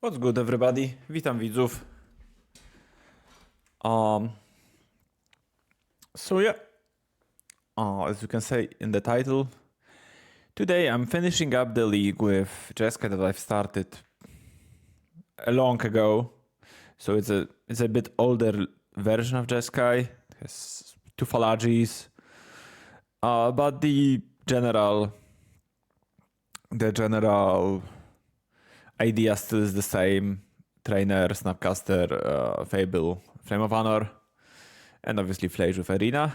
What's good, everybody? Witam widzów. Um, so yeah, as you can say in the title, today I'm finishing up the league with Jeskai that I've started a long ago. So it's a bit older version of Jeskai. It has two phalanges, but the general idea still is the same. Trainer, Snapcaster, Fable, Flame of Honor, and obviously Flage with Arena.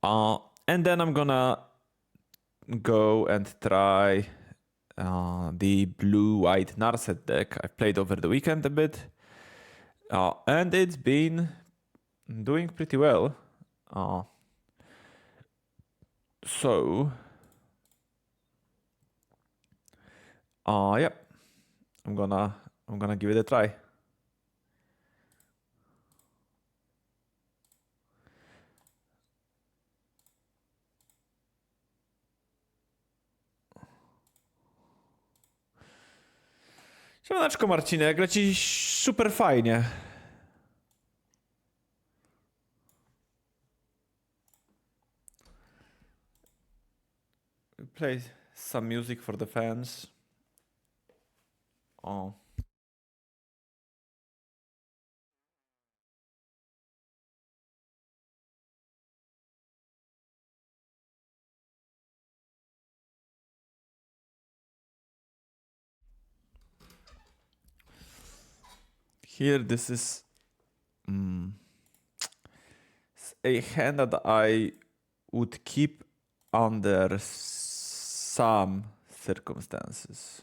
And then I'm gonna go and try the blue-white Narset deck. I've played over the weekend a bit, and it's been doing pretty well. So, yep, I'm gonna give it a try. Siemaneczko Marcinek, leci super fajnie. Play some music for the fans. Oh. Here, this is a hand that I would keep under some circumstances.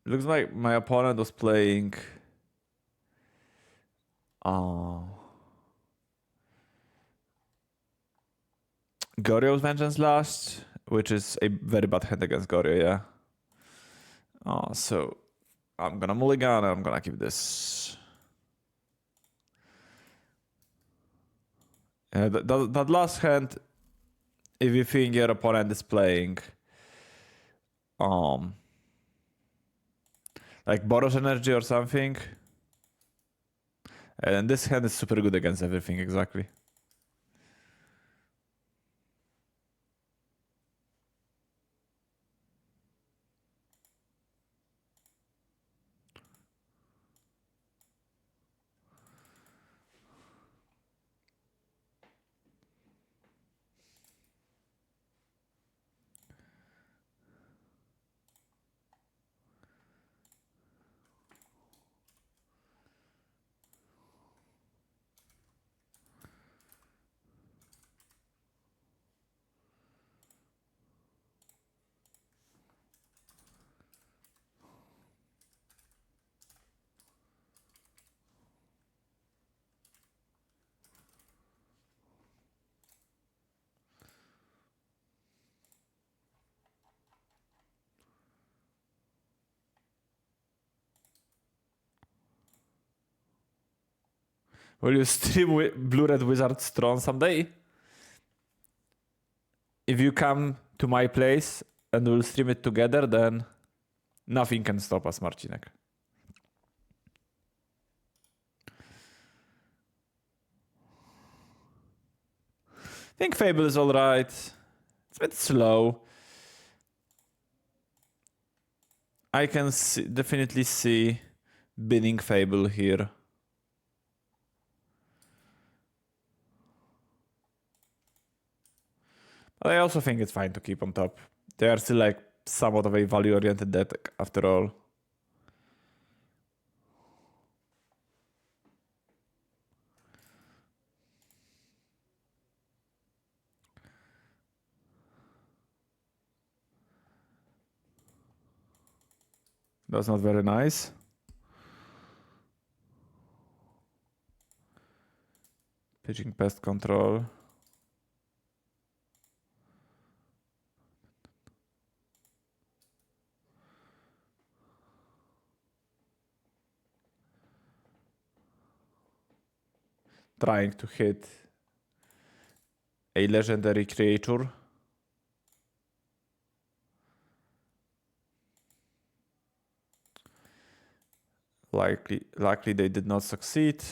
Looks like my opponent was playing Goryo's Vengeance Last, which is a very bad hand against Goryo, yeah. So I'm gonna mulligan and I'm gonna keep this. That last hand, if you think your opponent is playing like Boros Energy or something, and this hand is super good against everything, exactly. Will you stream Blue Red Wizard's Throne someday? If you come to my place and we'll stream it together, then nothing can stop us, Marcinek. I think Fable is alright. It's a bit slow. I can definitely see binning Fable here. But I also think it's fine to keep on top. They are still like somewhat of a value-oriented deck after all. That's not very nice. Pitching pest control. Trying to hit a legendary creature. Likely they did not succeed.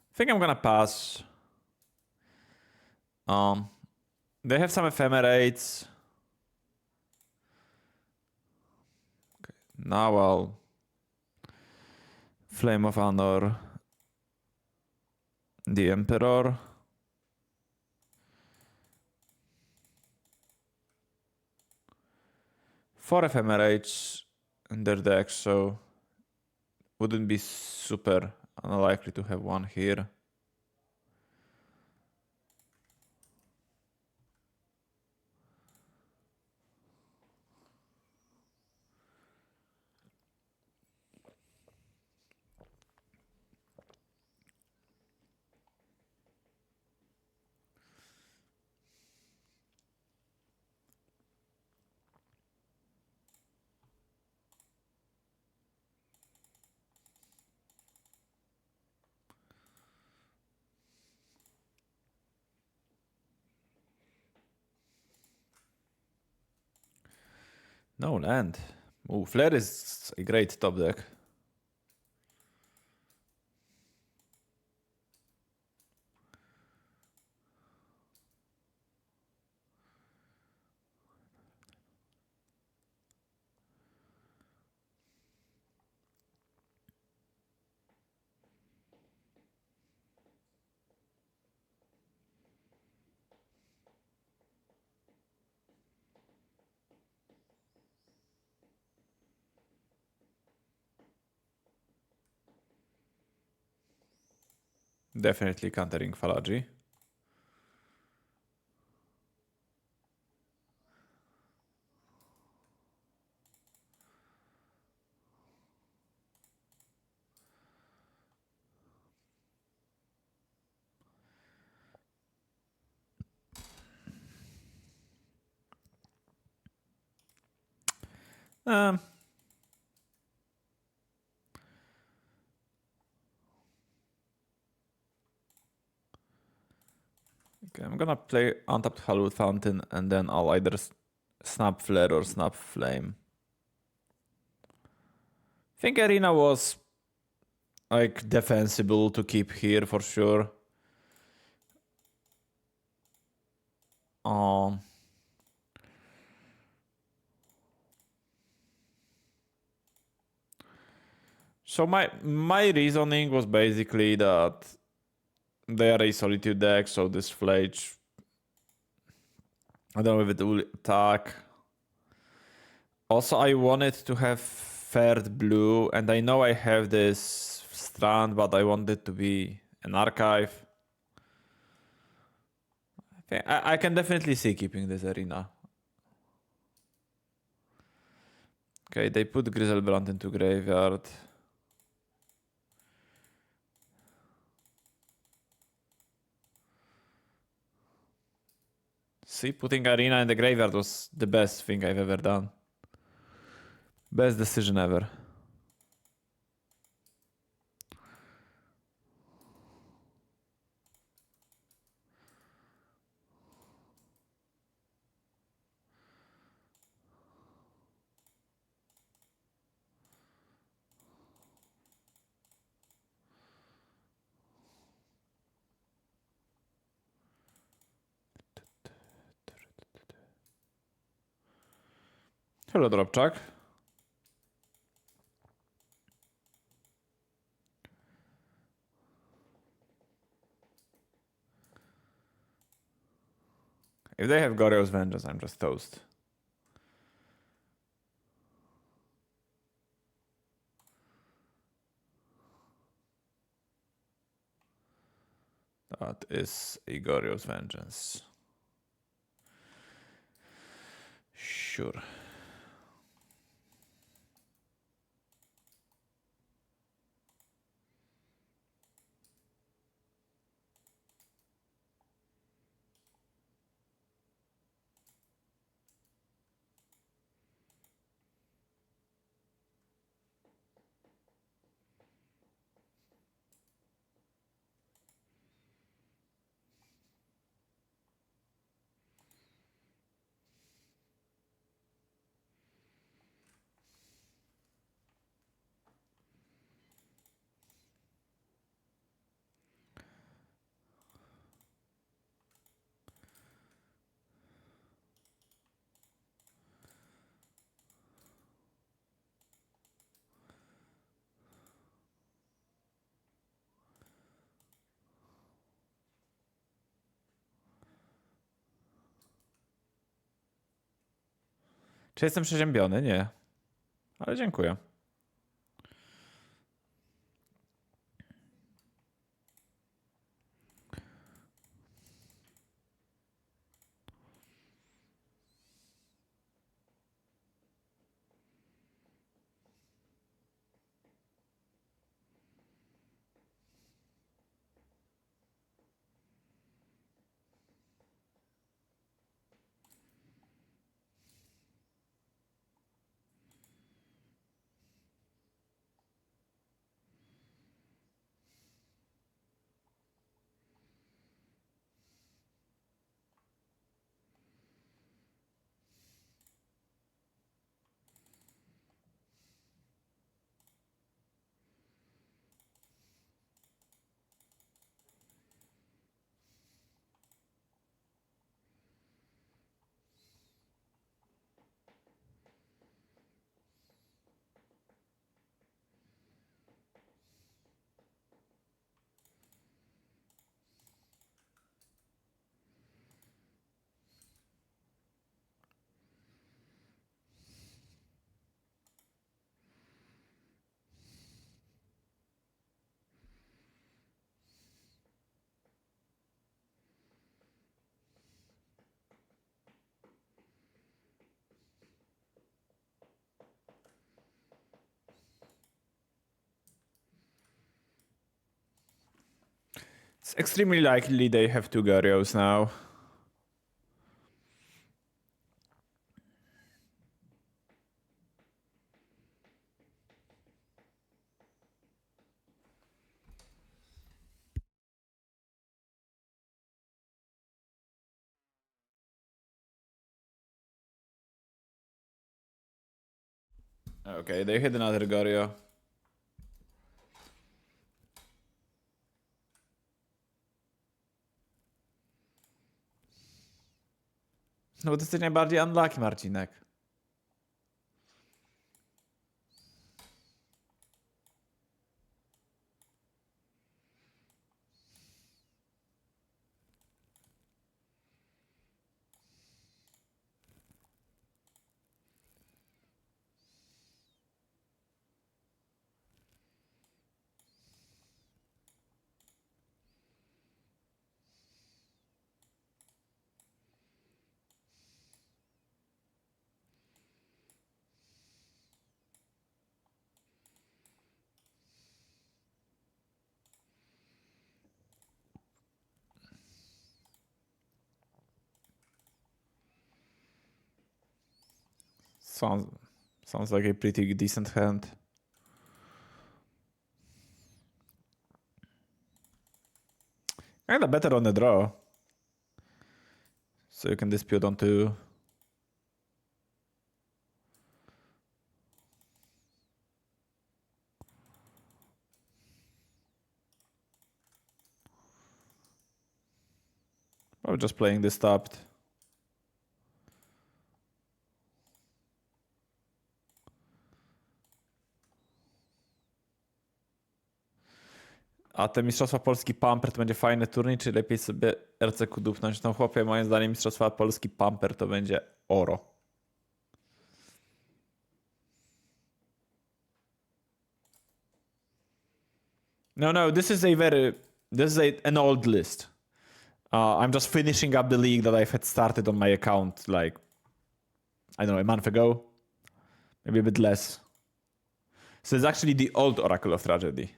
I think I'm gonna pass. They have some ephemerates. Okay. Now I'll Flame of Honor the Emperor. Four ephemerates in their deck, so wouldn't be super unlikely to have one here. No land. Oh, Flare is a great top deck. Definitely countering Fallagy. Okay, I'm gonna play Untapped Hallowed Fountain and then I'll either Snap Flare or Snap Flame. I think Arena was like defensible to keep here for sure. So my reasoning was basically that they are a Solitude deck, so this Flage, I don't know if it will attack. Also, I wanted to have third blue, and I know I have this Strand, but I want it to be an Archive. I can definitely see keeping this Arena. Okay, they put Griselbrand into graveyard. See, putting Arena in the graveyard was the best thing I've ever done. Best decision ever. Hello, Dropchuck. If they have Goryo's Vengeance, I'm just toast. That is a Goryo's Vengeance. Sure. Czy jestem przeziębiony? Nie. Ale dziękuję. It's extremely likely they have two Garios now. Okay, they hit another Gario. No bo ty jesteś najbardziej unlucky, Marcinek. Sounds like a pretty decent hand. Kinda better on the draw. So you can dispute on two. Or just playing this tapped. A te Mistrzostwa Polski Pamper to będzie fajny turniej, czy lepiej sobie RCQ dupnąć? No chłopie, moim zdaniem Mistrzostwa Polski Pamper to będzie oro. No, this is an old list. I'm just finishing up the league that I've had started on my account like I don't know, a month ago. Maybe a bit less. So it's actually the old Oracle of Tragedy.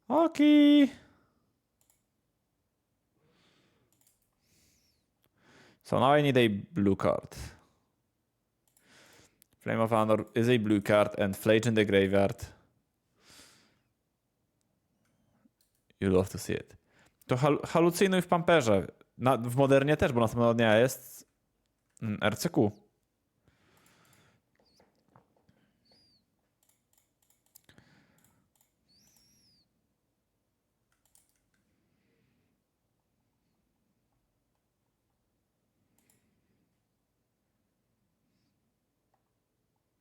Okay. So now I need a blue card. Flame of Honor is a blue card and Flage in the graveyard. You love to see it. To halucynuj w Pamperze. W Modernie też, bo następnego dnia jest RCQ.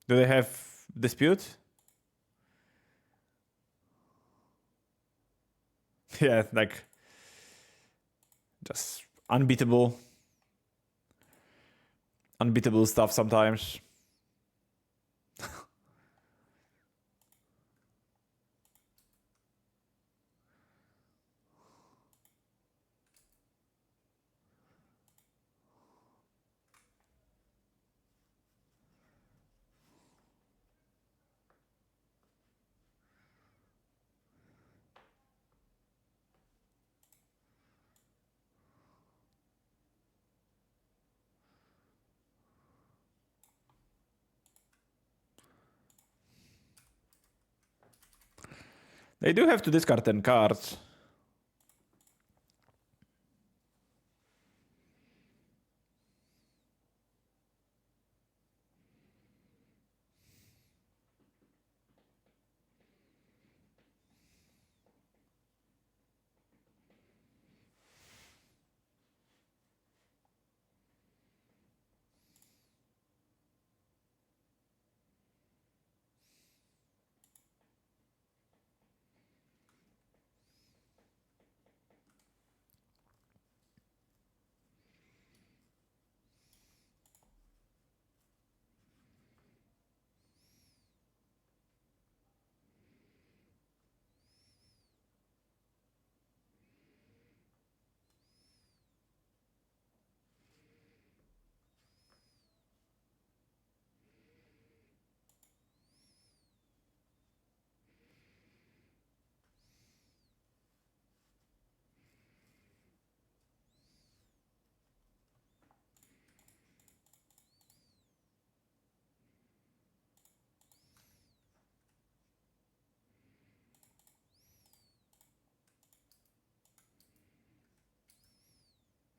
Do they have dispute? Yeah, like just unbeatable stuff sometimes. They do have to discard 10 cards.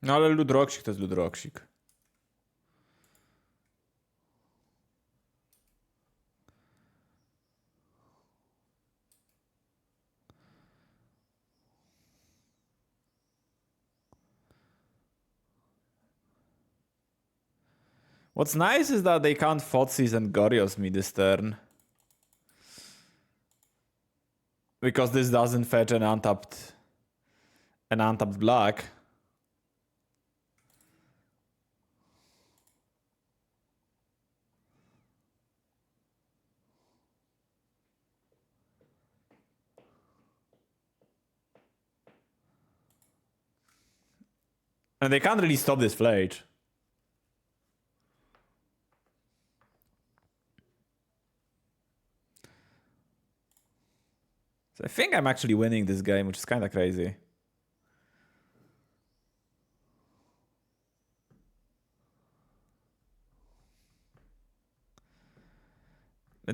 No ale Ludroksik to jest Ludroksik. What's nice is that they can't Thoughtseize and Gorios me this turn. Because this doesn't fetch an untapped black. And they can't really stop this Flage. So I think I'm actually winning this game, which is kind of crazy.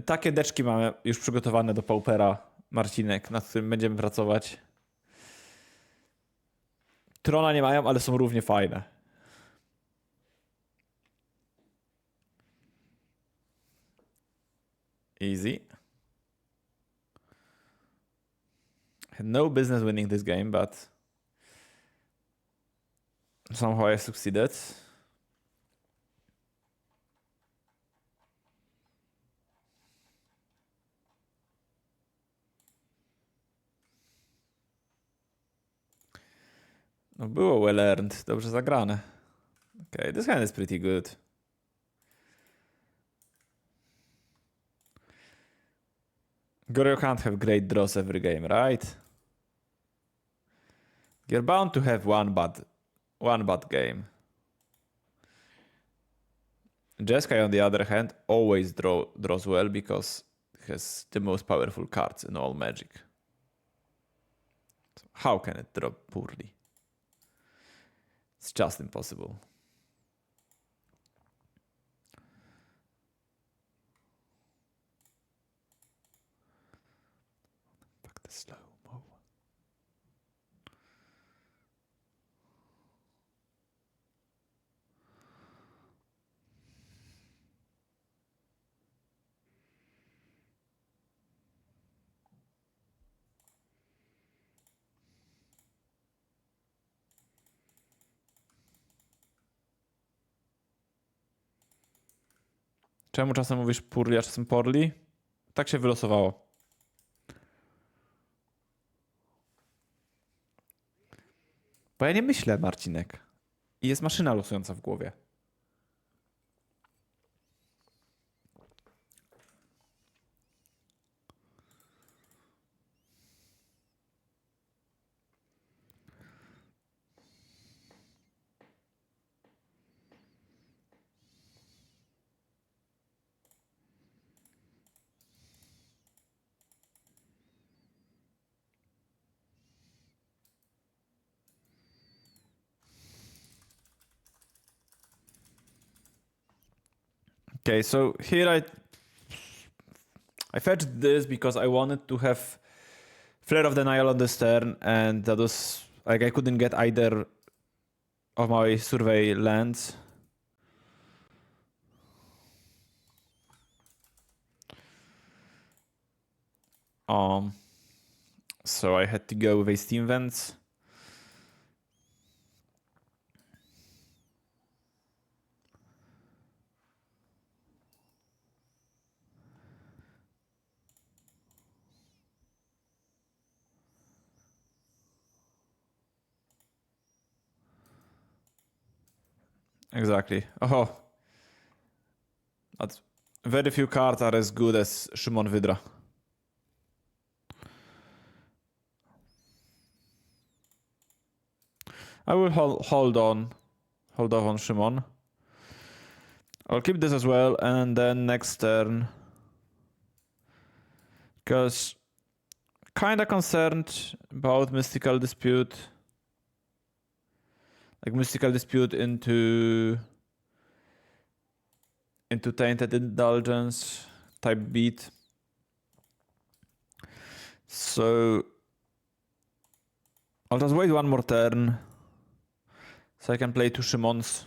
Takie deczki mamy już przygotowane do Paupera, Marcinek, nad którym będziemy pracować. Trona nie mają, ale są równie fajne. Easy. Had no business winning this game, but somehow I succeeded. No było well earned, dobrze zagrane. Okay, this hand is pretty good. Goryo can't have great draws every game, right? You're bound to have one bad game. Jeskai, on the other hand, always draws well because it has the most powerful cards in all Magic. So how can it draw poorly? It's just impossible. Fuck the slow mo. Czemu czasem mówisz poorly, a czasem poorly? Tak się wylosowało. Bo ja nie myślę, Marcinek. I jest maszyna losująca w głowie. Okay, so here I fetched this because I wanted to have Flare of Denial on this turn, and that was like I couldn't get either of my survey lands. So I had to go with a Steam Vents. Exactly. Oh, but very few cards are as good as Szymon Wydra. I will hold off on Szymon. I'll keep this as well, and then next turn, because kinda concerned about Mystical Dispute. Like Mystical Dispute into Tainted Indulgence type beat. So I'll just wait one more turn so I can play two Szymons.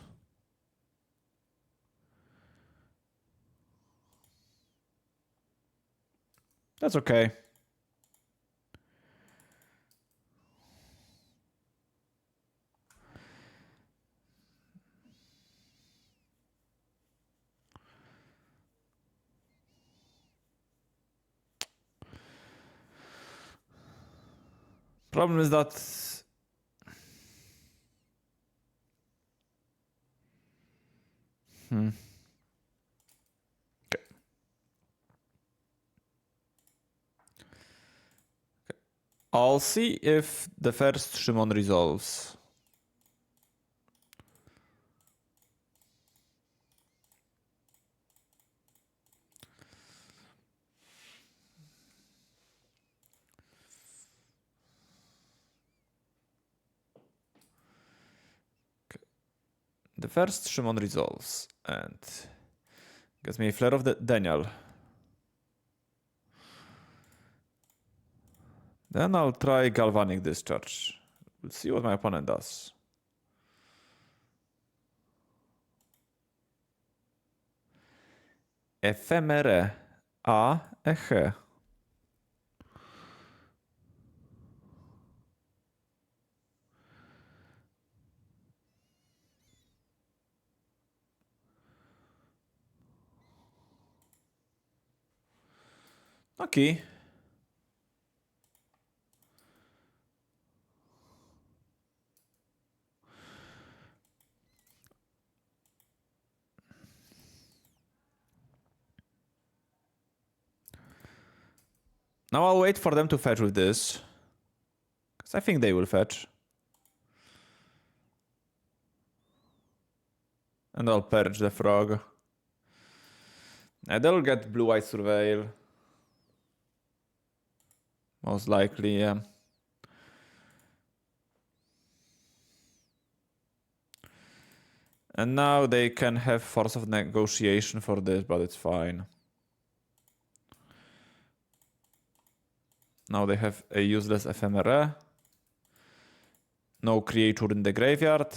That's okay. Problem is that Okay. I'll see if the first Szymon resolves. The first Szymon resolves and gives me a Flare of the Daniel. Then I'll try Galvanic Discharge. We'll see what my opponent does. Efemere a eche. Okay. Now I'll wait for them to fetch with this. Because I think they will fetch. And I'll purge the frog. And they'll get blue-white surveil. Most likely, yeah. And now they can have force of negotiation for this, but it's fine. Now they have a useless ephemera. No creature in the graveyard.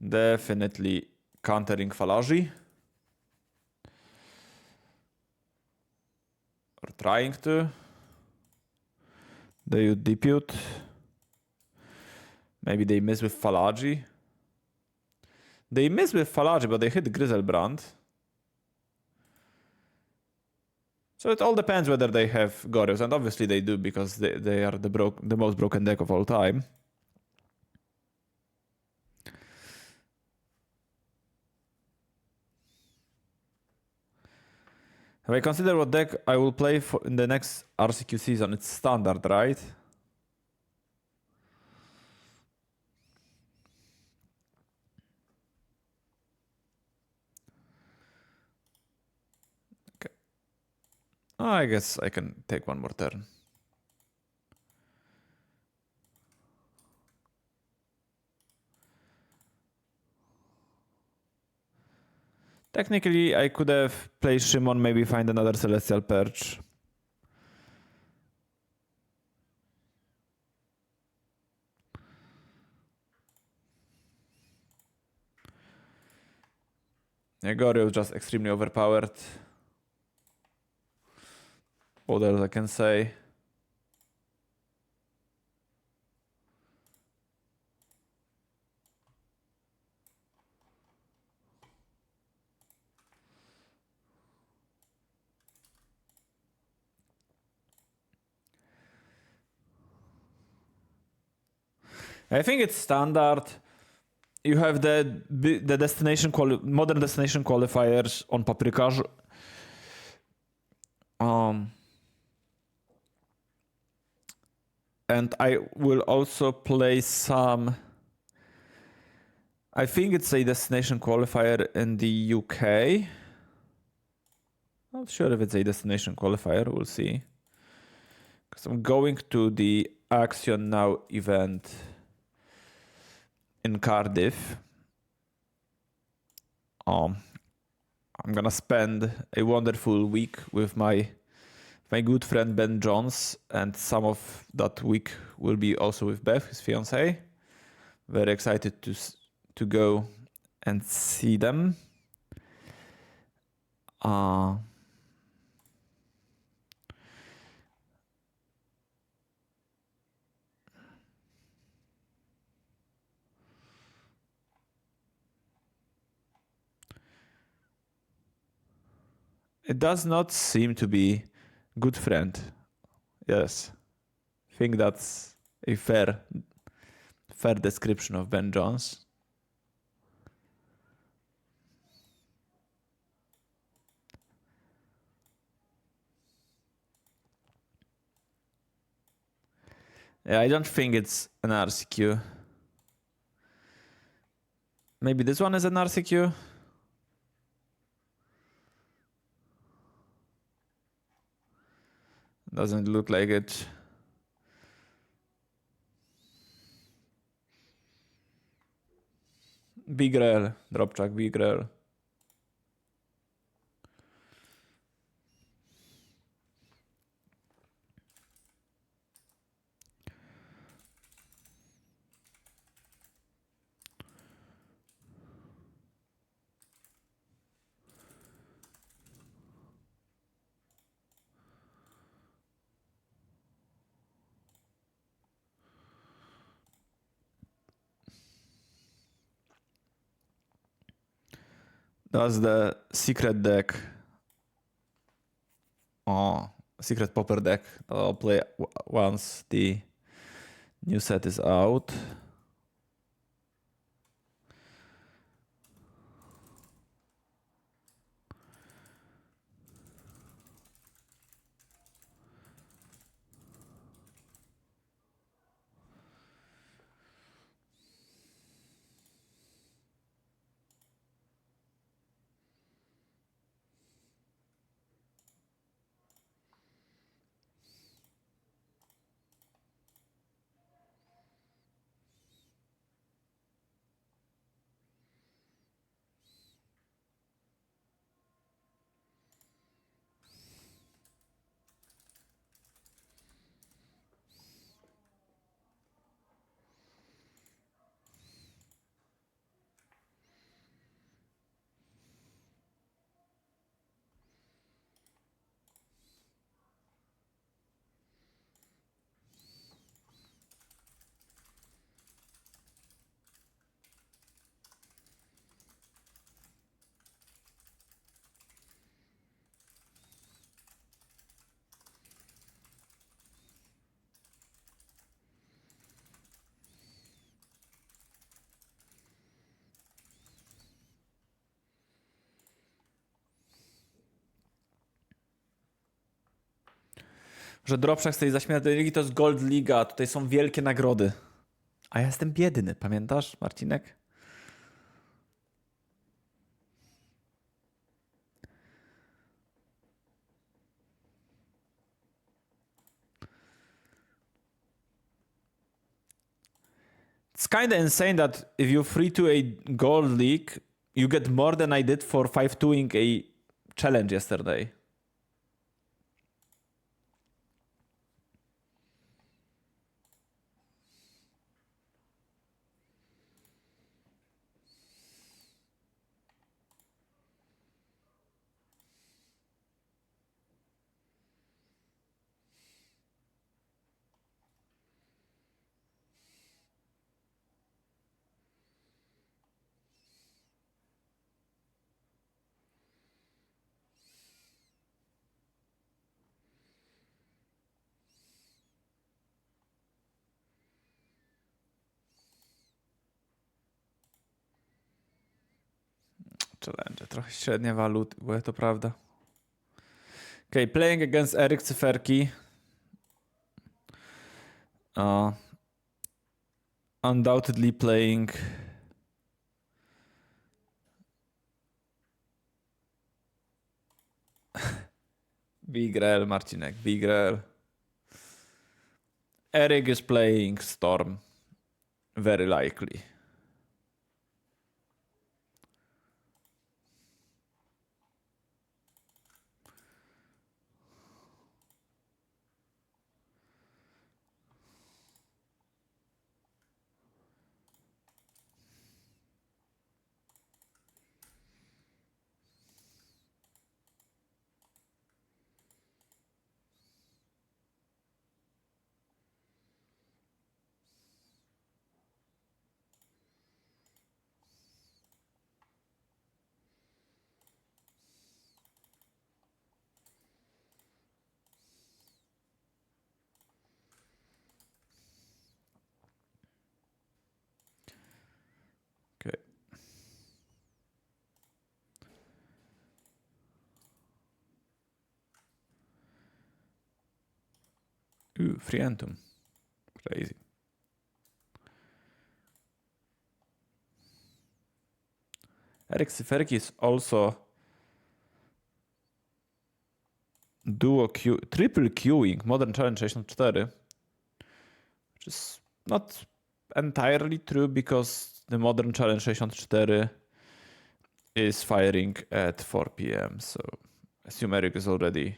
Definitely countering Falaji. Or trying to. They would depute. Maybe they miss with Falaji. They miss with Falaji, but they hit Griselbrand. So it all depends whether they have Goryo's, and obviously they do because they are the most broken deck of all time. Have I considered what deck I will play in the next RCQ season? It's standard, right? Okay. Oh, I guess I can take one more turn. Technically, I could have played Shimon, maybe find another Celestial Perch. Yeah, Goryo is just extremely overpowered. What else I can say? I think it's standard. You have the destination modern destination qualifiers on Paprika. And I will also play some. I think it's a destination qualifier in the UK. Not sure if it's a destination qualifier. We'll see. Because I'm going to the Action Now event in Cardiff. I'm gonna spend a wonderful week with my good friend Ben Jones, and some of that week will be also with Beth, his fiancée. Very excited to go and see them. It does not seem to be good friend. Yes. I think that's a fair description of Ben Jones. Yeah, I don't think it's an RCQ. Maybe this one is an RCQ? Doesn't look like it. Big rare, drop track, big rare. That's the secret deck. Secret popper deck. I'll play once the new set is out. że dropshach z tej zaśmiatej ligi to jest Gold Liga, tutaj są wielkie nagrody. A ja jestem biedny, pamiętasz, Marcinek? It's kinda insane that if you free to a Gold League, you get more than I did for 5-2ing a challenge yesterday. Challenge, trochę średnia walut, bo to prawda. Okay, playing against Eryk Cyferki. Undoubtedly playing Big Rel, Marcinek, Big Rel. Eryk is playing Storm. Very likely. Okay. Free Anthem. Crazy. Eryk Cyferki is also duo Q, triple queuing Modern Challenge 64, which is not entirely true because the Modern Challenge 64 is firing at 4 p.m. So assume Eryk is already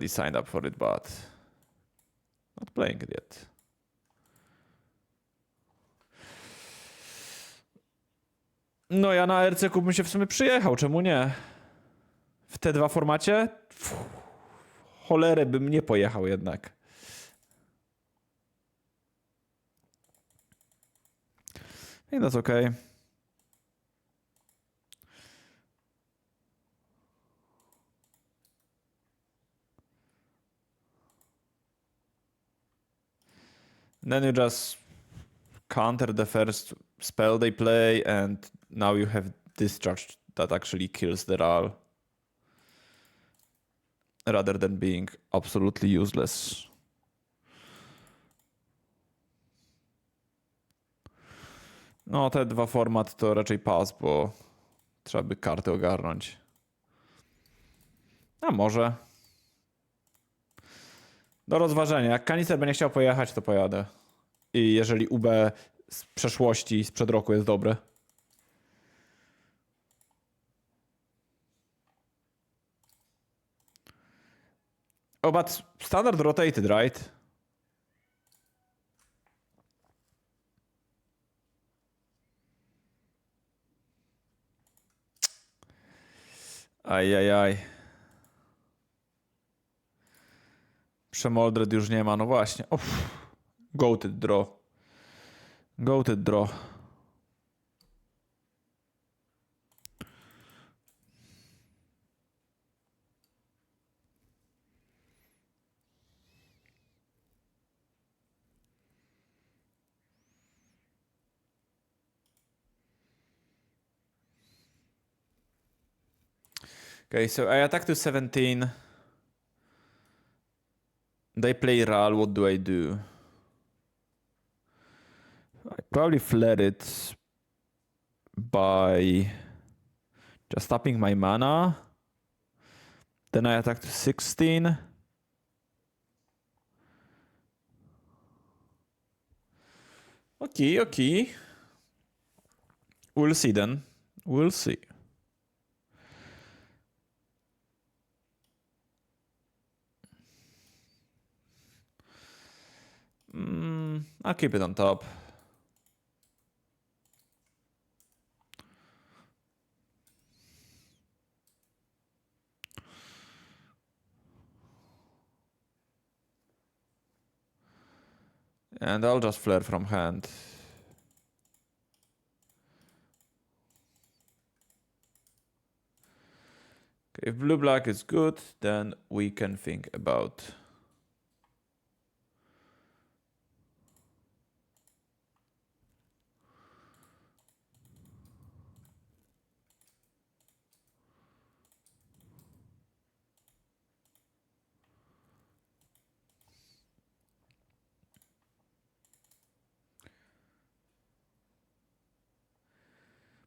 signed up for it, but not playing it yet. No ja na RC bym się w sumie przyjechał, czemu nie? W te dwa formacie? Cholerę bym nie pojechał jednak. I that's okay. Then you just counter the first spell they play and now you have Discharge that actually kills the RAL. Rather than being absolutely useless. No, te dwa format to raczej pas, bo trzeba by karty ogarnąć. A może. Do rozważenia. Jak Kanister będzie chciał pojechać, to pojadę. I jeżeli UB z przeszłości, sprzed roku jest dobre. Oh, but standard rotated, right? Ajajaj. Przemoldred już nie ma, no właśnie. Goated draw. Goated draw. Okay, so I attack to 17. They play Ral, what do I do? I probably flare it by just tapping my mana. Then I attack to 16. Okay. We'll see then. We'll see. I'll keep it on top. And I'll just flare from hand. Okay, if blue-black is good, then we can think about...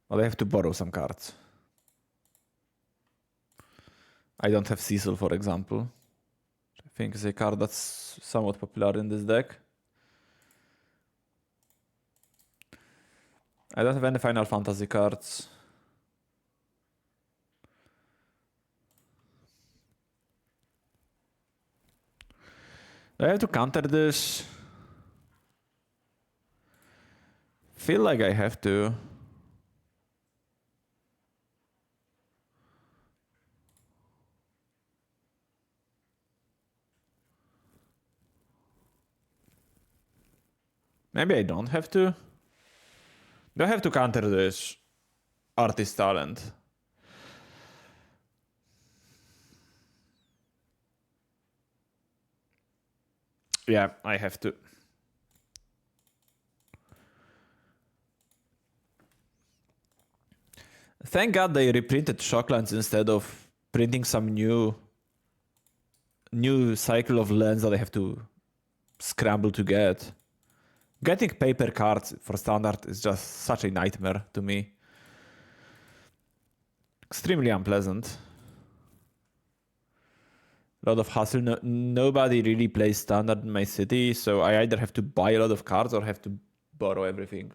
Well, I have to borrow some cards. I don't have Cecil, for example. I think is a card that's somewhat popular in this deck. I don't have any Final Fantasy cards. Do I have to counter this? Feel like I have to. Maybe I don't have to. Do I have to counter this artist talent? Yeah, I have to. Thank God they reprinted Shocklands instead of printing some new cycle of lands that I have to scramble to get. Getting paper cards for standard is just such a nightmare to me. Extremely unpleasant. A lot of hassle. Nobody really plays standard in my city, so I either have to buy a lot of cards or have to borrow everything.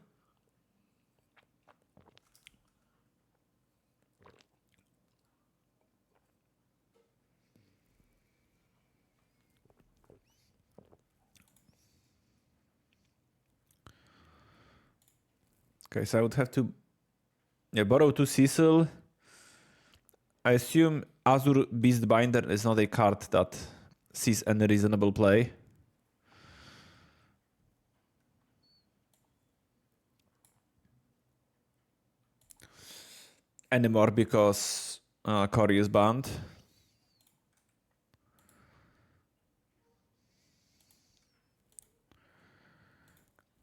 Okay, so I would have to borrow 2 Cecil. I assume Azure Beastbinder is not a card that sees any reasonable play. Anymore because Cory is banned.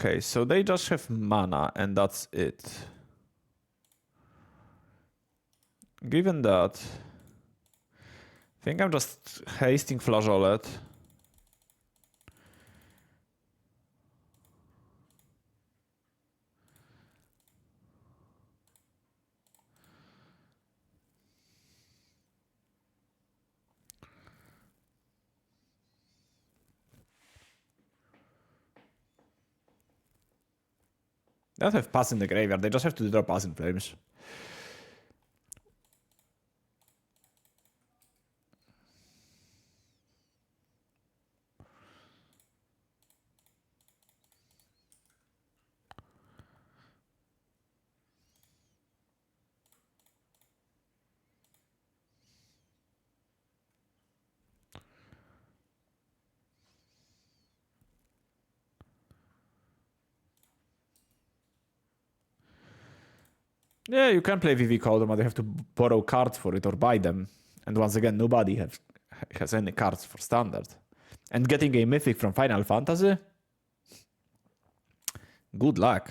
Okay, so they just have mana and that's it. Given that, I think I'm just hasting Flageolet. They don't have Pass in the graveyard, they just have to draw Pass in Flames. Yeah, you can play VV Cauldron, but you have to borrow cards for it or buy them. And once again, nobody has any cards for standard. And getting a mythic from Final Fantasy? Good luck.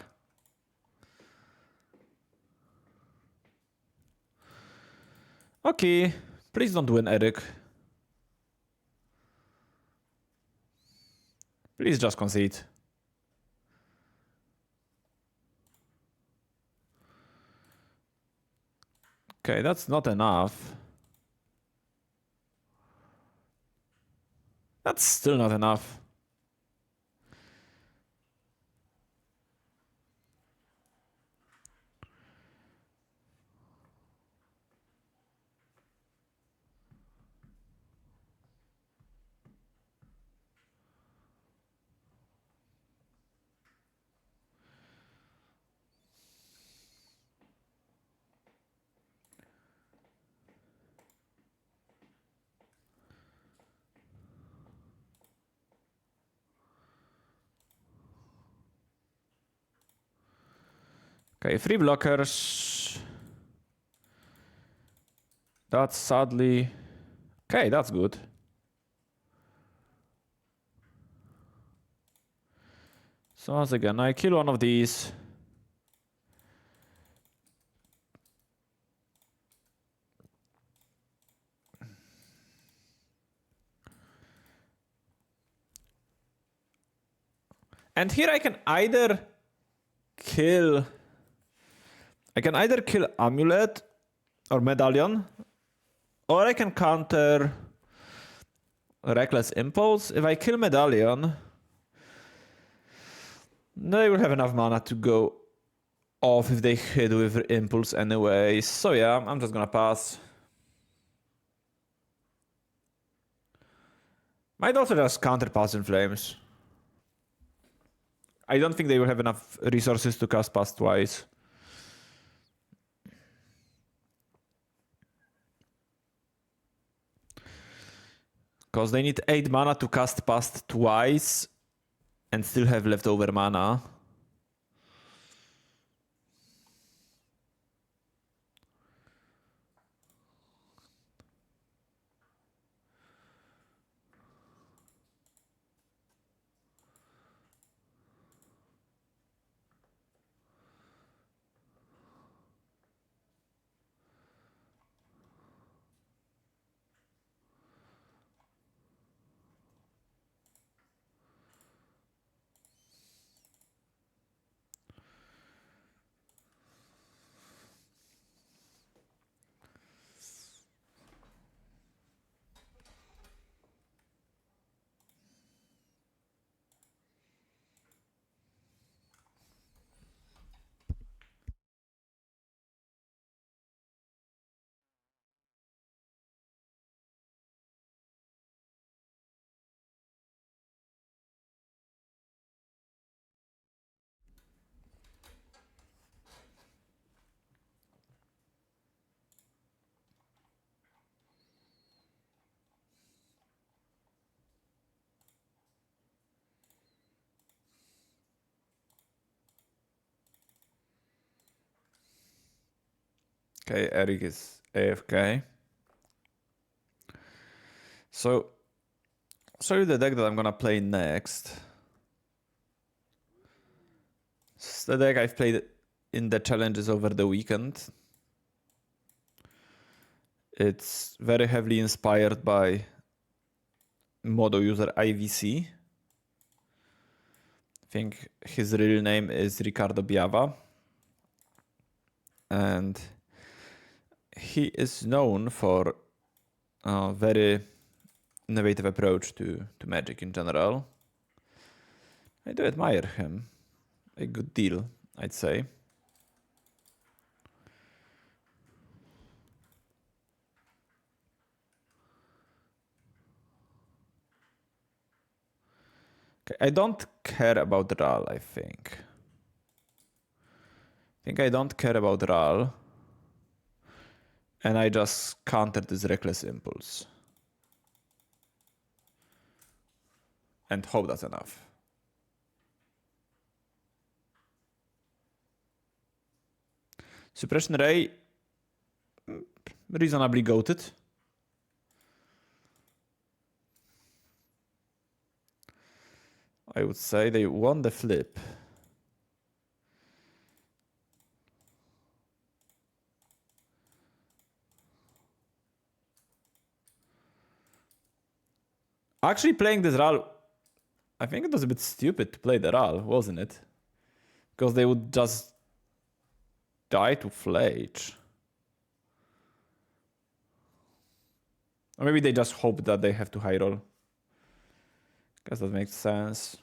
Okay, please don't win, Eric. Please just concede. Okay, that's not enough. That's still not enough. Okay, 3 blockers. That's sadly... Okay, that's good. So once again, I kill one of these. And here I can either kill Amulet or Medallion, or I can counter Reckless Impulse. If I kill Medallion, they will have enough mana to go off if they hit with Impulse anyway. So yeah, I'm just gonna pass. Might also just counter Past in Flames. I don't think they will have enough resources to cast Past twice. Because they need 8 mana to cast Past twice and still have leftover mana. Okay, Eric is AFK. So, show you the deck that I'm gonna play next. It's the deck I've played in the challenges over the weekend. It's very heavily inspired by Modo user IVC. I think his real name is Ricardo Biava. And he is known for a very innovative approach to Magic in general. I do admire him a good deal, I'd say. Okay, I don't care about Ral, I think. I don't care about Ral. And I just counter this Reckless Impulse. And hope that's enough. Suppression Ray, reasonably goated. I would say they won the flip. Actually playing this Ral I think it was a bit stupid to play the Ral, wasn't it? Because they would just die to Flage. Or maybe they just hope that they have to high roll. Guess that makes sense.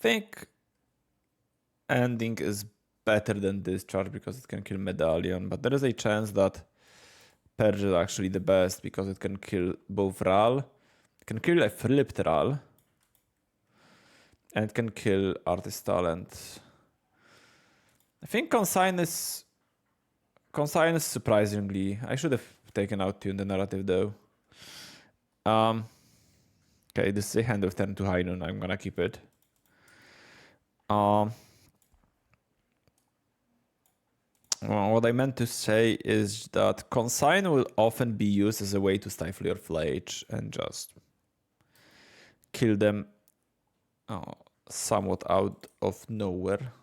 Think ending is better than discharge because it can kill Medallion, but there is a chance that Purge is actually the best because it can kill both Ral, it can kill a flipped Ral, and it can kill Artist Talent. I think Consign is surprisingly. I should have taken out Tune the narrative though. Okay, this is a hand of turn to high noon. I'm gonna keep it. Well, what I meant to say is that Consign will often be used as a way to stifle your Flage and just kill them somewhat out of nowhere.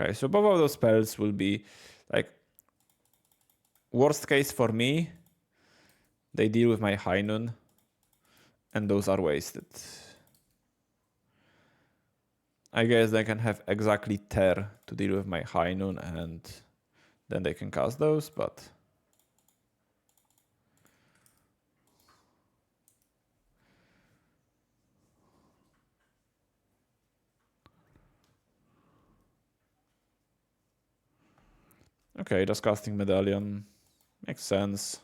Okay, so both of those spells will be like worst case for me. They deal with my high noon, and those are wasted. I guess they can have exactly Tear to deal with my high noon, and then they can cast those, but okay, just casting Medallion makes sense.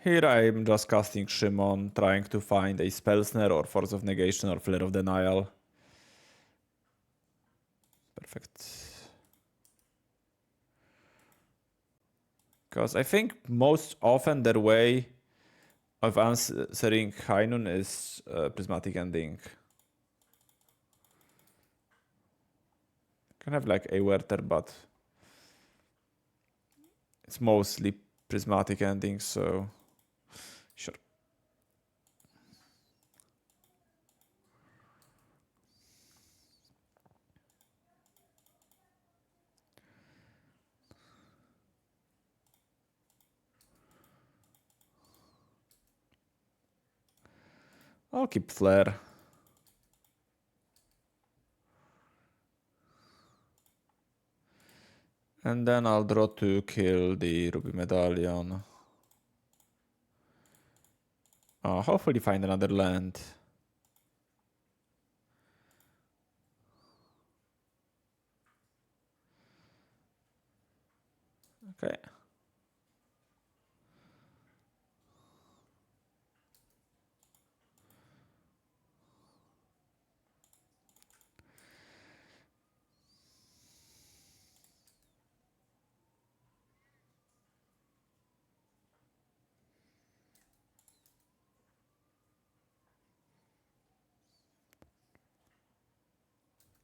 Here I'm just casting Shimon, trying to find a Spell Snare or Force of Negation or Flare of Denial. Perfect. Because I think most often their way of answering high noon is Prismatic Ending. Can have like a Werther, but it's mostly Prismatic Ending, so sure. I'll keep Flare. And then I'll draw to kill the Ruby Medallion. Hopefully find another land. Okay.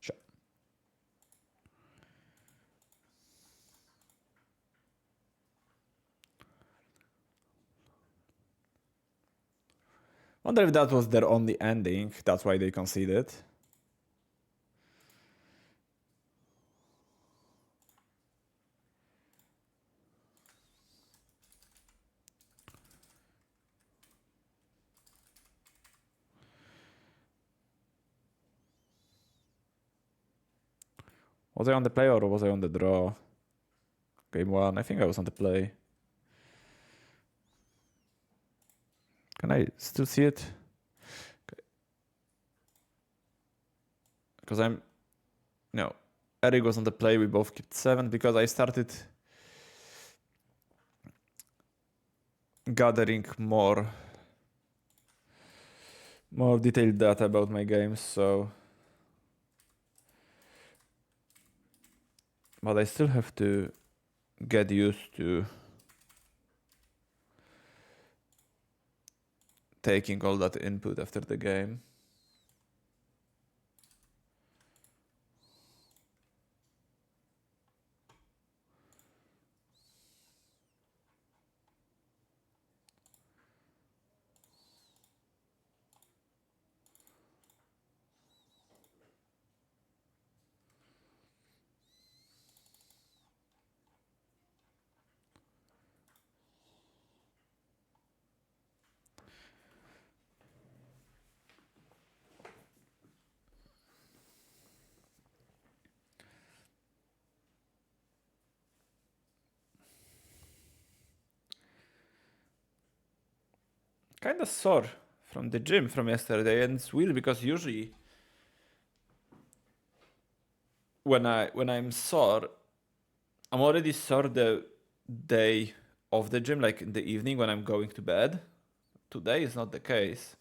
Sure. Wonder if that was their only ending. That's why they conceded. Was I on the play or was I on the draw? Game 1. I think I was on the play. Can I still see it? Okay. Because I'm No, Eric was on the play. We both kept 7 because I started gathering more detailed data about my games, so but I still have to get used to taking all that input after the game. Kind of sore from the gym from yesterday, and it's weird because usually when I'm sore, I'm already sore the day of the gym, like in the evening when I'm going to bed. Today is not the case.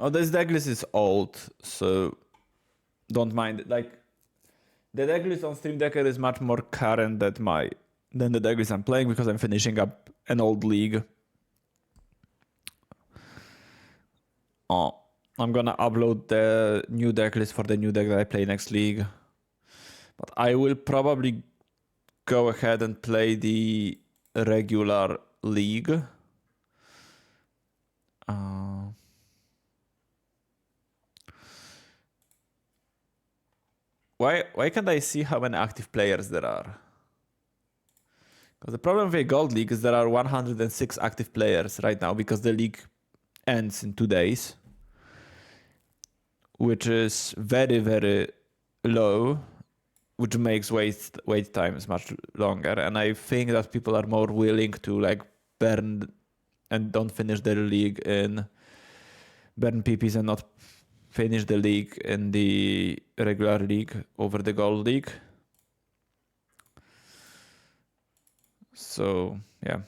Oh, this deck list is old, so don't mind it. Like the deck list on Stream Decker is much more current than the deck list I'm playing because I'm finishing up an old league. Oh, I'm gonna upload the new deck list for the new deck that I play next league. But I will probably go ahead and play the regular league. Why can't I see how many active players there are? Because the problem with a gold league is there are 106 active players right now because the league ends in 2 days, which is very, very low, which makes wait times much longer. And I think that people are more willing to like burn and don't finish their league in burn PPs and not finish the league in the regular league over the gold league. So yeah.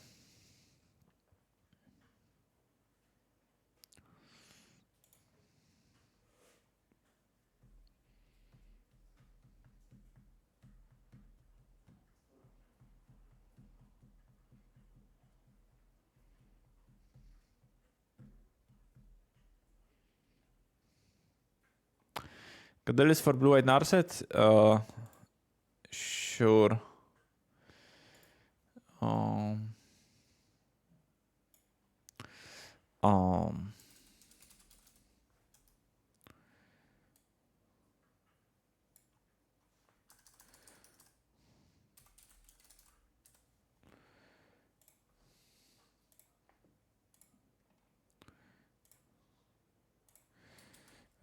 Got the list for blue-white Narset? Sure. Um, um,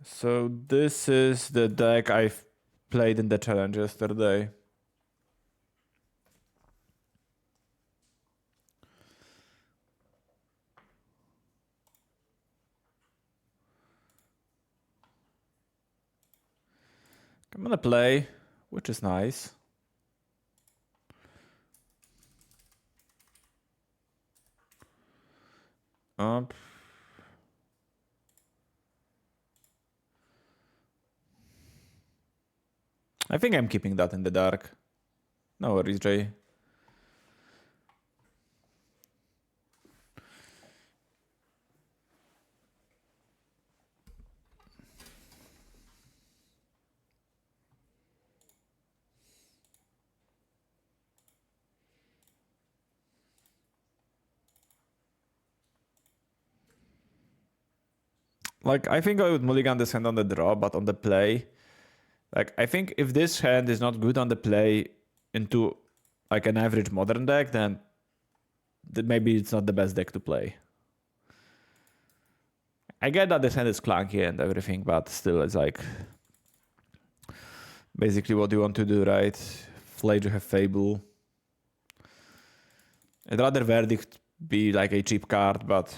so this is the deck I've played in the challenge yesterday. I'm gonna play, which is nice. I think I'm keeping that in the dark. No worries, Jay. Like, I think I would mulligan this hand on the draw, but on the play, like, I think if this hand is not good on the play into like an average modern deck, then maybe it's not the best deck to play. I get that this hand is clunky and everything, but still, it's like basically what you want to do, right? Flage, you have Fable. I'd rather Verdict be like a cheap card, but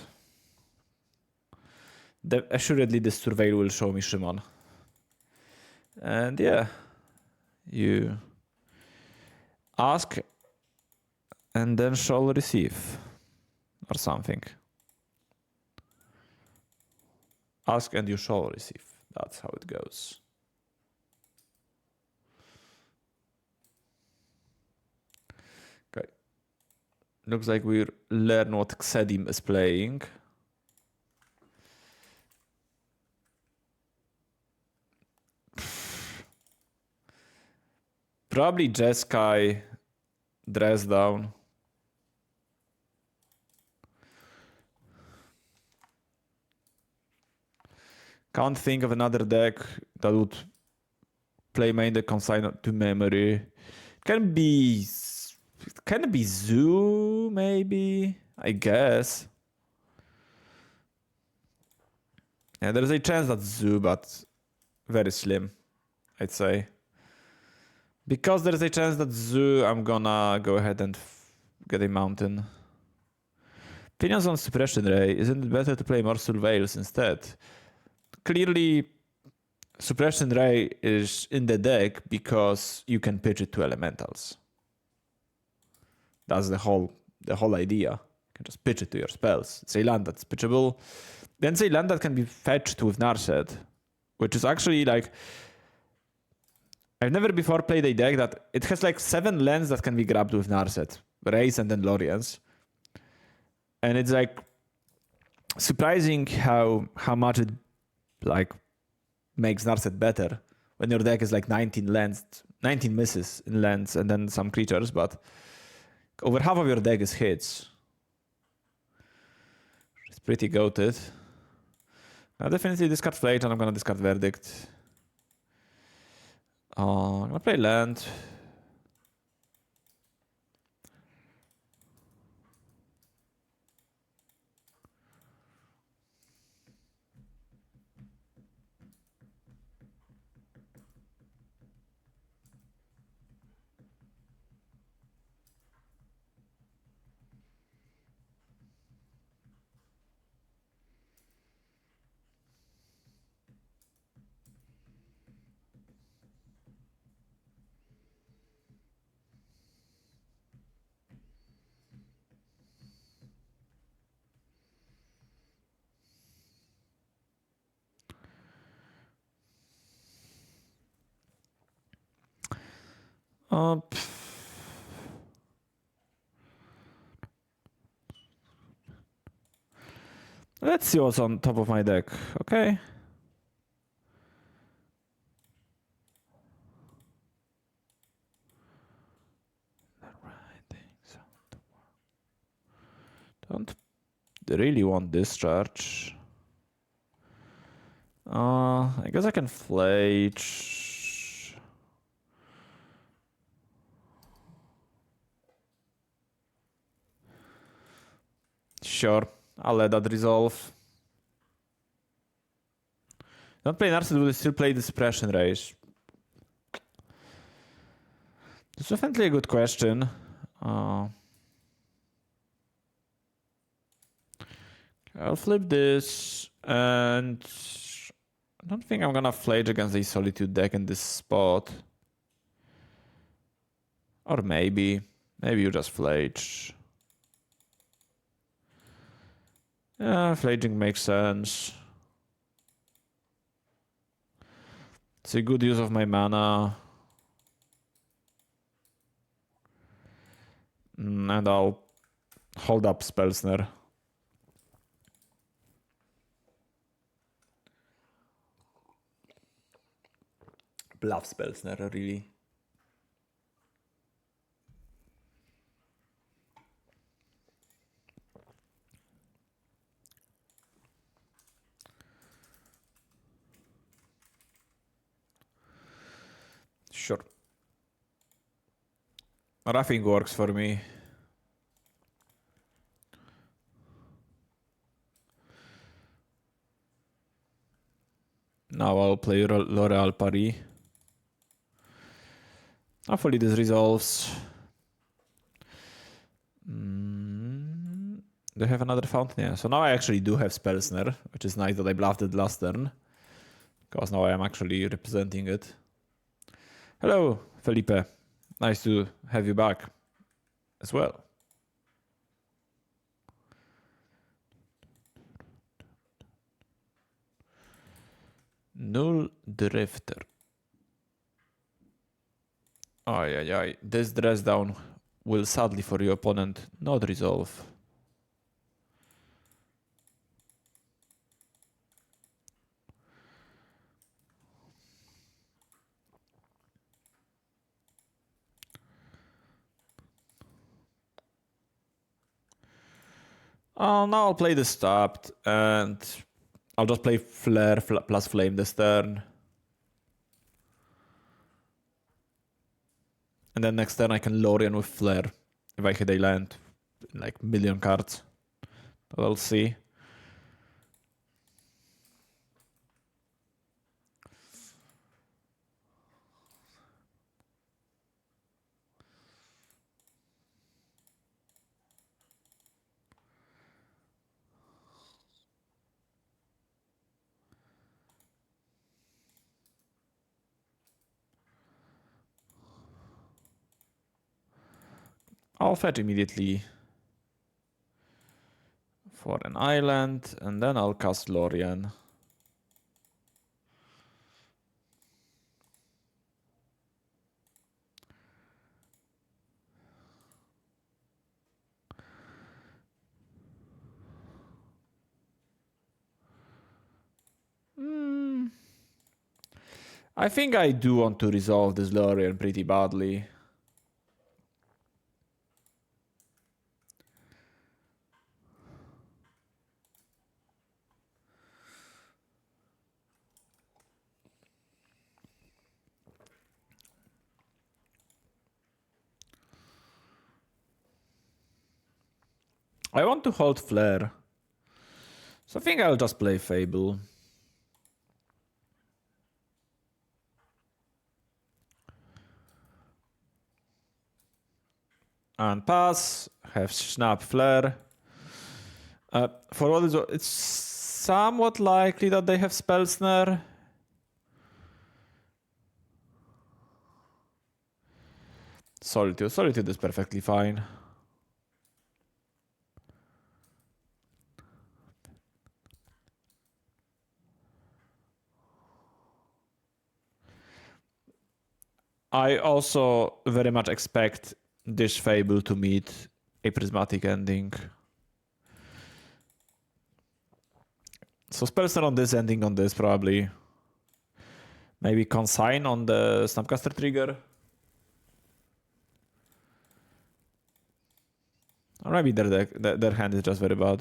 assuredly this Surveil will show me Shimon. And yeah, you ask and then shall receive or something. Ask and you shall receive. That's how it goes. Okay. Looks like we learn what Xedim is playing. Probably Jeskai, dress down. Can't think of another deck that would play main the consign to memory. Can be Zoo, maybe? I guess. Yeah, there's a chance that Zoo, but very slim, I'd say. Because there's a chance that Zoo, I'm gonna go ahead and get a mountain. Opinions on Suppression Ray. Isn't it better to play more Surveils instead? Clearly, Suppression Ray is in the deck because you can pitch it to elementals. That's the whole idea. You can just pitch it to your spells. It's a land that's pitchable. Then it's a land that can be fetched with Narset, which is actually like... I've never before played a deck that... It has like 7 lands that can be grabbed with Narset. Rays and then Lorians. And it's like surprising how much it like makes Narset better when your deck is like 19 lands, 19 misses in lands and then some creatures, but over half of your deck is hits. It's pretty goated. I'll definitely discard Flage and I'm gonna discard Verdict. I'm gonna play land. Let's see what's on top of my deck, okay? Don't really want discharge. I guess I can Flage. Sure, I'll let that resolve. Don't play Narset, will still play the Suppression Rage? It's definitely a good question. I'll flip this, and I don't think I'm gonna Flage against a Solitude deck in this spot. Or maybe you just Flage. Yeah, Flaging makes sense. It's a good use of my mana. And I'll hold up Spellsnare. Bluff Spellsnare, really. Sure. Roughing works for me. Now I'll play L'Oreal Paris. Hopefully this resolves. Do I have another fountain? Yeah. So now I actually do have Spellsnare, which is nice that I bluffed it last turn. Because now I am actually representing it. Hello, Felipe. Nice to have you back as well. Null Drifter. Ay. This dress down will sadly for your opponent not resolve. Now I'll play this tapped and I'll just play Flare plus Flame this turn. And then next turn I can Lorien with Flare if I hit a land like million cards. But I'll see. I'll fetch immediately for an island, and then I'll cast Lorien. I think I do want to resolve this Lorien pretty badly. I want to hold Flare. So I think I'll just play Fable. And pass, have Snap Flare. For what is it's somewhat likely that they have Spell Snare. Solitude is perfectly fine. I also very much expect this Fable to meet a prismatic ending. So Spellsnare on this, ending on this probably. Maybe Consign on the Snapcaster trigger. Or maybe their hand is just very bad.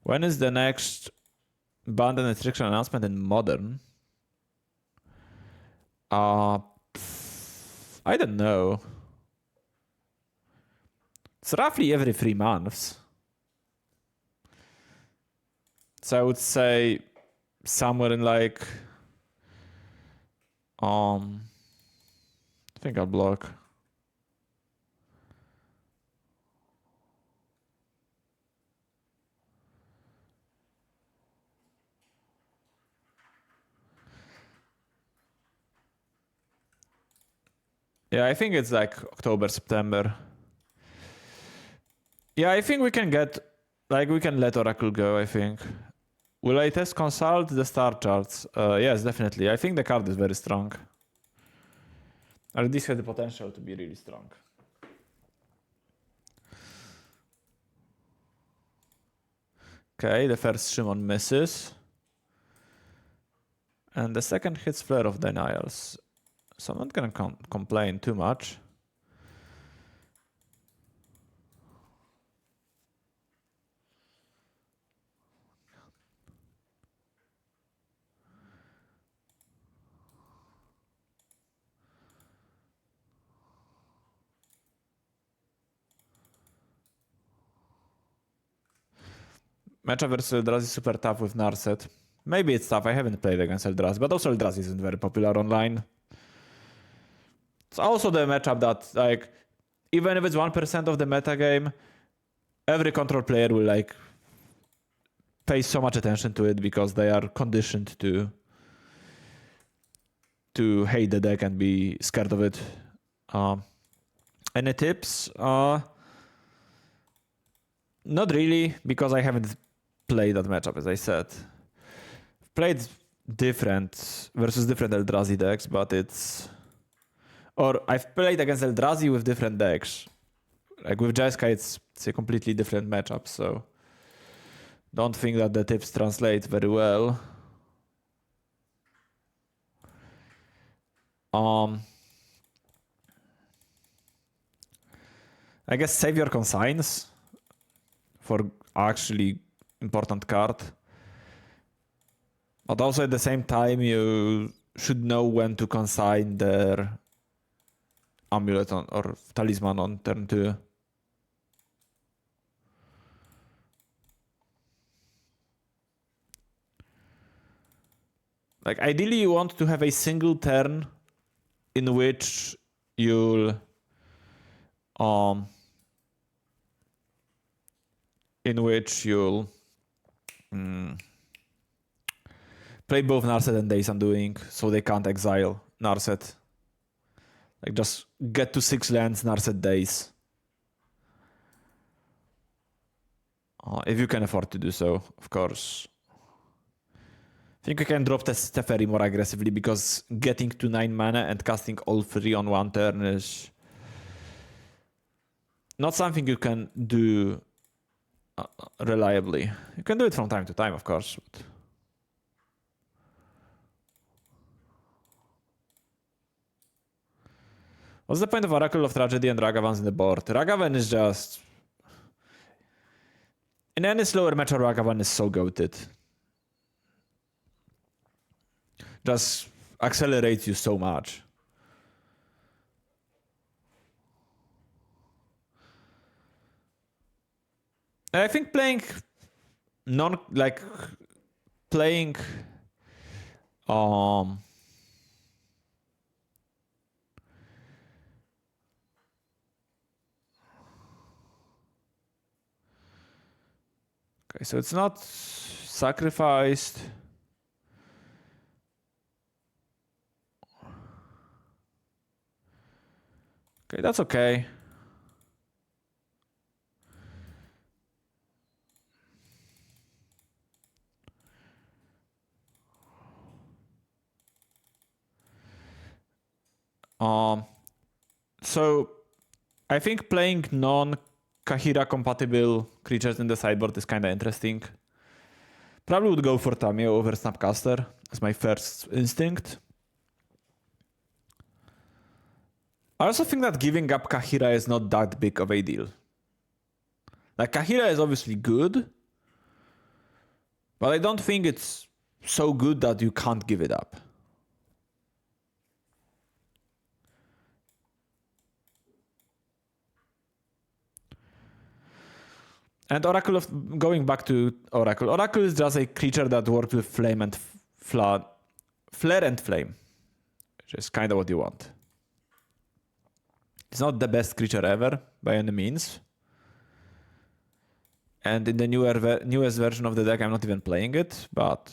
When is the next ban and restriction announcement in Modern? I don't know. It's roughly every 3 months. So I would say somewhere in like I think I'll block. Yeah, I think it's like October, September. Yeah, I think we can get, like, we can let Oracle go, I think. Will I test consult the star charts? Yes, definitely. I think the card is very strong. Or this has the potential to be really strong. Okay, the first Shimon misses. And the second hits Flare of Denials. So I'm not gonna complain too much. Matchup versus Eldrazi is super tough with Narset. Maybe it's tough, I haven't played against Eldrazi, but also Eldrazi isn't very popular online. It's also the matchup that, like, even if it's 1% of the metagame, every control player will, like, pay so much attention to it because they are conditioned to hate the deck and be scared of it. Any tips? Not really, because I haven't played that matchup, as I said. Played different versus different Eldrazi decks, but it's... Or I've played against Eldrazi with different decks. Like with Jeskai, it's a completely different matchup, so don't think that the tips translate very well. I guess save your consigns for actually important card. But also at the same time, you should know when to consign their amulet or talisman on turn 2. Like ideally you want to have a single turn in which you'll play both Narset and Days Undoing, so they can't exile Narset. Like just get to 6 lands, Narset Days. If you can afford to do so, of course. I think you can drop Teferi more aggressively because getting to 9 mana and casting all 3 on one turn is not something you can do reliably. You can do it from time to time, of course. But... What's the point of Oracle of Tragedy and Ragavan's in the board? Ragavan is just... In any slower matchup, Ragavan is so goated. Just accelerates you so much. And I think playing okay, so it's not sacrificed. Okay, that's okay. So I think playing non-Kahira compatible creatures in the sideboard is kind of interesting. Probably would go for Tamio over Snapcaster as my first instinct. I also think that giving up Kahira is not that big of a deal. Like, Kahira is obviously good, but I don't think it's so good that you can't give it up. And Oracle going back to Oracle. Oracle is just a creature that works with flame and flare and flame, which is kind of what you want. It's not the best creature ever by any means. And in the newest version of the deck, I'm not even playing it, but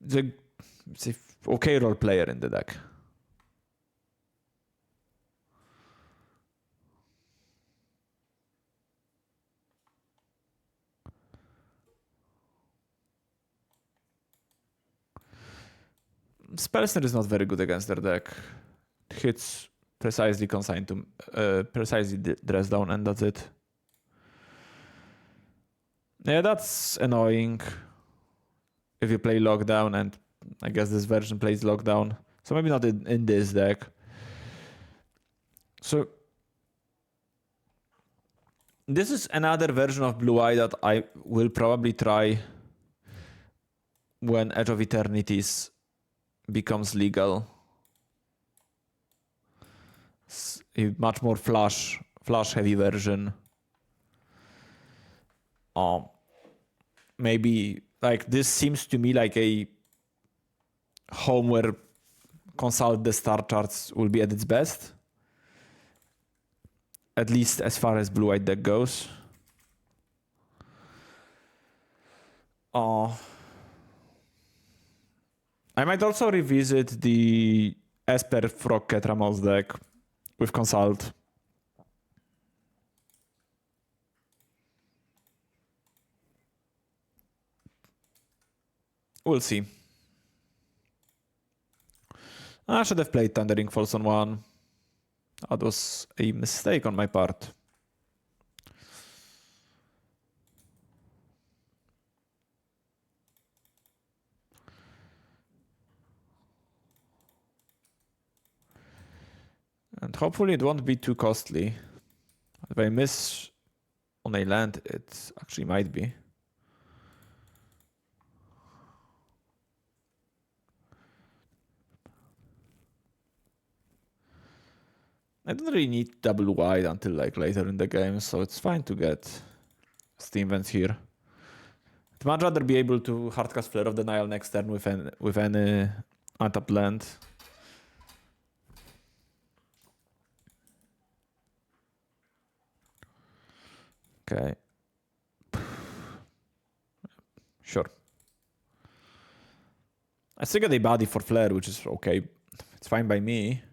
it's an okay role player in the deck. Spellsnare is not very good against their deck. It hits precisely consigned to precisely dress down, and that's it. Yeah, that's annoying. If you play Lockdown, and I guess this version plays Lockdown, so maybe not in this deck. So this is another version of Blue Eye that I will probably try when Edge of Eternities becomes legal. It's a much more flash heavy version. maybe like this seems to me like a home where consult the star charts will be at its best, at least as far as blue-white deck goes. I might also revisit the Esper Frog Ketramos deck with consult. We'll see. I should have played Thundering Falls on 1. That was a mistake on my part. And hopefully it won't be too costly. If I miss on a land, it actually might be. I don't really need double wide until like later in the game, so it's fine to get Steam Vents here. I'd much rather be able to hardcast Flare of Denial next turn with any untapped land. Okay. Sure. I still get a body for Flare, which is okay. It's fine by me.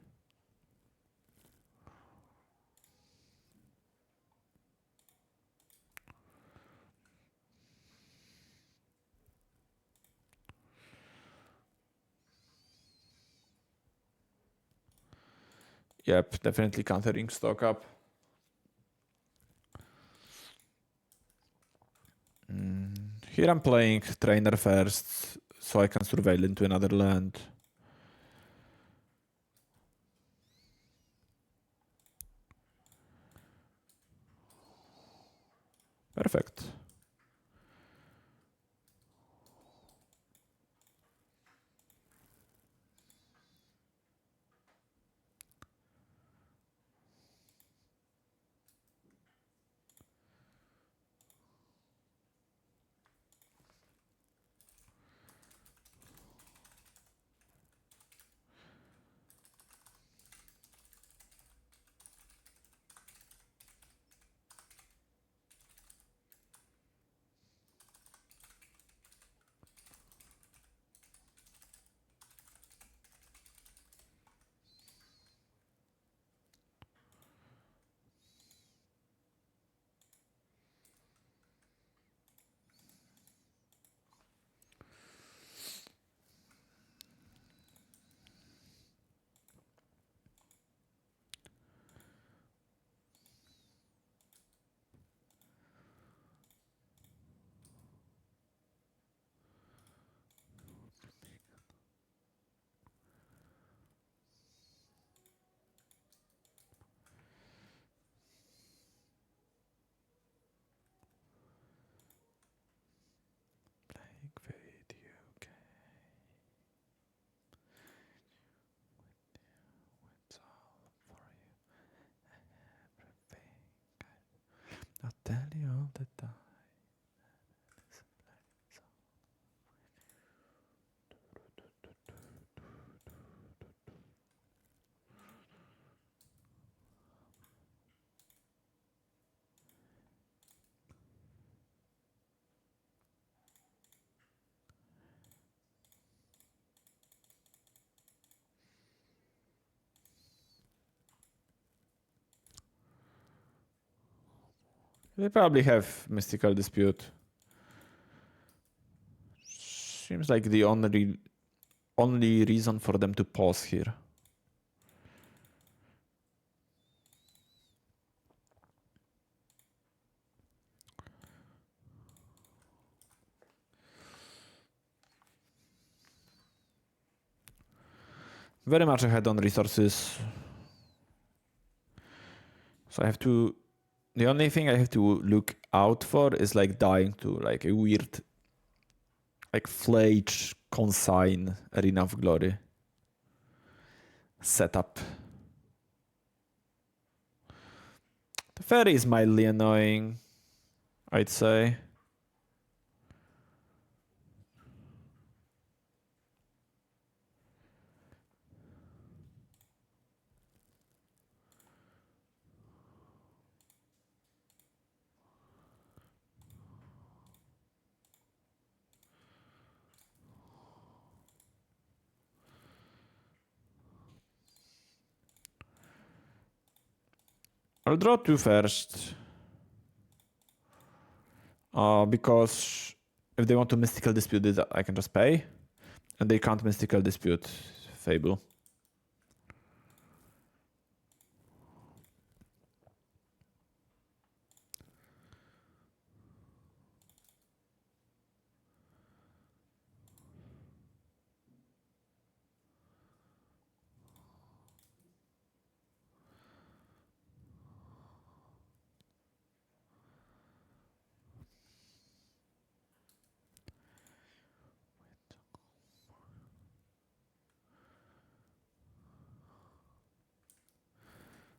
Yep, definitely countering stock up. Here I'm playing Trainer first, so I can surveil into another land. Perfect. I'll tell you all the time. They probably have Mystical Dispute. Seems like the only reason for them to pause here. Very much ahead on resources. So I have to... The only thing I have to look out for is like dying to like a weird like Flage consign Arena of Glory setup. The fairy is mildly annoying, I'd say. I'll draw 2 first. Because if they want to mystical dispute this, I can just pay. And they can't mystical dispute Fable.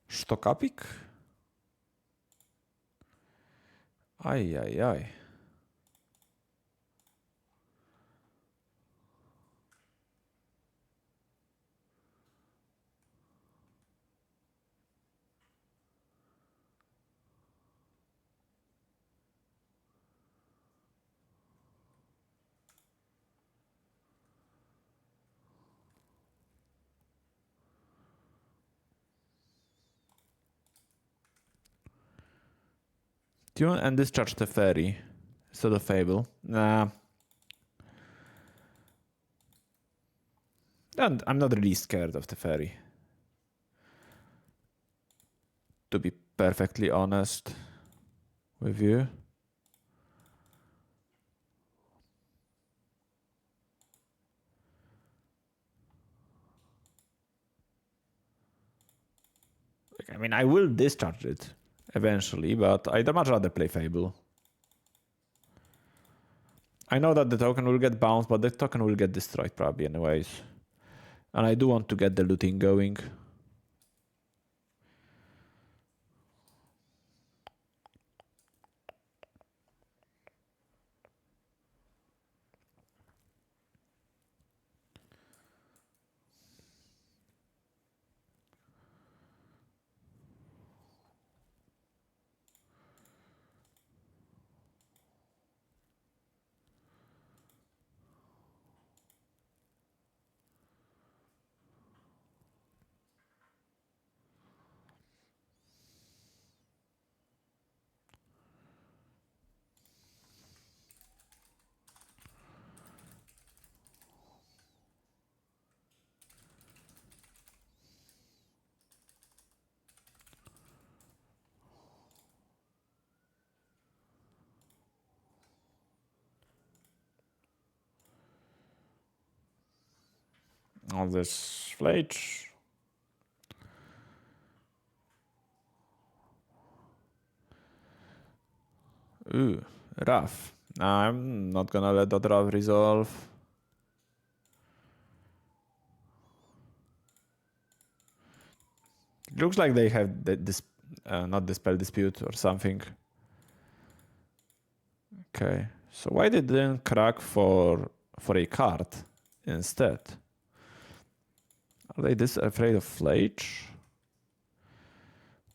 Sztokapik? Ajajaj. Tune and discharge the fairy instead of Fable. Nah. And I'm not really scared of the fairy. To be perfectly honest with you. I mean, I will discharge it eventually, but I'd much rather play Fable. I know that the token will get bounced, but the token will get destroyed probably anyways. And I do want to get the looting going. On this flage. Ooh, rough. I'm not gonna let that rough resolve. It looks like they have this, not Dispel Dispute or something. Okay, so why they didn't crack for a card instead? Are they this afraid of Flage?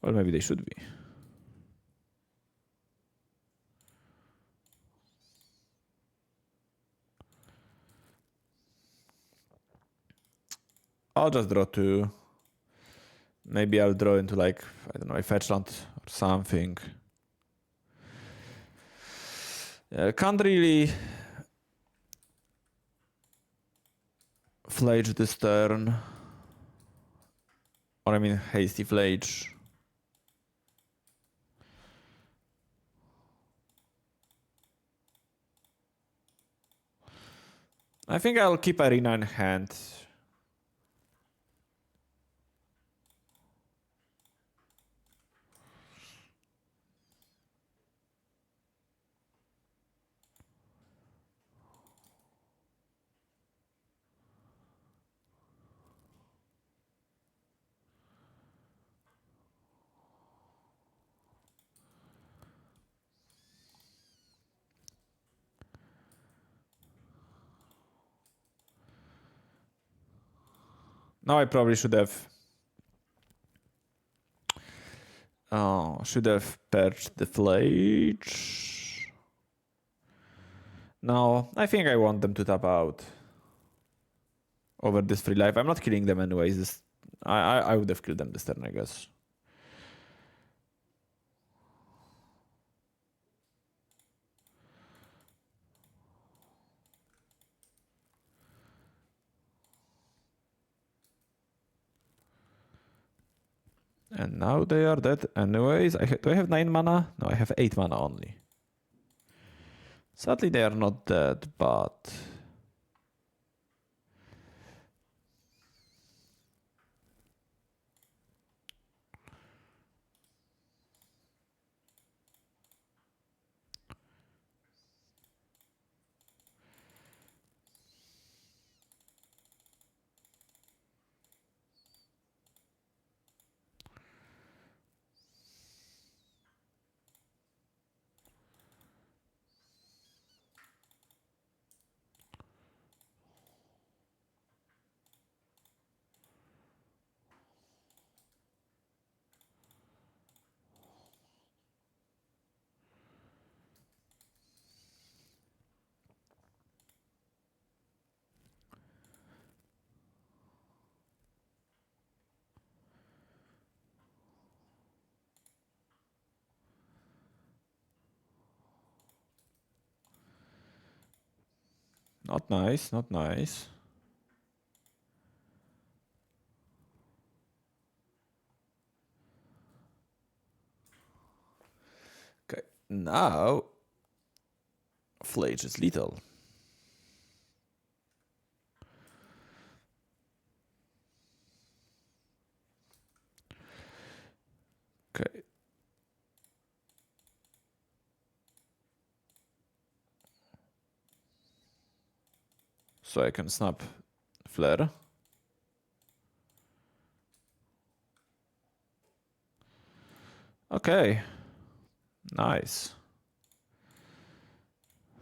Well, maybe they should be. I'll just draw 2. Maybe I'll draw into like, I don't know, a fetch land or something. Can't really Flage this turn. Or I mean hasty Flage. I think I'll keep Arena in hand. Now I probably should have purged the Flage. No, I think I want them to tap out over this free life. I'm not killing them anyways. I would have killed them this turn, I guess. And now they are dead anyways. Do I have 9 mana? No, I have 8 mana only. Sadly, they are not dead, but... Not nice, not nice. Okay, now... Flage is lethal. Okay. So I can snap Flare. Okay. Nice.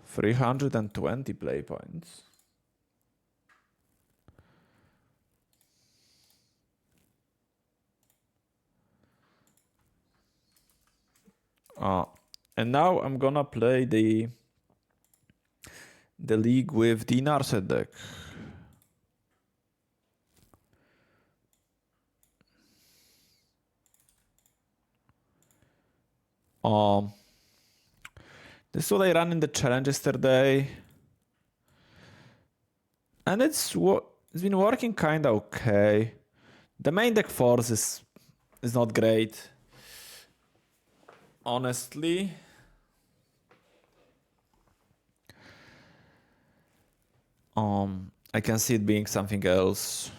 320 play points. And now I'm gonna play the league with the Narset deck. This is what I ran in the challenge yesterday. And it's been working kinda okay. The main deck force is not great. Honestly. I can see it being something else.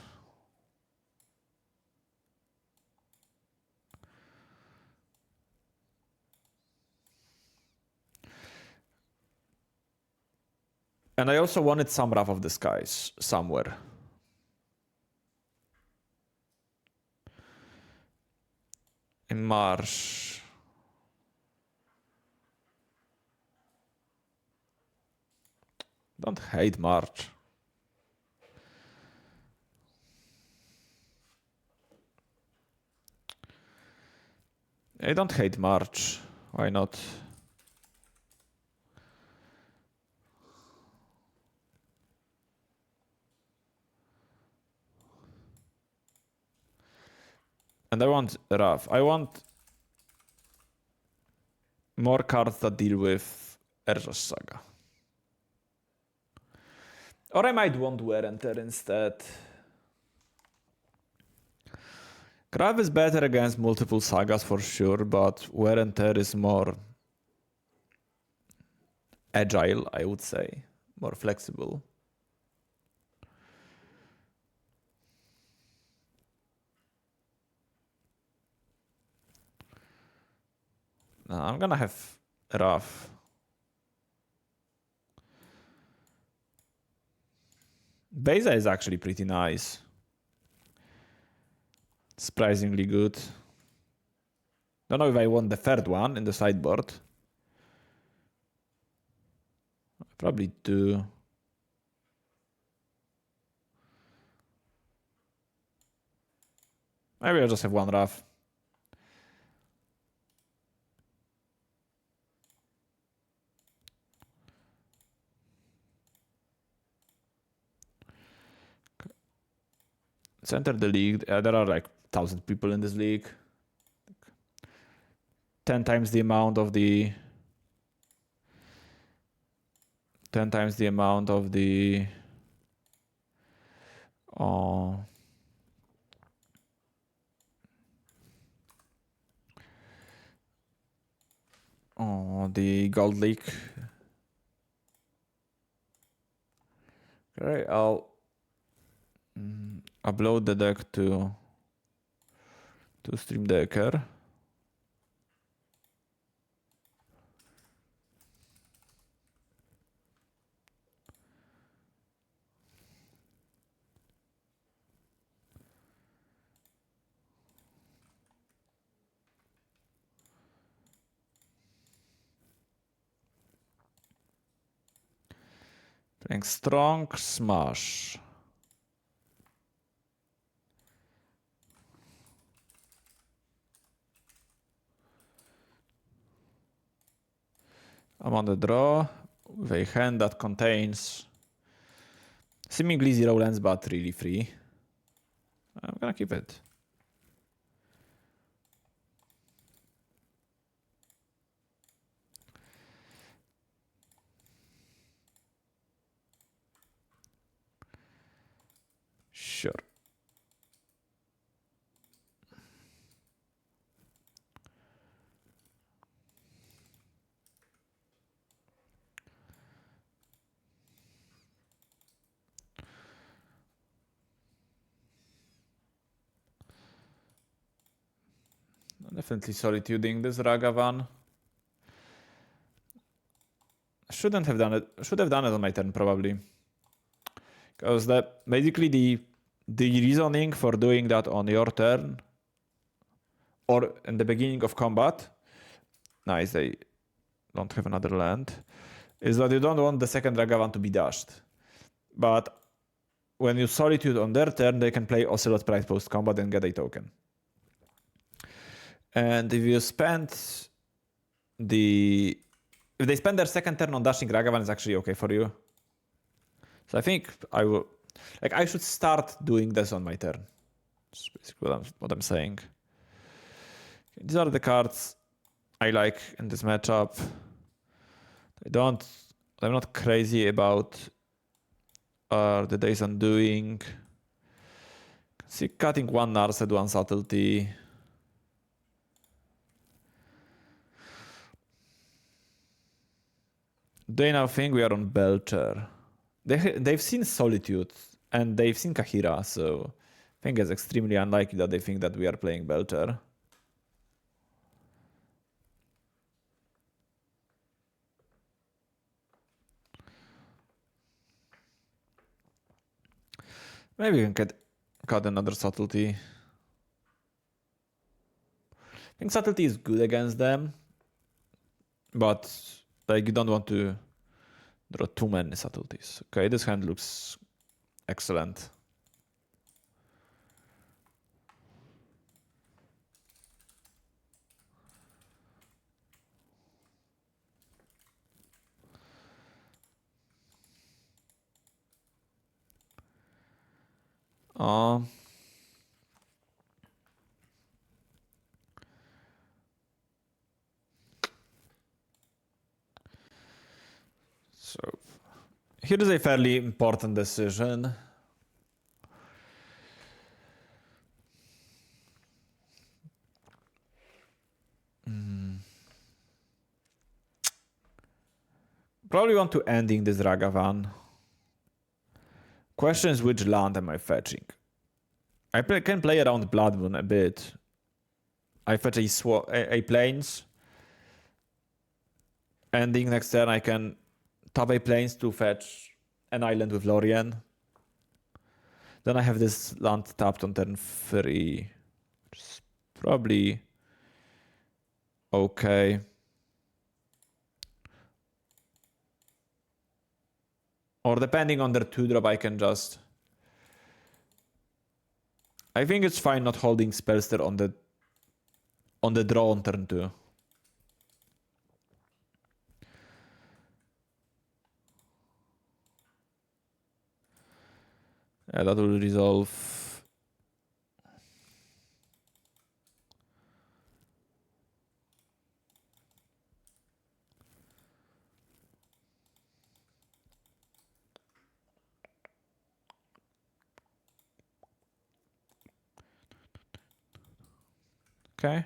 And I also wanted some Wrath of the Skies somewhere. In March. Don't hate March. I don't hate March. Why not? And I want Wrath. I want more cards that deal with Erja's Saga. Or I might want Wear and Tear instead. Grab is better against multiple sagas for sure, but Wear and Tear is more agile, I would say. More flexible. I'm gonna have Wrath. Beza is actually pretty nice. Surprisingly good. Don't know if I want the third one in the sideboard. I probably do. Maybe I'll just have one Wrath. Let's enter the league. There are like 1,000 people in this league. 10 times the amount of the... 10 times the amount of the... Oh, the gold leak. Okay, I'll upload the deck to Stream Decker. Playing strong smash. I'm on the draw with a hand that contains seemingly 0 lands, but really free. I'm gonna keep it. Sure. Definitely solituding this Ragavan. Shouldn't have done it. Should have done it on my turn probably. Because basically the reasoning for doing that on your turn or in the beginning of combat, nice, they don't have another land, is that you don't want the second Ragavan to be dashed. But when you solitude on their turn, they can play Ocelot Pride post combat and get a token. And if you spend if they spend their second turn on dashing Ragavan, it's actually okay for you. So I think I will, like, I should start doing this on my turn. That's basically what I'm saying. These are the cards I like in this matchup. I'm not crazy about the Days Undoing. See, cutting one Narset, one Subtlety. They now think we are on Belcher. They've seen Solitude and they've seen Kahira, so I think it's extremely unlikely that they think that we are playing Belcher. Maybe we can cut another Subtlety. I think Subtlety is good against them, but like you don't want to draw too many Subtleties. Okay, this hand looks excellent. So here is a fairly important decision. Probably want to ending this Ragavan. Question is, which land am I fetching? I can play around Blood Moon a bit. I fetch a Plains. Ending next turn, I can tap a Plains to fetch an island with Lorien. Then I have this land tapped on turn 3. Which is probably okay. Or depending on their 2-drop, I can just... I think it's fine not holding Spellster on the draw on turn 2. Yeah, that will resolve. Okay.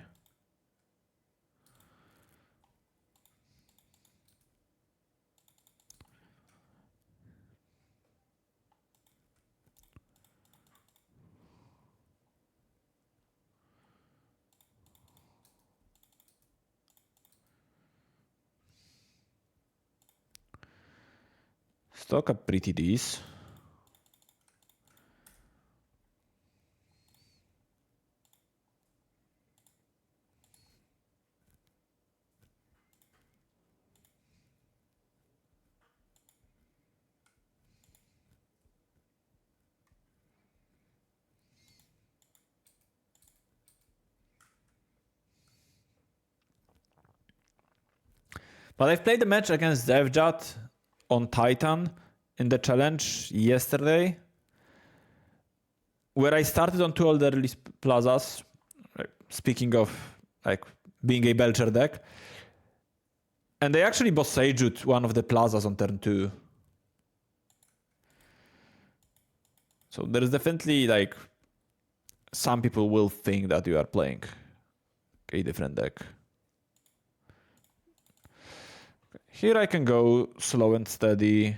Stock up pretty these. But I've played a match against Devjat on Titan in the challenge yesterday, where I started on 2 elderly plazas. Speaking of like being a Belcher deck, and they actually boss Saged one of the plazas on turn 2. So there is definitely like some people will think that you are playing a different deck. Here I can go slow and steady.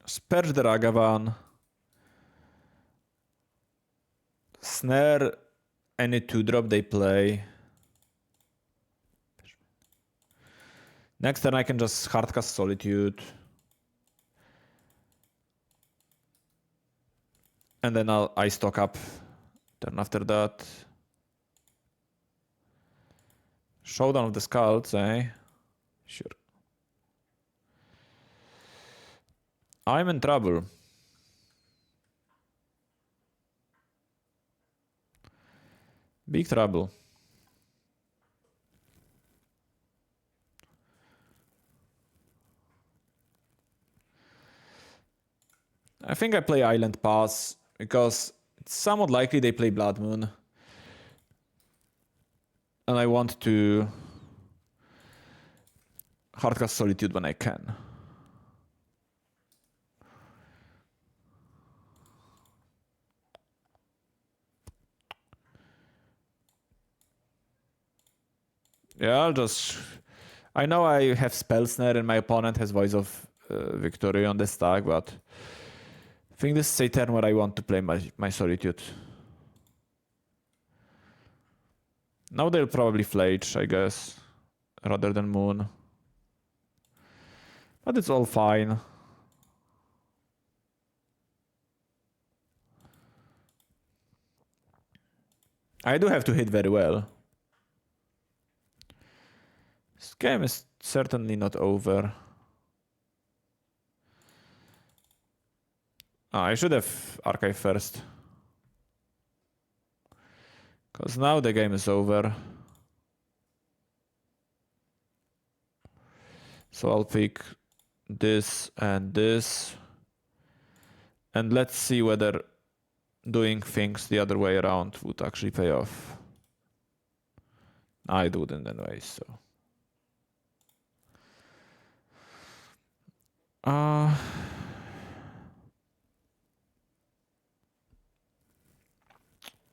Spurge the Ragavan. Snare any 2-drop they play. Next turn I can just hardcast Solitude. And then I stock up turn after that. Showdown of the Skulls, eh? Sure. I'm in trouble. Big trouble. I think I play Island Pass because it's somewhat likely they play Blood Moon. And I want to hardcast Solitude when I can. Yeah, I'll just... I know I have Spell Snare and my opponent has Voice of Victory on the stack, but I think this is a turn where I want to play my Solitude. Now they'll probably Flage, I guess, rather than Moon. But it's all fine. I do have to hit very well. This game is certainly not over. I should have Archive first. Because now the game is over. So I'll pick this and this. And let's see whether doing things the other way around would actually pay off. I wouldn't anyway, so.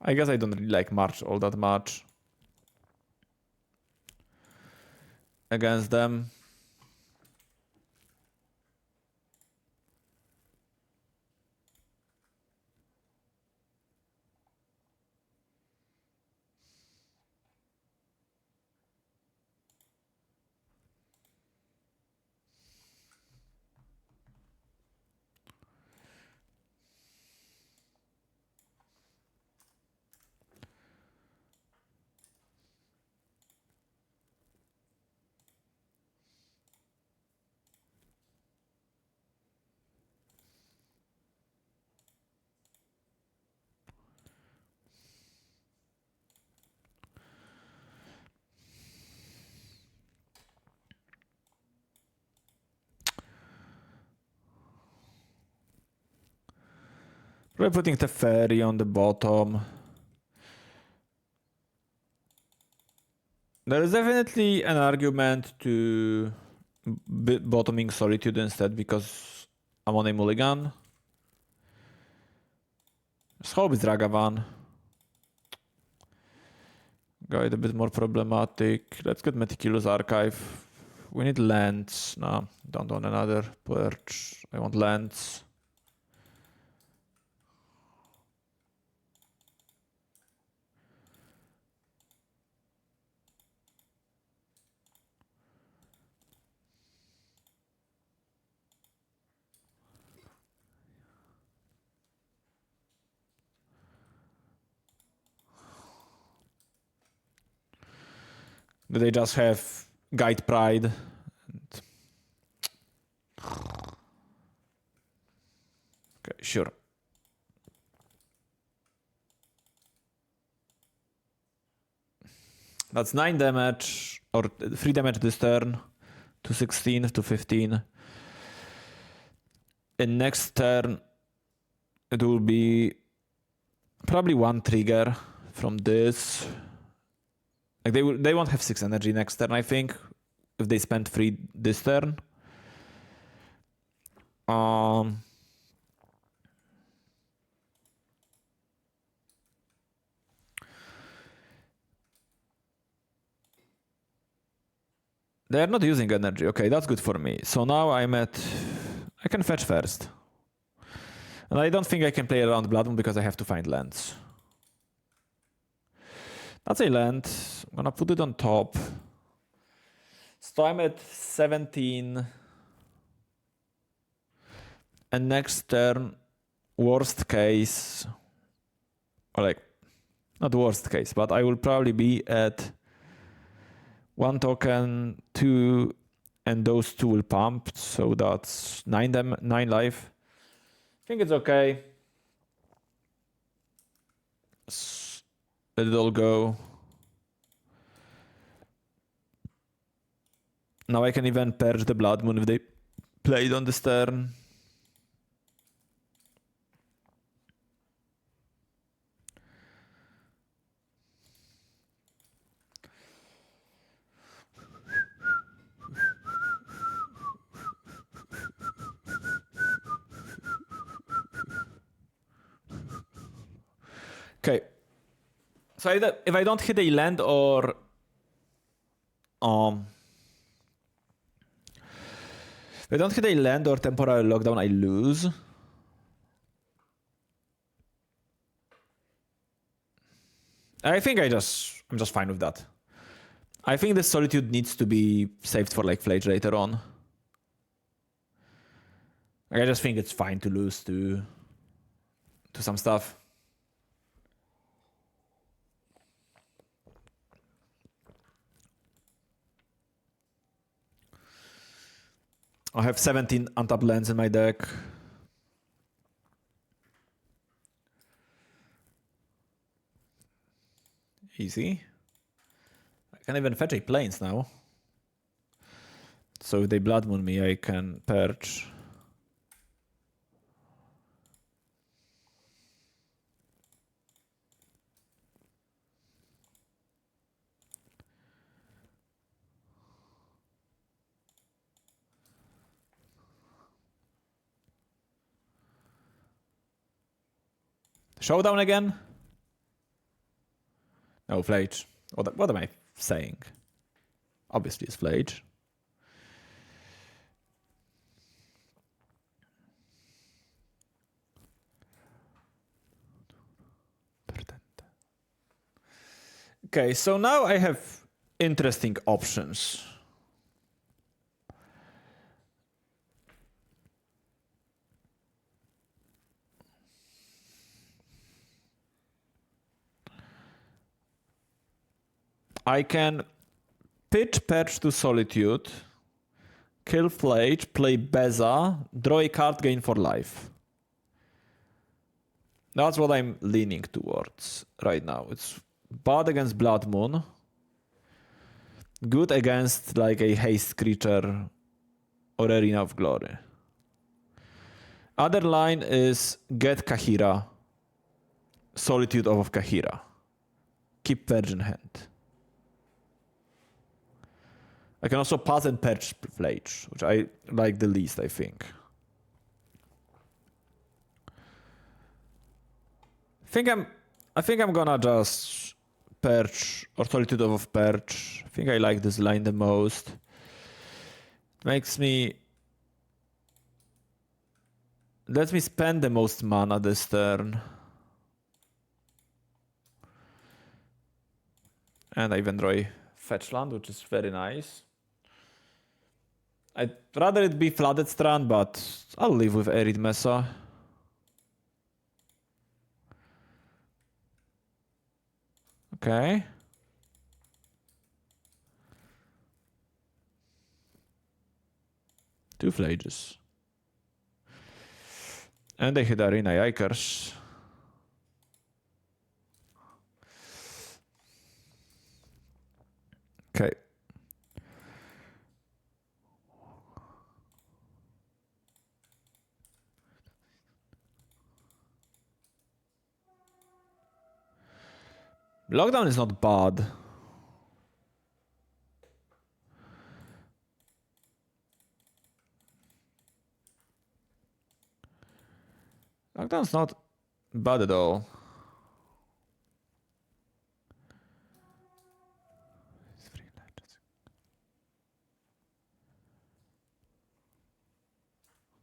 I guess I don't really like March all that much against them. Probably putting the Fairy on the bottom. There is definitely an argument to bottoming Solitude instead because I'm on a mulligan. Let's hope it's Ragavan. Guide a bit more problematic. Let's get Meticulous Archive. We need lands. No, don't want another perch. I want lands. Do they just have Guide Pride? Okay, sure. That's 9 damage, or 3 damage this turn, to 16, to 15. In next turn, it will be probably 1 trigger from this. Like they won't have 6 energy next turn, I think, if they spend 3 this turn. They're not using energy. Okay, that's good for me. So now I can fetch first. And I don't think I can play around Blood Moon because I have to find lands. That's a land. I'm gonna put it on top. So I'm at 17. And next turn, worst case, or like, not worst case, but I will probably be at 1 token, 2, and those 2 will pump. So that's 9 life. I think it's okay. Let it all go. Now I can even purge the Blood Moon if they play it on this turn. Okay. So if I don't hit a land or if I don't hit a land or temporary lockdown, I lose. I think I'm just fine with that. I think the Solitude needs to be saved for like Flage later on. I just think it's fine to lose to some stuff. I have 17 untapped lands in my deck. Easy. I can even fetch a Plains now. So if they Blood Moon me, I can perch. Showdown again? No, Flage. What am I saying? Obviously it's Flage. Okay, so now I have interesting options. I can pitch Perch to Solitude, kill Flage, play Beza, draw a card, gain for life. That's what I'm leaning towards right now. It's bad against Blood Moon, good against like a haste creature or Arena of Glory. Other line is get Kahira, Solitude of Kahira. Keep Purge in hand. I can also pass and Purge Flage, which I like the least, I think. I think I'm gonna just Perch or Solitude of Perch. I think I like this line the most. It makes me... lets me spend the most mana this turn. And I even draw a fetch land, which is very nice. I'd rather it be Flooded Strand, but I'll live with Arid Mesa. Okay. 2 Flages. And they hit Arena Yikers. Okay. Lockdown is not bad. Lockdown's not bad at all.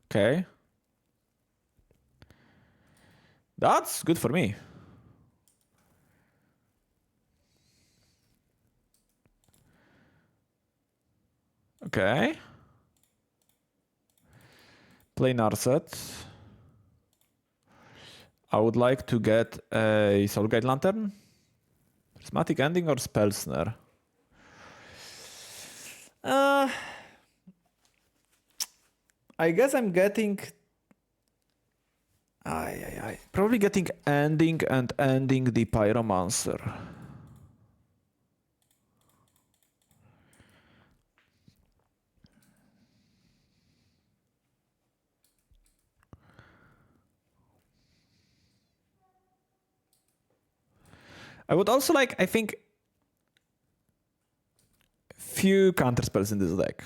Okay. That's good for me. Okay. Play Narset. I would like to get a Soul Guide Lantern. Prismatic Ending or Spell Snare? I guess I'm getting... Probably getting Ending and Ending the Pyromancer. I would also like, I think, few counterspells in this deck.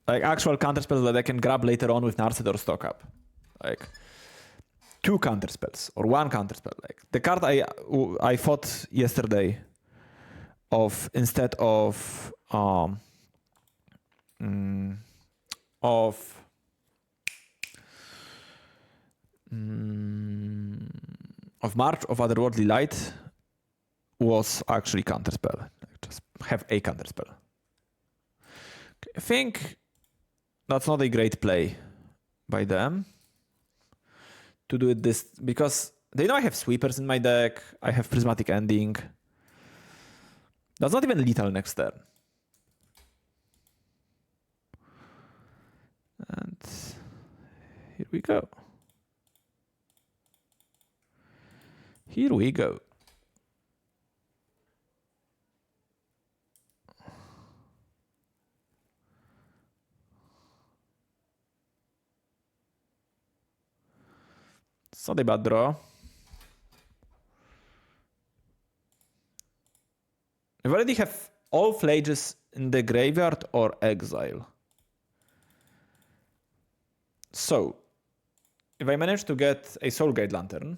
Like actual counterspells that I can grab later on with Narset or stock up. Like 2 counterspells or 1 counterspell. Like the card I fought yesterday of instead of March of Otherworldly Light was actually counterspell. Like just have a counterspell. I think that's not a great play by them to do it this, because they know I have sweepers in my deck, I have Prismatic Ending. That's not even lethal next turn. And here we go. Here we go. It's not a bad draw. We already have all Flages in the graveyard or exile. So, if I manage to get a Soul Guide Lantern,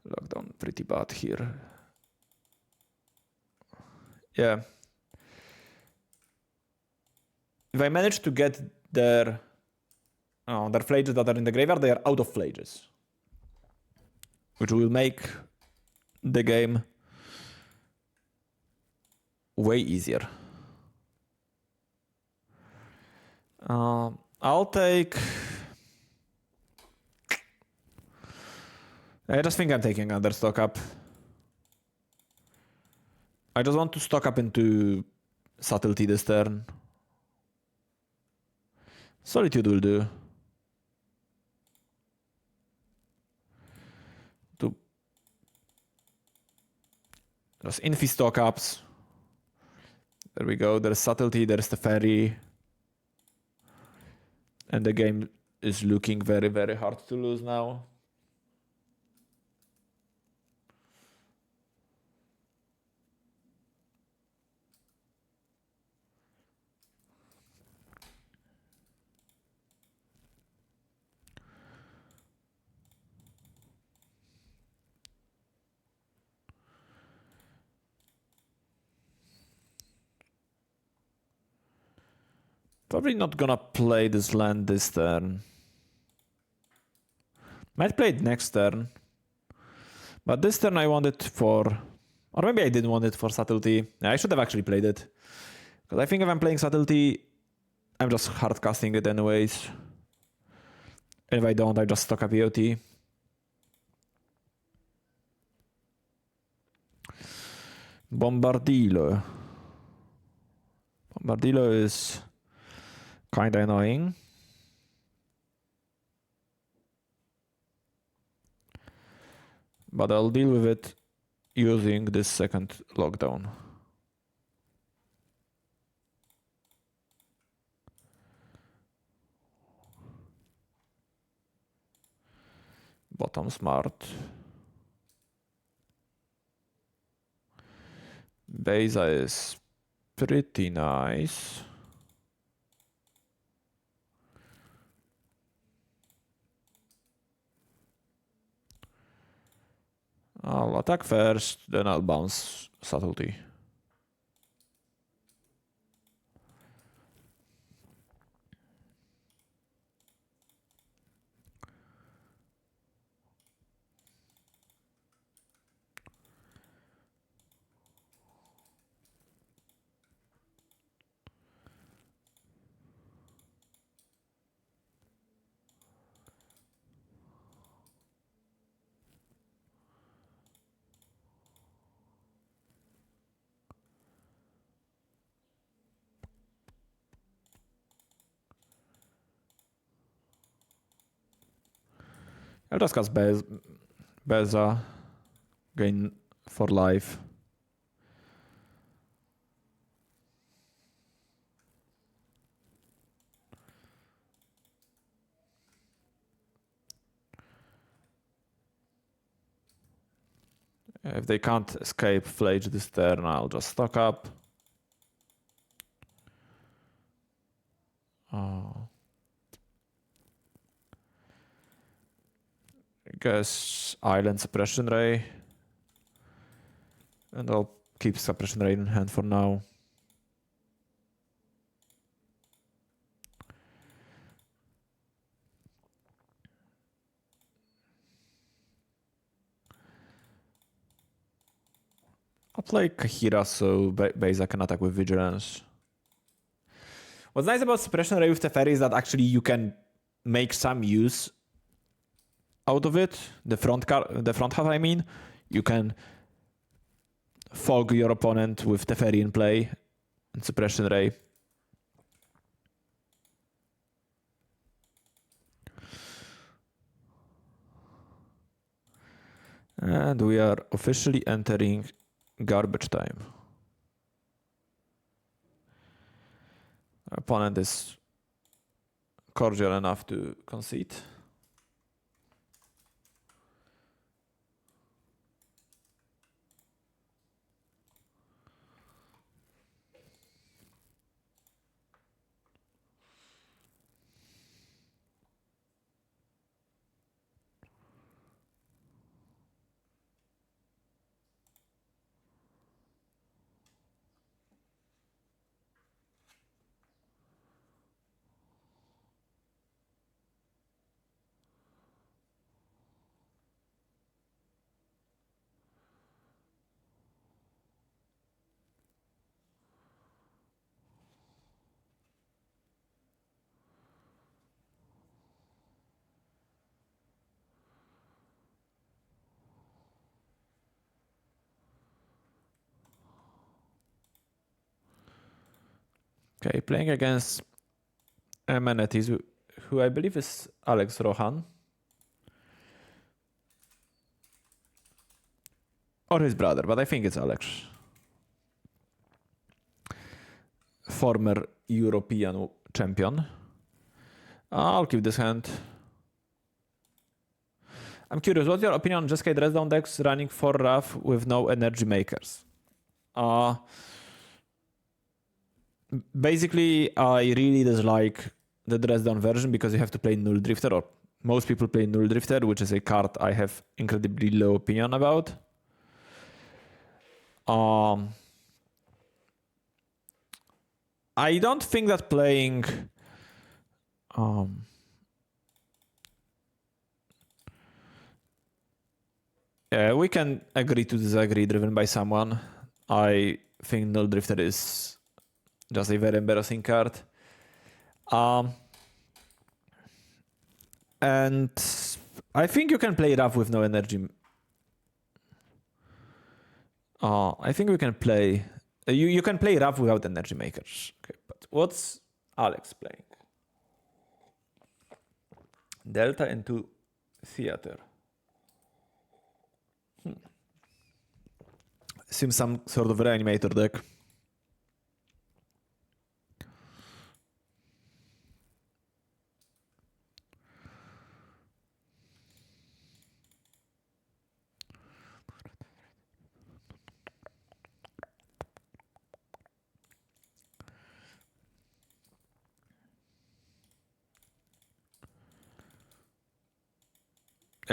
lockdown pretty bad here. Yeah. If I manage to get their Flages that are in the graveyard, they are out of Flages, which will make the game way easier. I'll take... I just think I'm taking another stock up. I just want to stock up into Subtlety this turn. Solitude will do. Just Infi stock ups. There we go. There's Subtlety, there's the Fairy. And the game is looking very, very hard to lose now. Probably not gonna play this land this turn. Might play it next turn. But this turn I want it for... Or maybe I didn't want it for Subtlety. Yeah, I should have actually played it. Because I think if I'm playing Subtlety, I'm just hard casting it anyways. And if I don't, I just stock a POT. Bombardilo. Bombardilo is Kinda annoying. But I'll deal with it using this second lockdown. Bottom smart. Beza is pretty nice. I'll attack first, then I'll bounce subtlety. I'll just cast Beza, gain for life. If they can't escape Flage this turn, I'll just stock up. I guess Island Suppression Ray. And I'll keep Suppression Ray in hand for now. I'll play Kahira so Beza can attack with Vigilance. What's nice about Suppression Ray with Teferi is that actually you can make some use out of it. The front half, I mean. You can fog your opponent with Teferi in play and Suppression Ray. And we are officially entering garbage time. Our opponent is cordial enough to concede. Okay, playing against Amenities, who I believe is Alex Rohan. Or his brother, but I think it's Alex. Former European champion. I'll keep this hand. I'm curious, what's your opinion on Jeskai dress down decks running 4 Wrath with no energy makers? Basically, I really dislike the dress down version because you have to play Null Drifter, or most people play Null Drifter, which is a card I have incredibly low opinion about. I don't think that playing yeah, we can agree to disagree driven by someone. I think Null Drifter is just a very embarrassing card. And I think you can play Wrath with no energy. I think we can play... You can play Wrath without energy makers. Okay, but what's Alex playing? Delta into theater. Seems some sort of reanimator deck.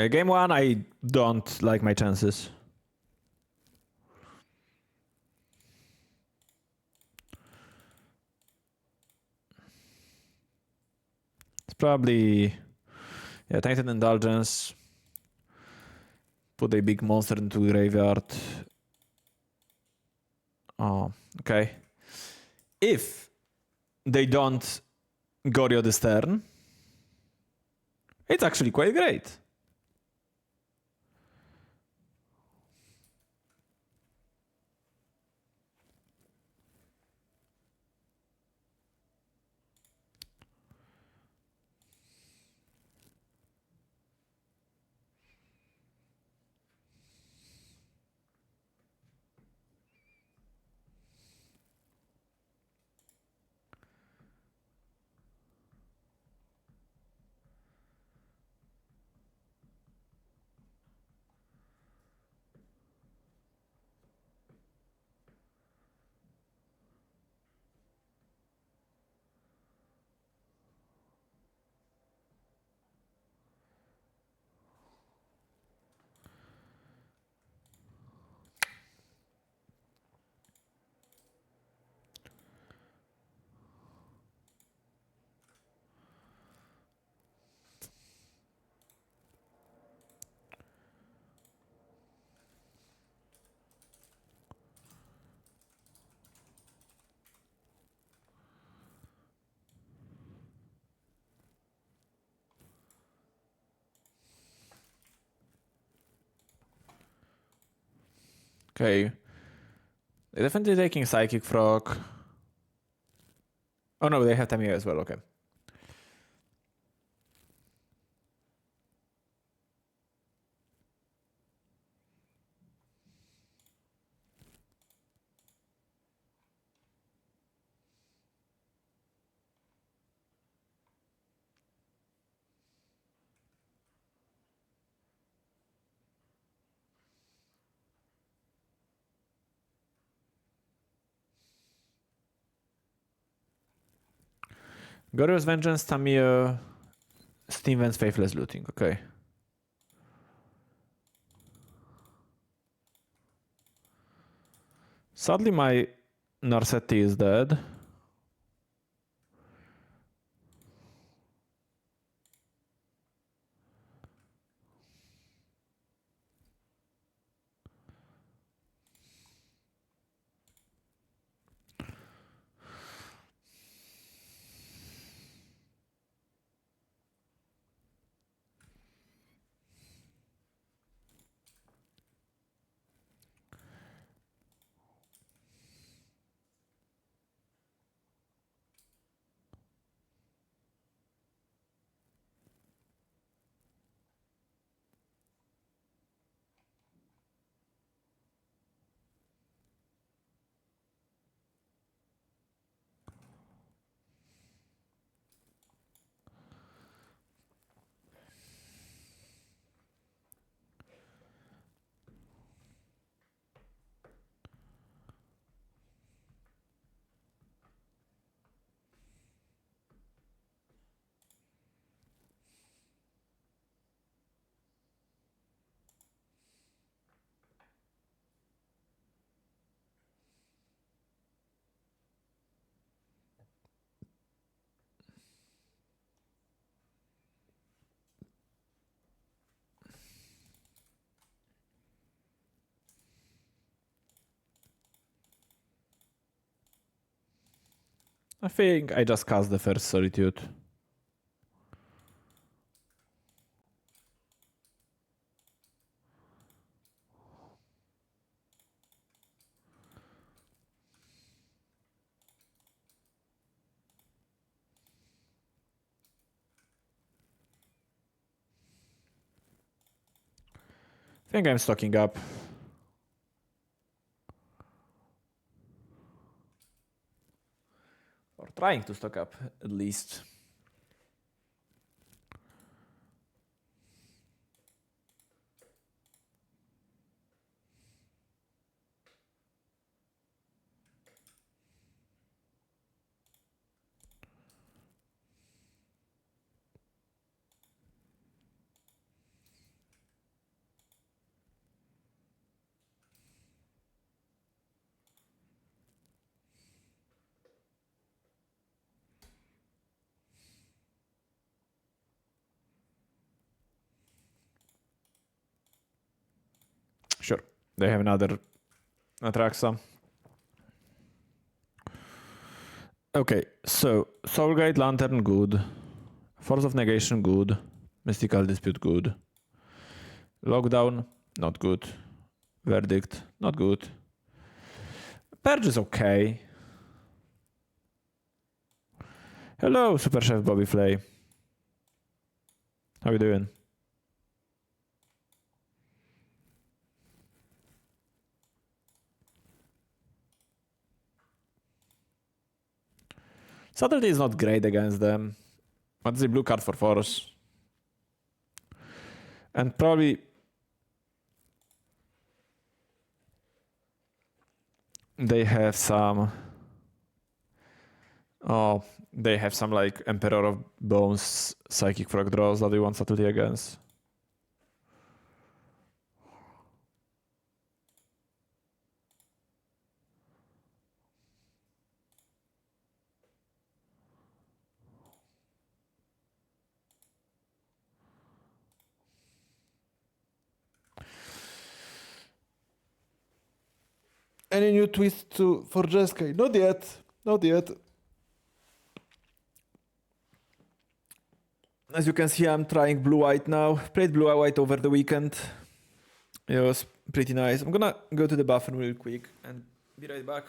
Game 1, I don't like my chances. It's probably... Yeah, Titan Indulgence. Put a big monster into graveyard. Oh, okay. If they don't Goryo this turn, it's actually quite great. Okay. They're definitely taking Psychic Frog. Oh no, they have Tamiya as well, okay. Goryo's Vengeance, Tamiya, Steam Vents, Faithless Looting, okay. Sadly, my Narset is dead. I think I just cast the first Solitude. I think I'm stocking up. Or trying to stock up, at least. Sure, they have another Atraxa. Okay, so Soul Guide Lantern, good. Force of Negation, good. Mystical Dispute, good. Lockdown, not good. Verdict, not good. Purge is okay. Hello, Super Chef Bobby Flay. How you doing? Saturday is not great against them. But it's a blue card for Force. And probably they have some... Oh, they have some like Emperor of Bones Psychic Frog draws that we want Saturday against. Any new twist for Jeskai? Not yet. Not yet. As you can see, I'm trying blue-white now. Played blue-white over the weekend. It was pretty nice. I'm gonna go to the bathroom real quick and be right back.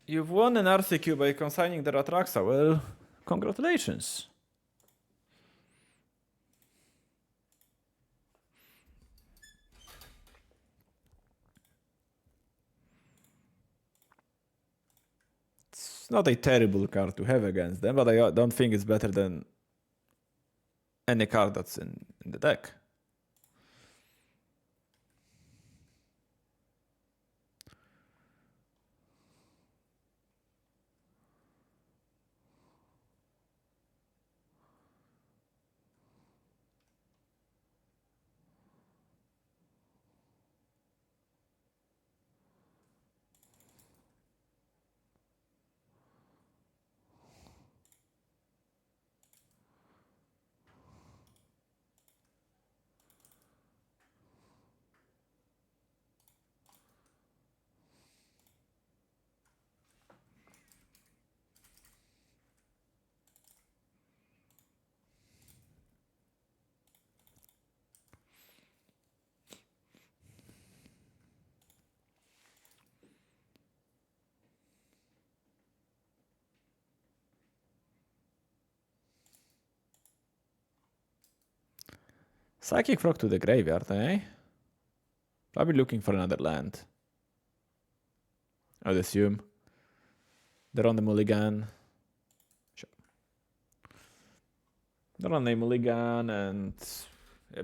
You've won an RCQ by consigning the Atraxa. Well, congratulations. It's not a terrible card to have against them, but I don't think it's better than any card that's in the deck. Psychic Frog to the graveyard, eh? Probably looking for another land. I would assume. They're on the mulligan. Sure. They're on the mulligan, and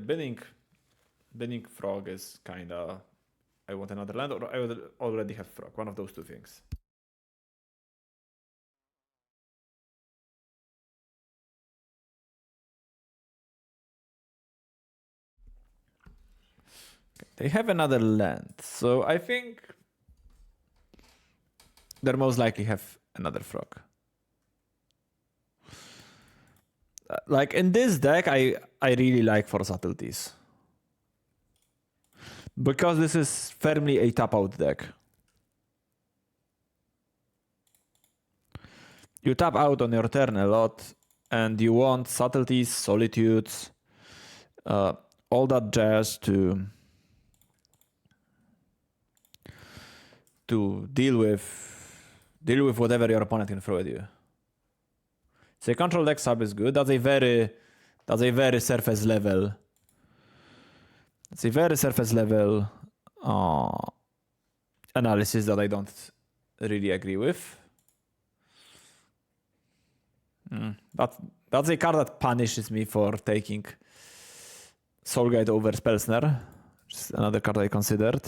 binning frog is kinda... I want another land, or I would already have frog. One of those two things. They have another land, so I think they most likely have another frog. Like in this deck, I really like for subtleties. Because this is firmly a tap-out deck. You tap out on your turn a lot, and you want subtleties, solitudes, all that jazz to deal with whatever your opponent can throw at you. So control deck sub is good. That's a very surface level. It's a very surface level analysis that I don't really agree with. That's a card that punishes me for taking Soul Guide over Spellsnare, which is another card I considered.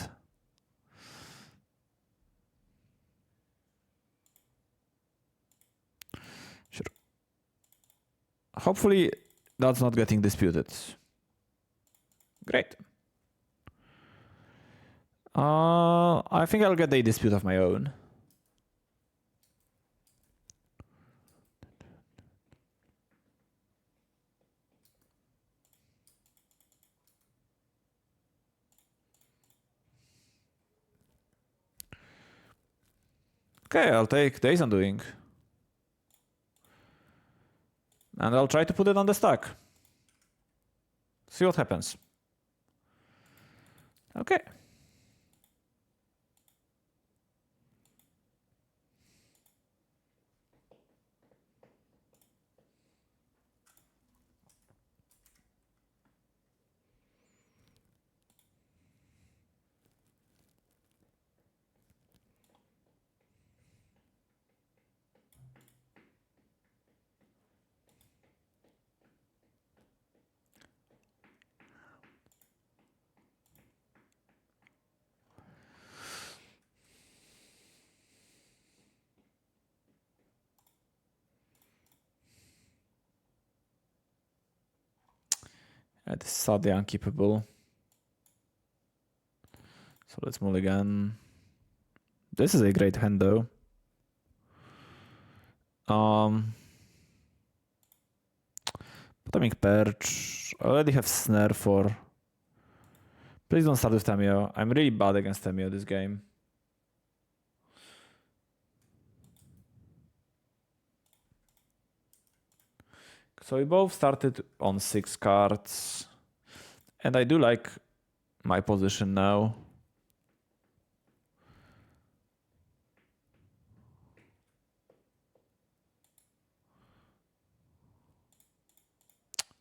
Sure. Hopefully that's not getting disputed. Great. I think I'll get a dispute of my own. Okay, I'll take Days Undoing. And I'll try to put it on the stack. See what happens. Okay. This is sadly unkeepable. So let's mulligan. This is a great hand though. Bottoming Perch. I already have Snare for... Please don't start with Tamio. I'm really bad against Tamio this game. So we both started on 6 cards. And I do like my position now.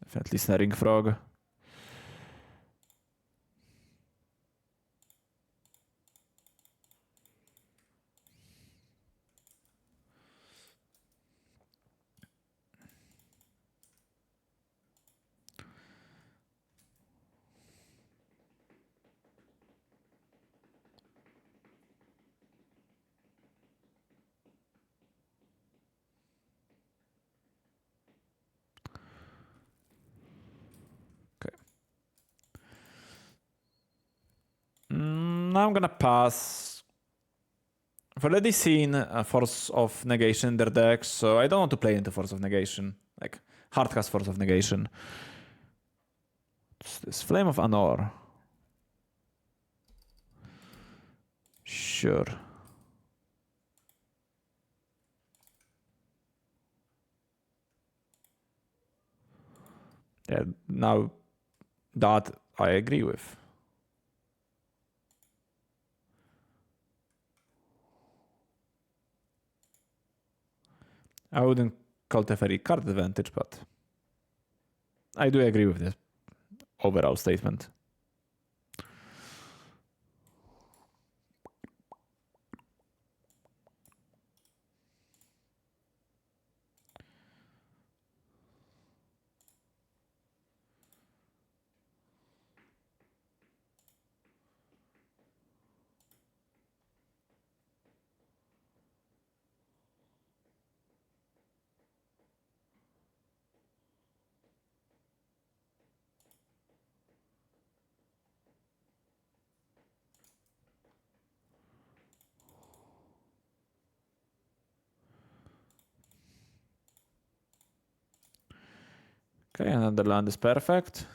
Definitely Snaring Frog. Now I'm gonna pass. I've already seen a Force of Negation in their decks, so I don't want to play into Force of Negation. Like, hardcast Force of Negation. It's this Flame of Anor. Sure. Yeah, now that I agree with. I wouldn't call Teferi card advantage, but I do agree with this. overall statement. Okay, another land is perfect.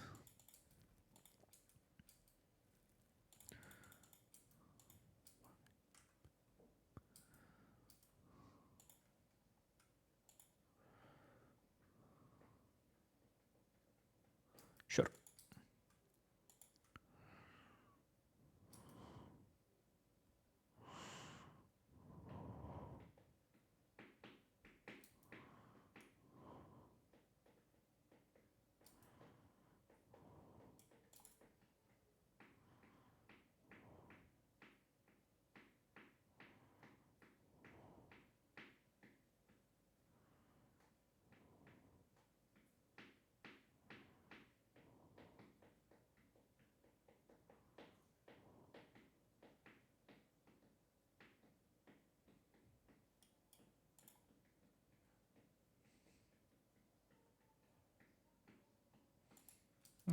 Sure.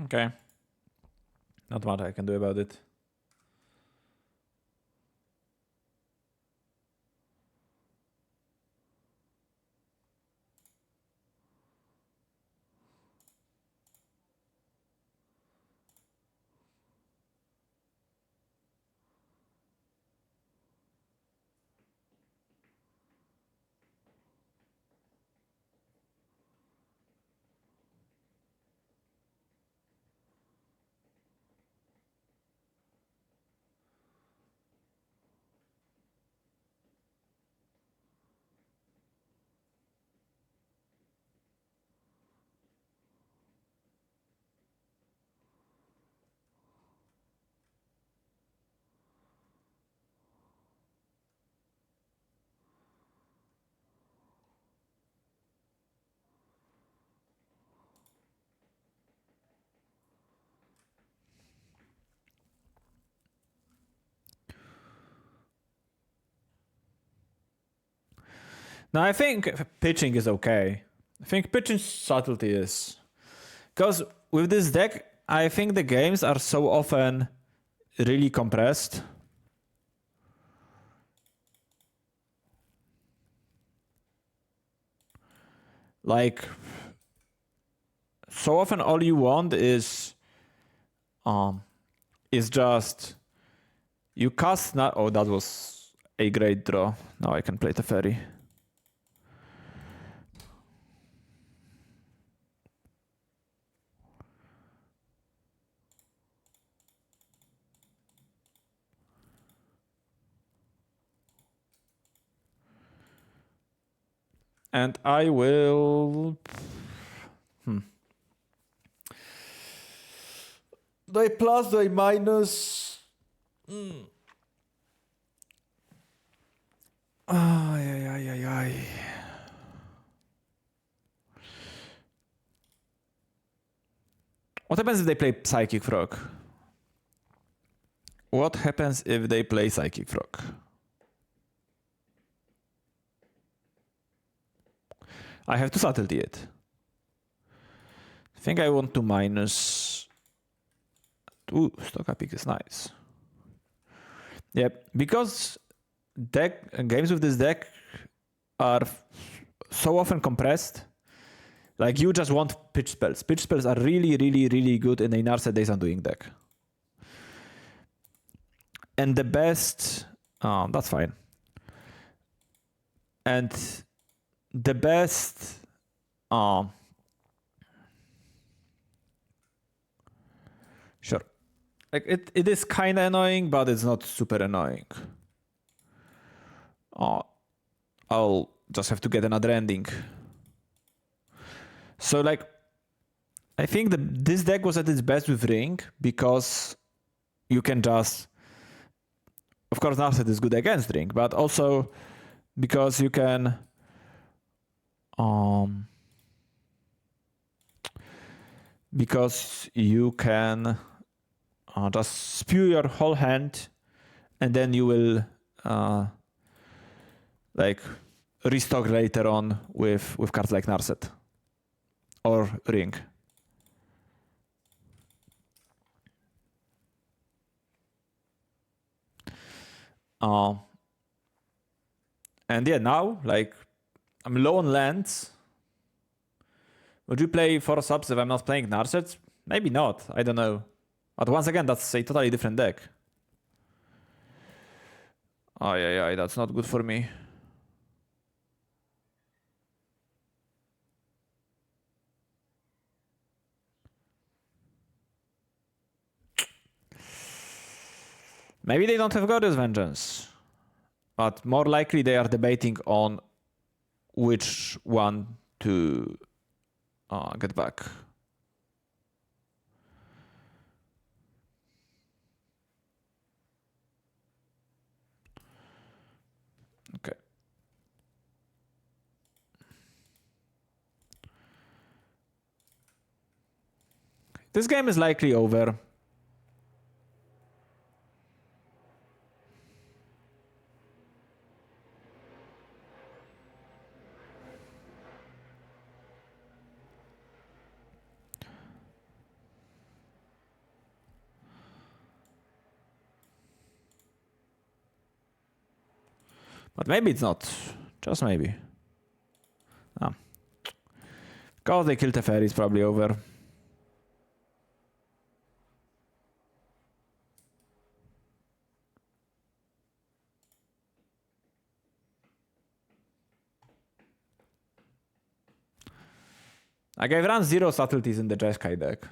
Okay. Not much I can do about it. Now, I think pitching is okay. I think pitching subtlety is. Because with this deck, I think the games are so often really compressed. Like, so often all you want is just you cast. Oh, that was a great draw. Now I can play the ferry. And I will. Do I plus? Do I minus? Ay. What happens if they play Psychic Frog? What happens if they play Psychic Frog? I have to subtlety it. I think I want to minus. Ooh, Stokapic is nice. Yeah, because games with this deck are so often compressed. Like, you just want pitch spells. Pitch spells are really, really, really good in a Narset Days Undoing deck. And the best... that's fine. And the best... sure. Like, it is kind of annoying, but it's not super annoying. I'll just have to get another ending. So, like, I think this deck was at its best with Ring because you can just... Of course, Narset is good against Ring, but also because you can... because you can just spew your whole hand and then you will like restock later on with cards like Narset or Ring. And yeah, now like I'm low on lands. Would you play 4 subs if I'm not playing Narset? Maybe not, I don't know. But once again, that's a totally different deck. Oh yeah, that's not good for me. Maybe they don't have Goddess Vengeance. But more likely they are debating on which one to get back. Okay. This game is likely over. But maybe it's not. Just maybe. Because they killed Teferi, it's probably over. Like I've run 0 subtleties in the Jeskai deck.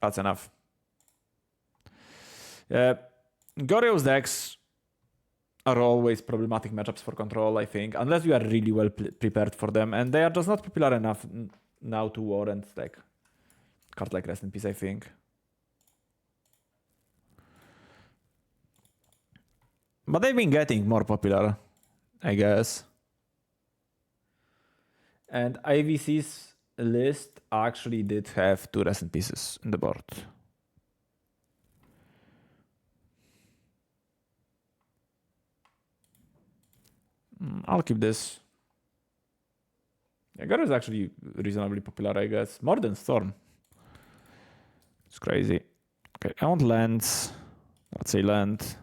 That's enough. Goryo's decks are always problematic matchups for control, I think, unless you are really well prepared for them, and they are just not popular enough now to warrant like card like Rest in Peace, I think. But they've been getting more popular, I guess. And IVC's list actually did have 2 Rest in Pieces in the board. I'll keep this. Yeah, Garo is actually reasonably popular, I guess. More than Storm. It's crazy. Okay, I want lands. Let's say land.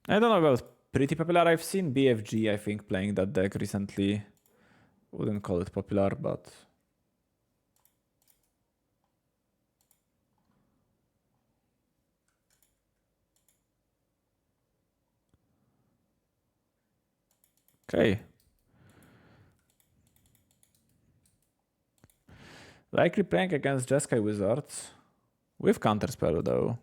I don't know about pretty popular. I've seen BFG, I think, playing that deck recently. Wouldn't call it popular, but... Okay. Likely playing against Jeskai Wizards. With Counterspell, though.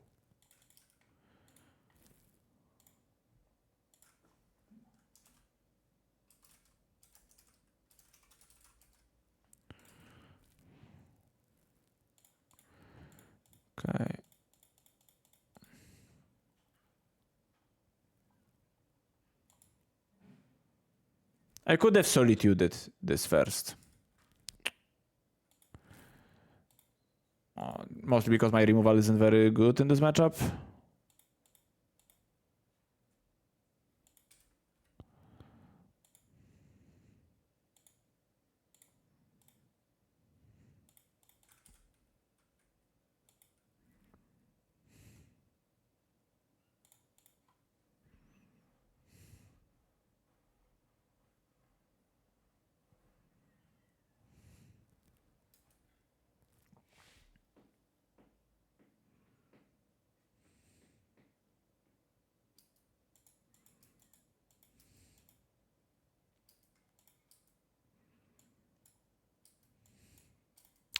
Okay. I could have solituded this first. Mostly because my removal isn't very good in this matchup.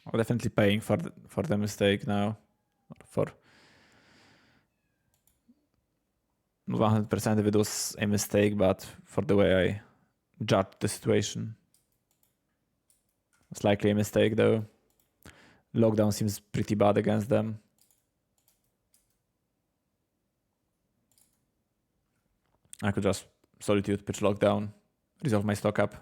I'm definitely paying for the mistake now. For 100% if it was a mistake, but for the way I judged the situation. It's likely a mistake though. Lockdown seems pretty bad against them. I could just Solitude, pitch lockdown, resolve my stock up.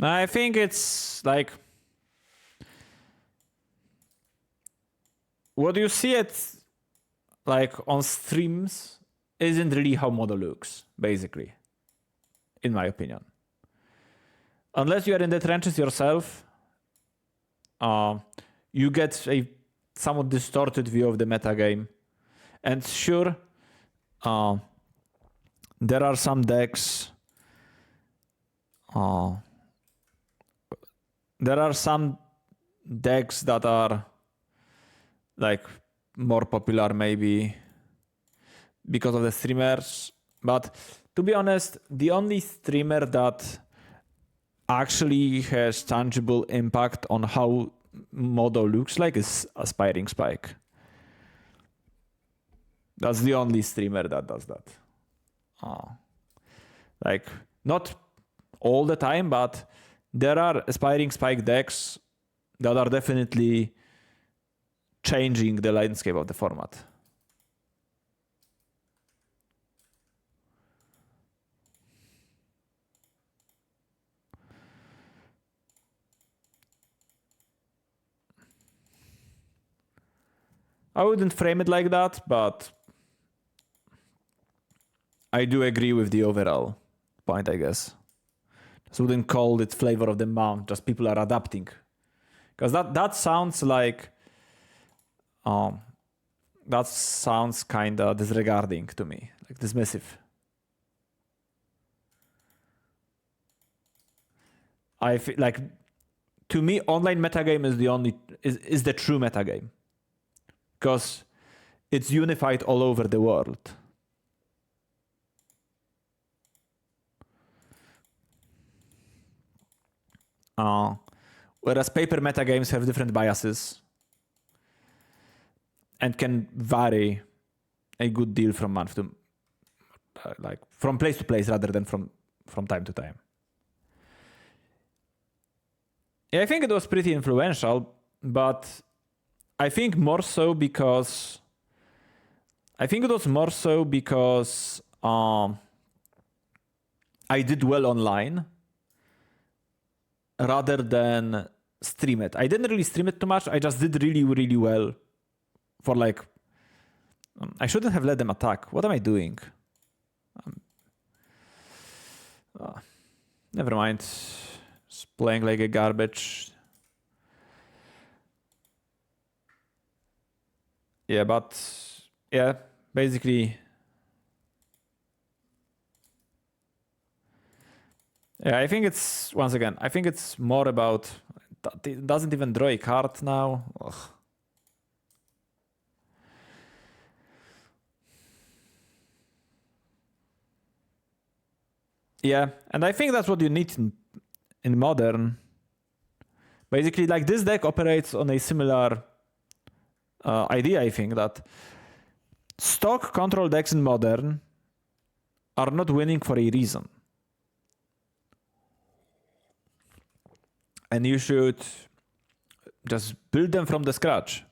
I think it's like what you see at like on streams isn't really how model looks, basically, in my opinion. Unless you are in the trenches yourself, you get a somewhat distorted view of the metagame. And sure, there are some decks. There are some decks that are like more popular maybe because of the streamers. But to be honest, the only streamer that actually has tangible impact on how Modo looks like is Aspiring Spike. That's the only streamer that does that. Like, not all the time, but there are Aspiring Spike decks that are definitely changing the landscape of the format. I wouldn't frame it like that, but I do agree with the overall point, I guess. Just wouldn't call it flavor of the month, just people are adapting. Because that sounds like that sounds kind of disregarding to me, like dismissive. I feel like, to me, online metagame is the true metagame, because it's unified all over the world. Whereas paper metagames have different biases and can vary a good deal from month to like from place to place rather than from time to time. Yeah, I think it was pretty influential, but I think more so because I did well online rather than stream it. I didn't really stream it too much. I just did really, really well for like... I shouldn't have let them attack. What am I doing? Never mind. Just playing like a garbage. Yeah, but... Yeah, basically... Yeah, I think it's, once again, I think it's more about, it doesn't even draw a card now. Ugh. Yeah, and I think that's what you need in Modern. Basically, like, this deck operates on a similar idea, I think, that stock control decks in Modern are not winning for a reason. And you should just build them from the scratch.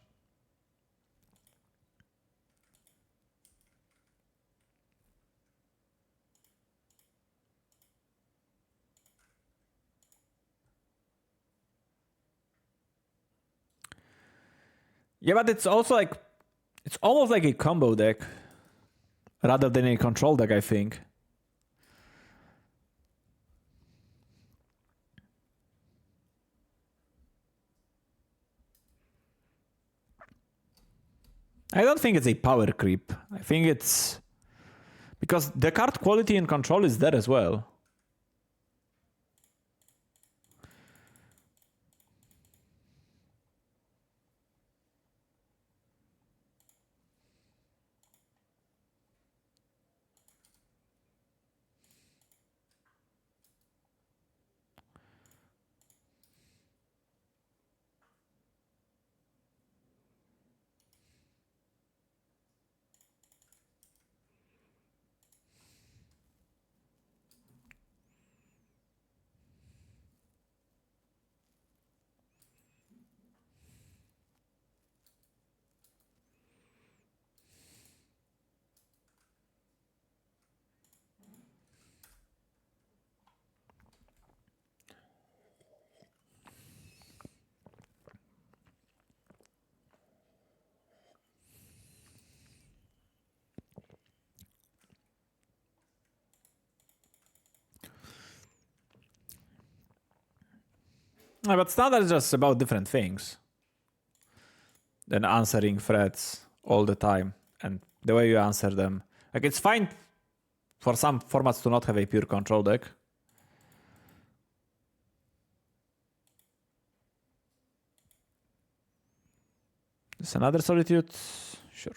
Yeah, but it's also like, it's almost like a combo deck. rather than a control deck, I think. I don't think it's a power creep. I think it's because the card quality and control is there as well. But standard is just about different things than answering threats all the time and the way you answer them. Like, it's fine for some formats to not have a pure control deck. Is another Solitude? Sure.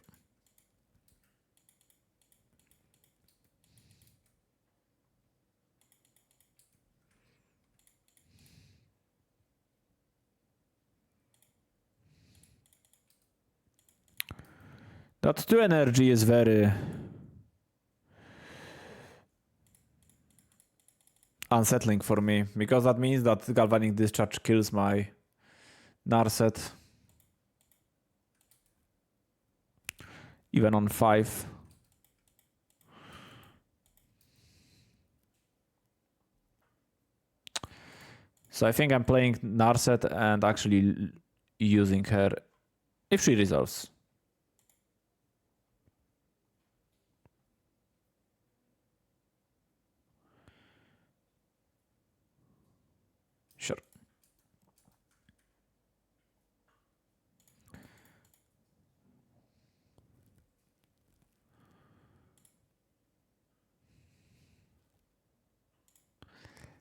That 2 energy is very unsettling for me, because that means that Galvanic Discharge kills my Narset. Even on 5. So I think I'm playing Narset and actually using her if she resolves. Sure.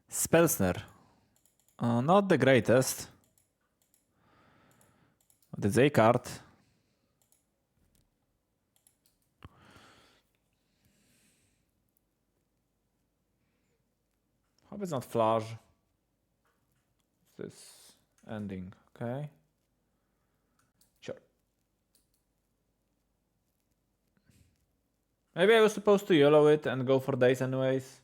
Spellsnare. Not the greatest. But it's a card. Hope it's not flash. This ending, okay? Sure. Maybe I was supposed to YOLO it and go for days anyways.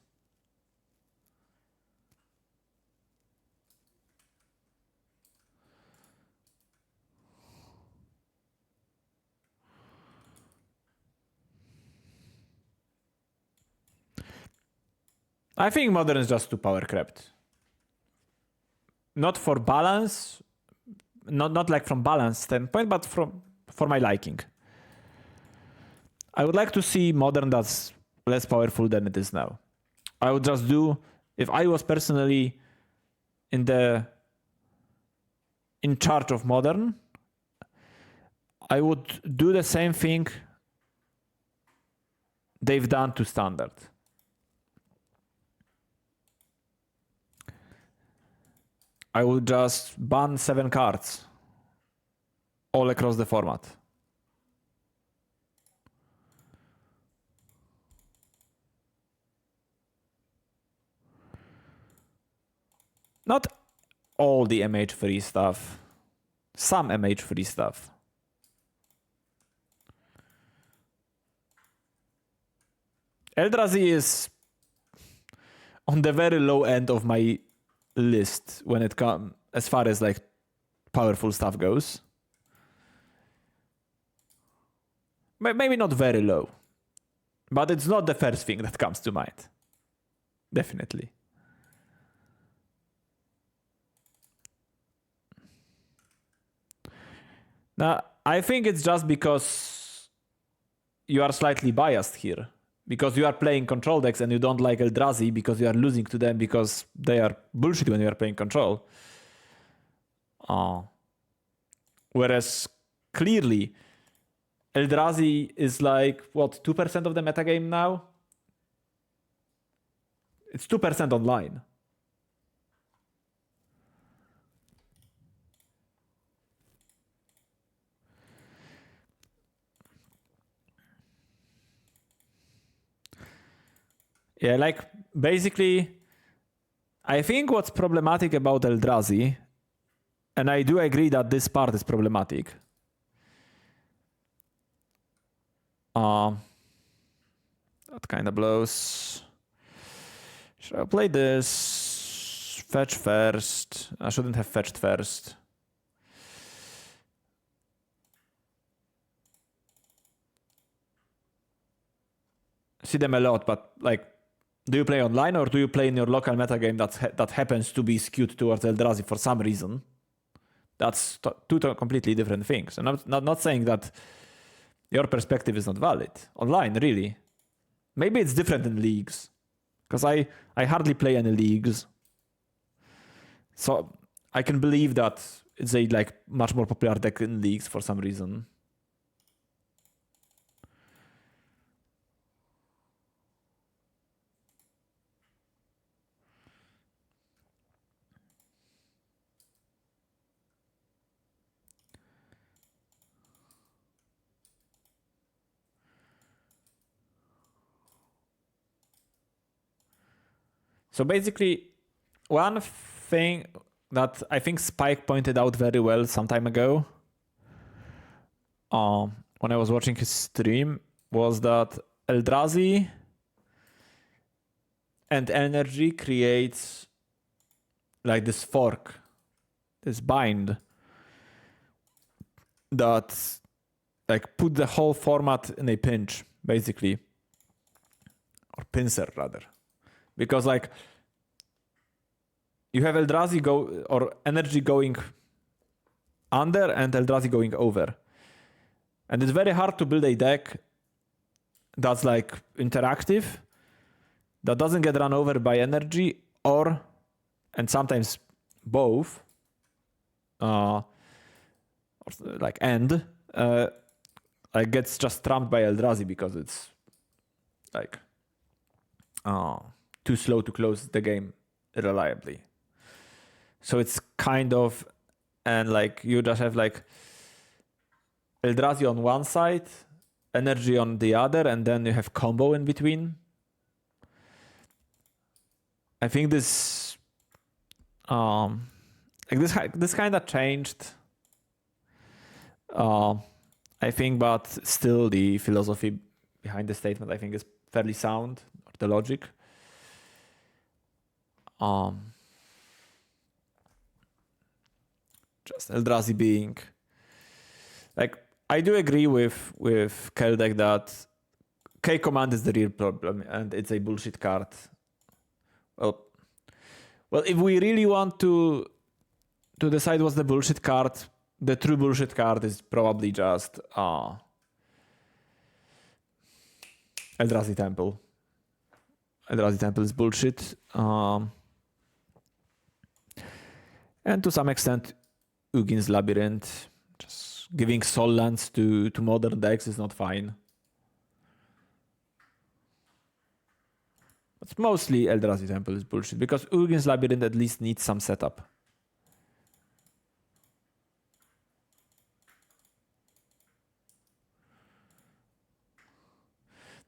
I think Modern is just too power crept. Not for balance, not like from balance standpoint, but for my liking. I would like to see Modern that's less powerful than it is now. I would just do, if I was personally in charge of Modern, I would do the same thing they've done to Standard. I would just ban 7 cards all across the format. Not all the MH3 stuff. Some MH3 stuff. Eldrazi is on the very low end of my list when it comes as far as like powerful stuff goes. Maybe not very low, but it's not the first thing that comes to mind. Definitely. Now, I think it's just because you are slightly biased here because you are playing control decks and you don't like Eldrazi because you are losing to them because they are bullshit when you are playing control. Whereas clearly Eldrazi is like, what, 2% of the metagame now? It's 2% online. Yeah, like basically, I think what's problematic about Eldrazi, and I do agree that this part is problematic. That kind of blows. Should I play this? Fetch first. I shouldn't have fetched first. See them a lot, but like, do you play online or do you play in your local metagame that happens to be skewed towards Eldrazi for some reason? That's two completely different things. And I'm not saying that your perspective is not valid. Online, really. Maybe it's different in leagues. Because I hardly play any leagues. So I can believe that it's a like much more popular deck in leagues for some reason. So basically, one thing that I think Spike pointed out very well some time ago, when I was watching his stream, was that Eldrazi and energy creates like this fork, this bind that like put the whole format in a pinch, basically, or pincer rather, because like you have Eldrazi or energy going under and Eldrazi going over, and it's very hard to build a deck that's like interactive, that doesn't get run over by energy, and sometimes both, like like gets just trumped by Eldrazi because it's like too slow to close the game reliably. So it's kind of, and like you just have like Eldrazi on one side, energy on the other, and then you have combo in between. I think this like this kind of changed. I think, but still the philosophy behind the statement I think is fairly sound, or the logic. Just Eldrazi being like, I do agree with Keldek that K command is the real problem and it's a bullshit card. Well, if we really want to decide what's the bullshit card, the true bullshit card is probably just Eldrazi Temple. Eldrazi Temple is bullshit. And to some extent, Ugin's Labyrinth. Just giving soul lands to modern decks is not fine. But mostly Eldrazi Temple is bullshit because Ugin's Labyrinth at least needs some setup.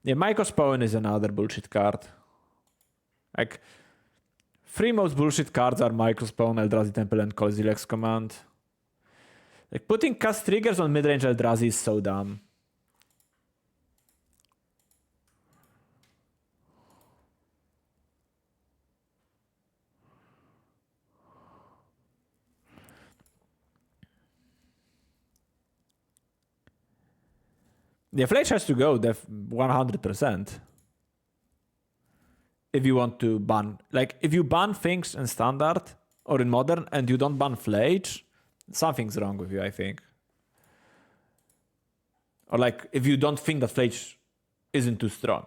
Yeah, Myko's Pawn is another bullshit card. Like, three most bullshit cards are Myko's Pawn, Eldrazi Temple, and Kozilek's Command. Like, putting cast triggers on midrange Eldrazi is so dumb. The Fletch has to go 100%. If you want to ban, like, if you ban things in Standard or in Modern and you don't ban Fletch, something's wrong with you, I think. Or like if you don't think that Flage isn't too strong.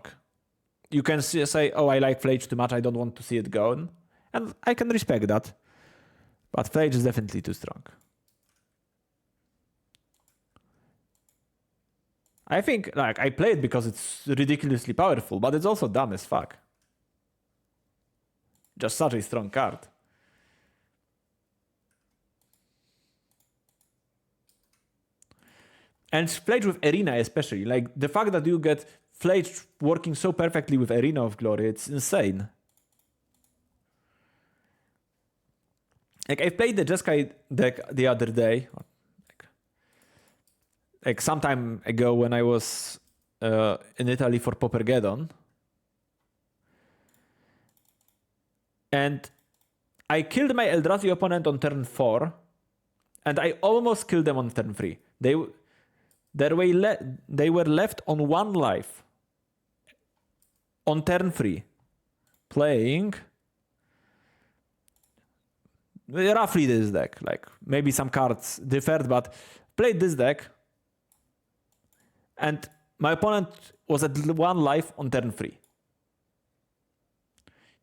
You can say, oh, I like Flage too much, I don't want to see it gone. And I can respect that. But Flage is definitely too strong. I think like I play it because it's ridiculously powerful, but it's also dumb as fuck. Just such a strong card. And Flage with Arena especially. Like the fact that you get Flage working so perfectly with Arena of Glory, it's insane. Like I played the Jeskai deck the other day. Like some time ago when I was in Italy for Poppergeddon. And I killed my Eldrazi opponent on turn 4. And I almost killed them on turn 3. They were left on 1 life. On turn 3. Playing roughly this deck. Like maybe some cards differed, but played this deck. And my opponent was at 1 life on turn 3.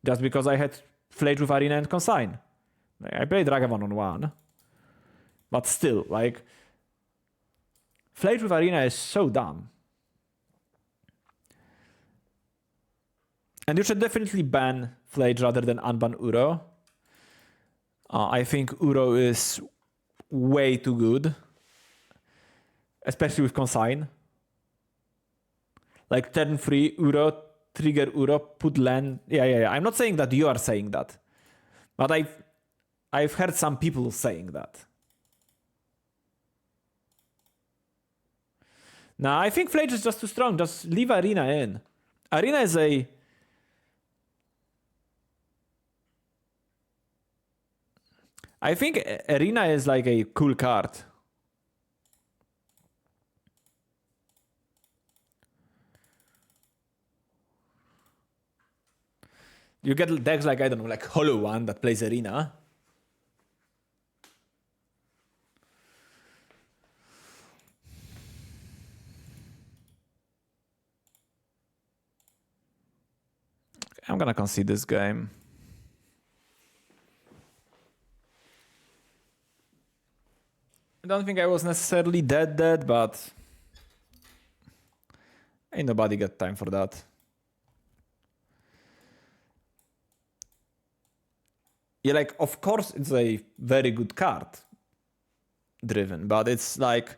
Just because I had Flage with Arena and Consign. I played Ragavan on 1. But still, like, Flage with Arena is so dumb. And you should definitely ban Flage rather than unban Uro. I think Uro is way too good. Especially with Consign. Like turn 3, Uro, trigger Uro, put land. Yeah. I'm not saying that you are saying that. But I've heard some people saying that. Nah, I think Flage is just too strong. Just leave Arena in. Arena is a... I think Arena is like a cool card. You get decks like, I don't know, like Hollow One that plays Arena. I'm gonna concede this game. I don't think I was necessarily dead, but ain't nobody got time for that. Yeah, like, of course it's a very good card driven, but it's like,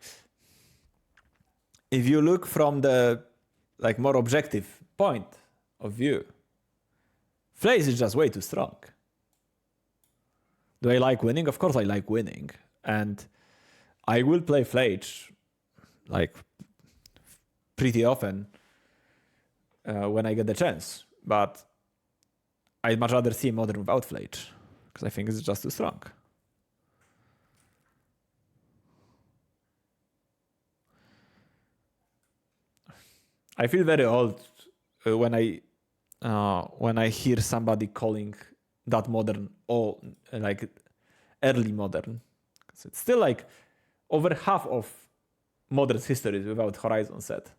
if you look from the like more objective point of view, Flage is just way too strong. Do I like winning? Of course I like winning. And I will play Flage like pretty often when I get the chance. But I'd much rather see Modern without Flage. Because I think it's just too strong. I feel very old when I hear somebody calling that Modern or like early Modern. It's still like over half of Modern's history is without Horizon set.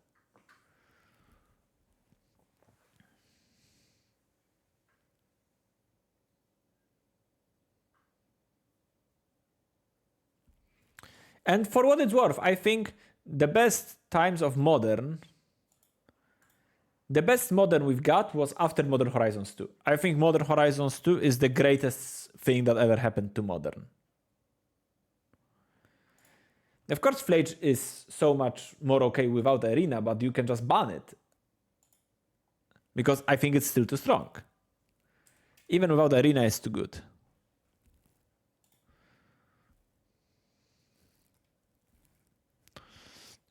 And for what it's worth, I think the best times of Modern, the best Modern we've got was after Modern Horizons 2. I think Modern Horizons 2 is the greatest thing that ever happened to Modern. Of course, Flage is so much more okay without Arena, but you can just ban it. Because I think it's still too strong. Even without Arena, it's too good.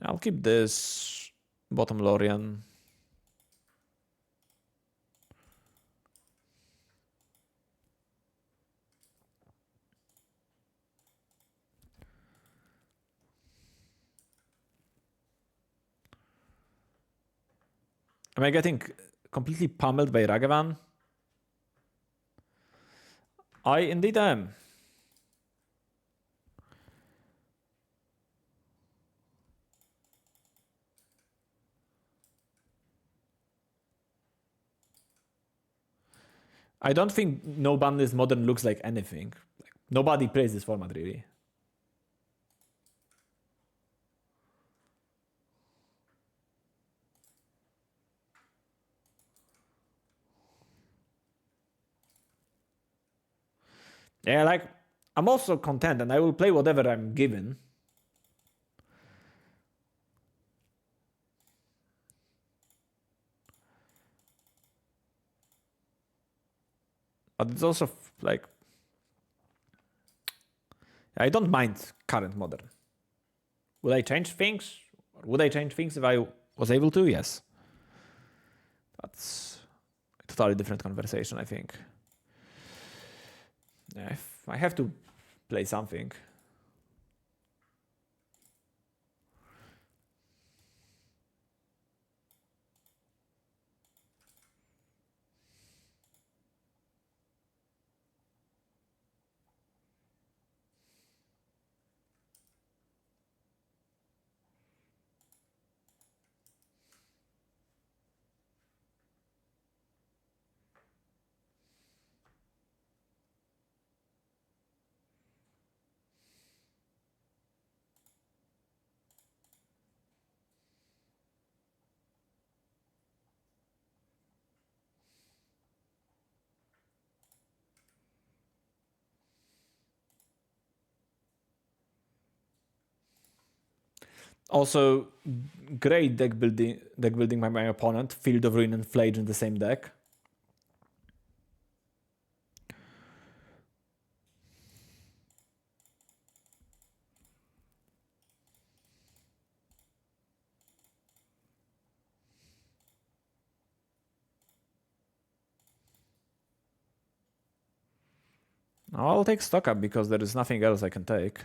I'll keep this bottom Lorien. Am I getting completely pummeled by Ragavan? I indeed am. I don't think no banlist modern looks like anything. Like, nobody plays this format really. Yeah, like, I'm also content and I will play whatever I'm given. But it's also like, I don't mind current modern. Would I change things? Or would I change things if I was able to? Yes. That's a totally different conversation, I think. Yeah, if I have to play something. Also, great deck building by my opponent. Field of Ruin and Flage in the same deck. Now I'll take stock up because there is nothing else I can take.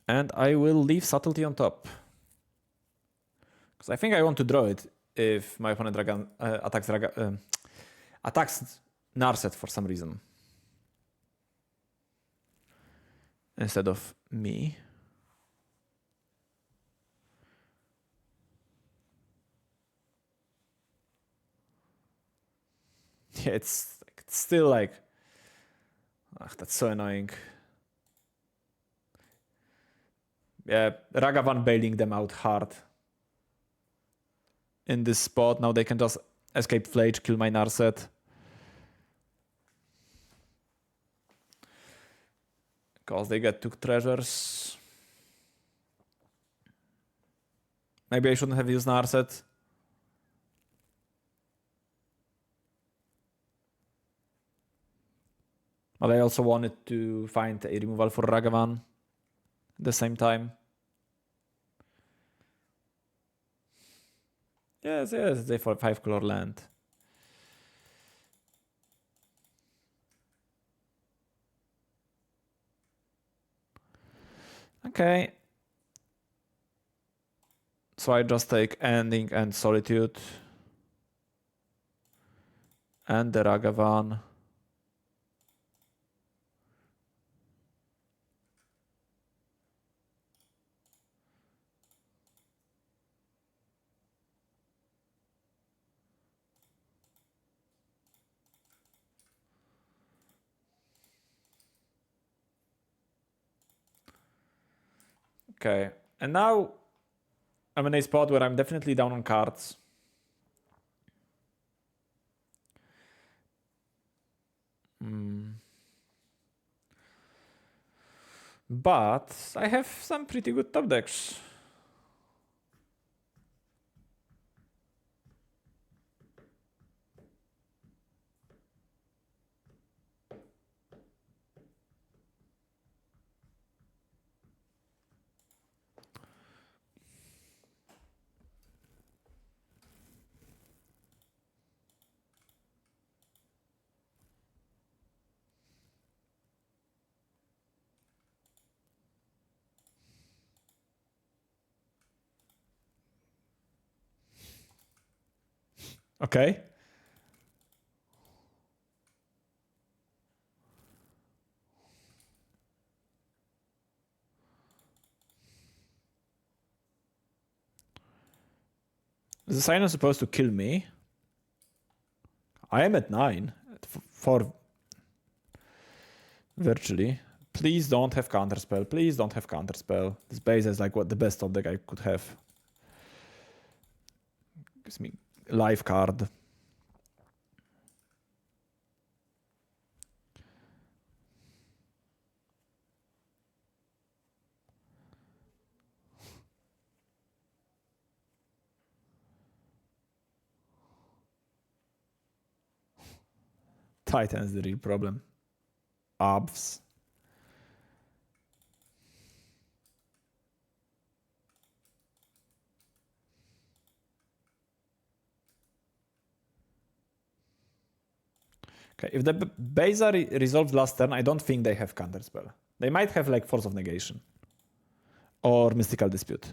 And I will leave Subtlety on top. Because I think I want to draw it if my opponent attacks Narset for some reason. Instead of me. Yeah, it's still like... Ugh, that's so annoying. Yeah, Ragavan bailing them out hard. In this spot, now they can just escape Flage, kill my Narset. Because they get 2 treasures. Maybe I shouldn't have used Narset. But I also wanted to find a removal for Ragavan at the same time. Yes, they for 5 color land. Okay. So I just take Ending and Solitude. And the Ragavan. Okay, and now I'm in a spot where I'm definitely down on cards. But I have some pretty good top decks. Okay. Is the Sinus supposed to kill me? I am at 9 for virtually. Please don't have counterspell. Please don't have counterspell. This base is like what the best of deck I could have. Gives me life card. Titan's the real problem. Obvs. Okay, if the base are resolved last turn, I don't think they have counterspell. They might have like Force of Negation. Or Mystical Dispute.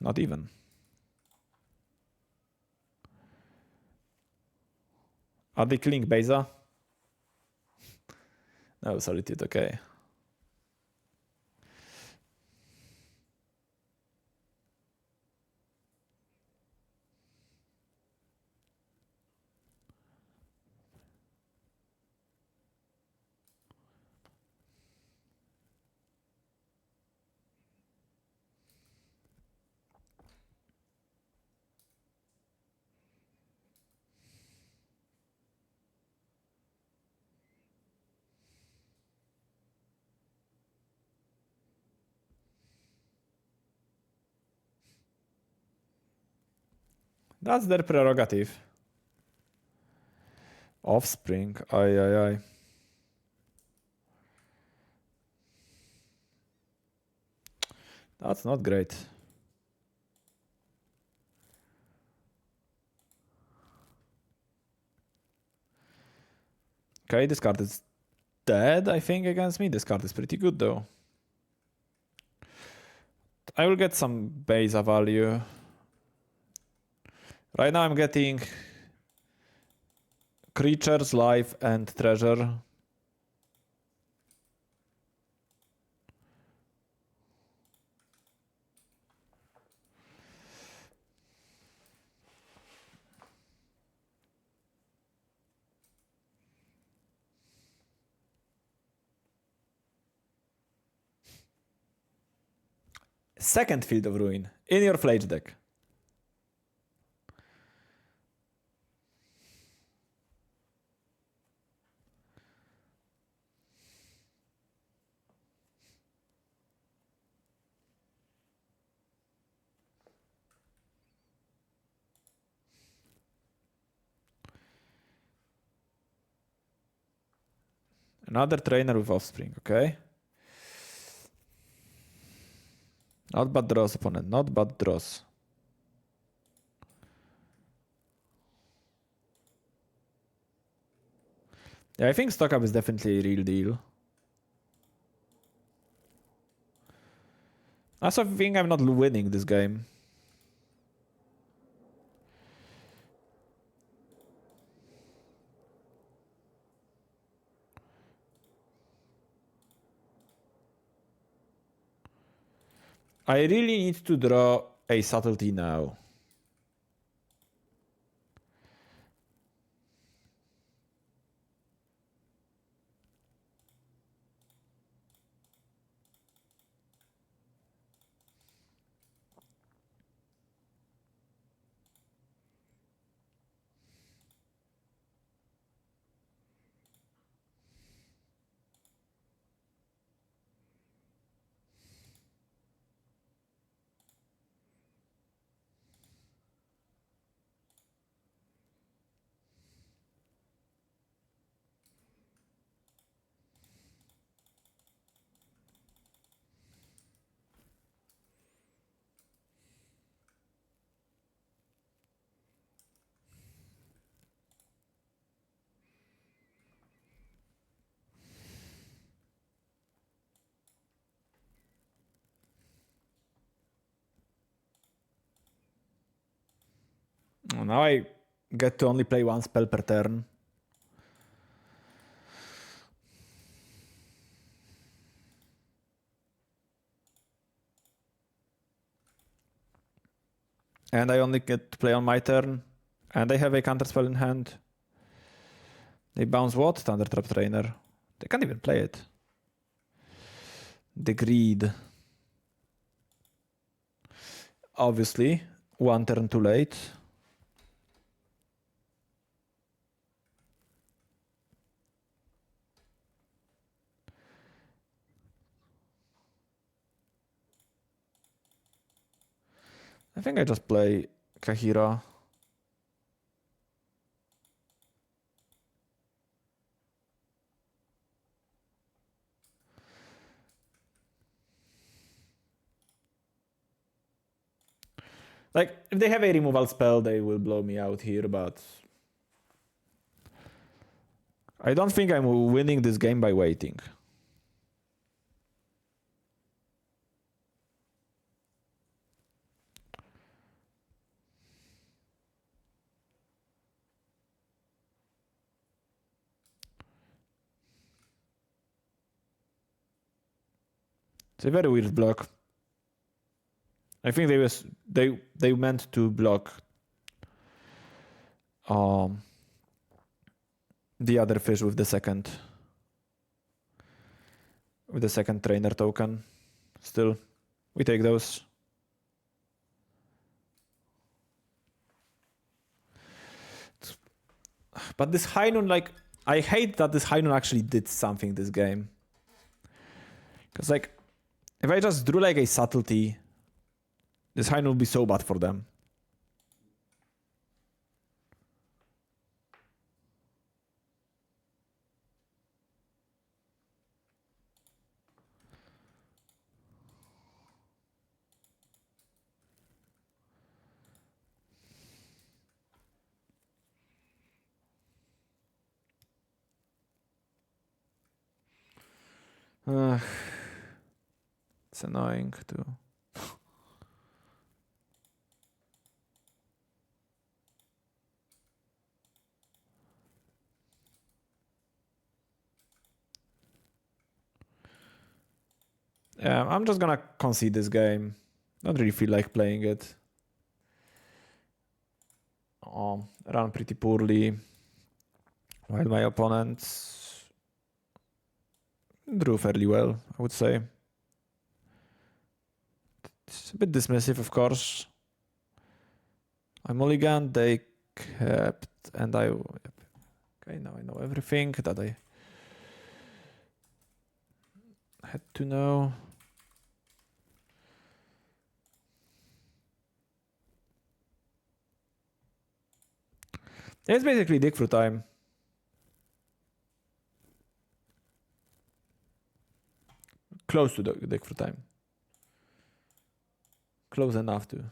Not even. Are they killing Beza? No, Solitude, okay. That's their prerogative. Offspring, ay. That's not great. Okay, this card is dead, I think, against me. This card is pretty good, though. I will get some Beza value. Right now I'm getting creatures, life, and treasure. Second Field of Ruin in your Flage deck. Another trainer with Offspring, okay? Not bad draws, opponent. Not bad draws. Yeah, I think stock up is definitely a real deal. I also think I'm not winning this game. I really need to draw a subtlety now. Now I get to only play one spell per turn. And I only get to play on my turn. And they have a counterspell in hand. They bounce what? Thunder Trap Trainer. They can't even play it. The greed. Obviously, one turn too late. I think I just play Kahira. Like, if they have a removal spell, they will blow me out here, but I don't think I'm winning this game by waiting. It's a very weird block. I think they meant to block the other fish with the second trainer token. Still, we take those. But this Hainun, like, I hate that this Hainun actually did something this game. Because, like, if I just drew like a subtlety, this Hainun would be so bad for them. It's annoying too. Yeah, I'm just gonna concede this game. Don't really feel like playing it. Run pretty poorly, while my opponents drew fairly well, I would say. It's a bit dismissive, of course. I mulliganed, they kept, and I... Okay, now I know everything that I had to know. It's basically dig through time. Close to the dig through time. Close enough to.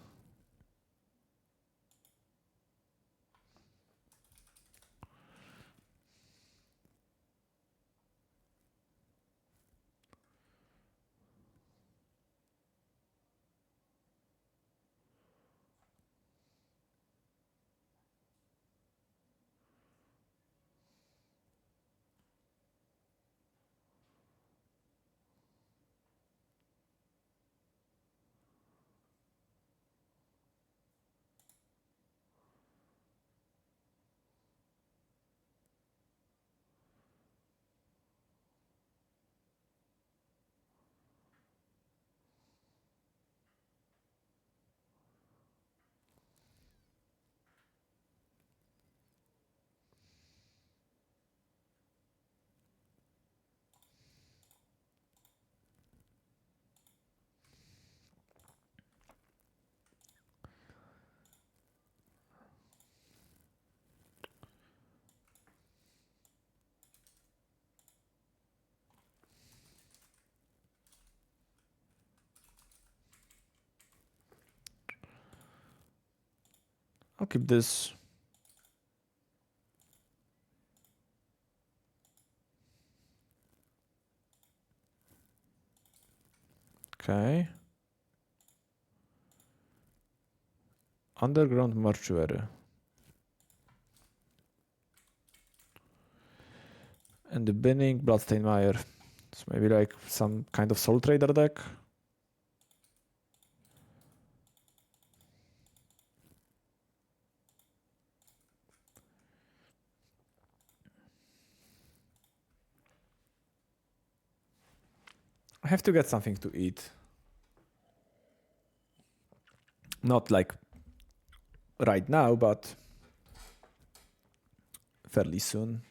I'll keep this. Okay. Underground mortuary. And the Binning Bloodstained Mire. It's maybe like some kind of Soul Trader deck. have to get something to eat. Not like right now, but fairly soon.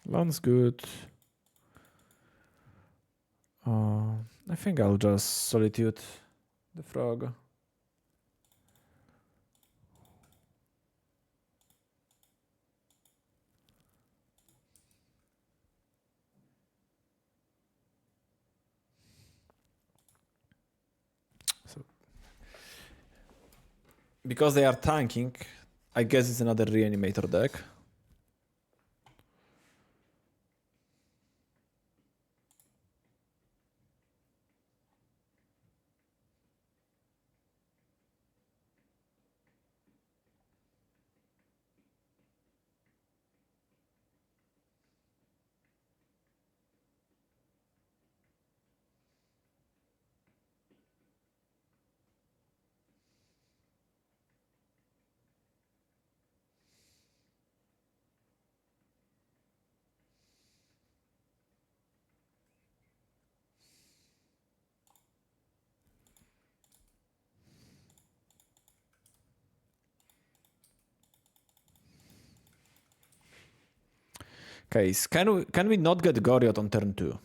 One's good. I think I'll just solitude the frog. So, because they are tanking, I guess it's another reanimator deck. Okay, can we not get Goriot on turn 2?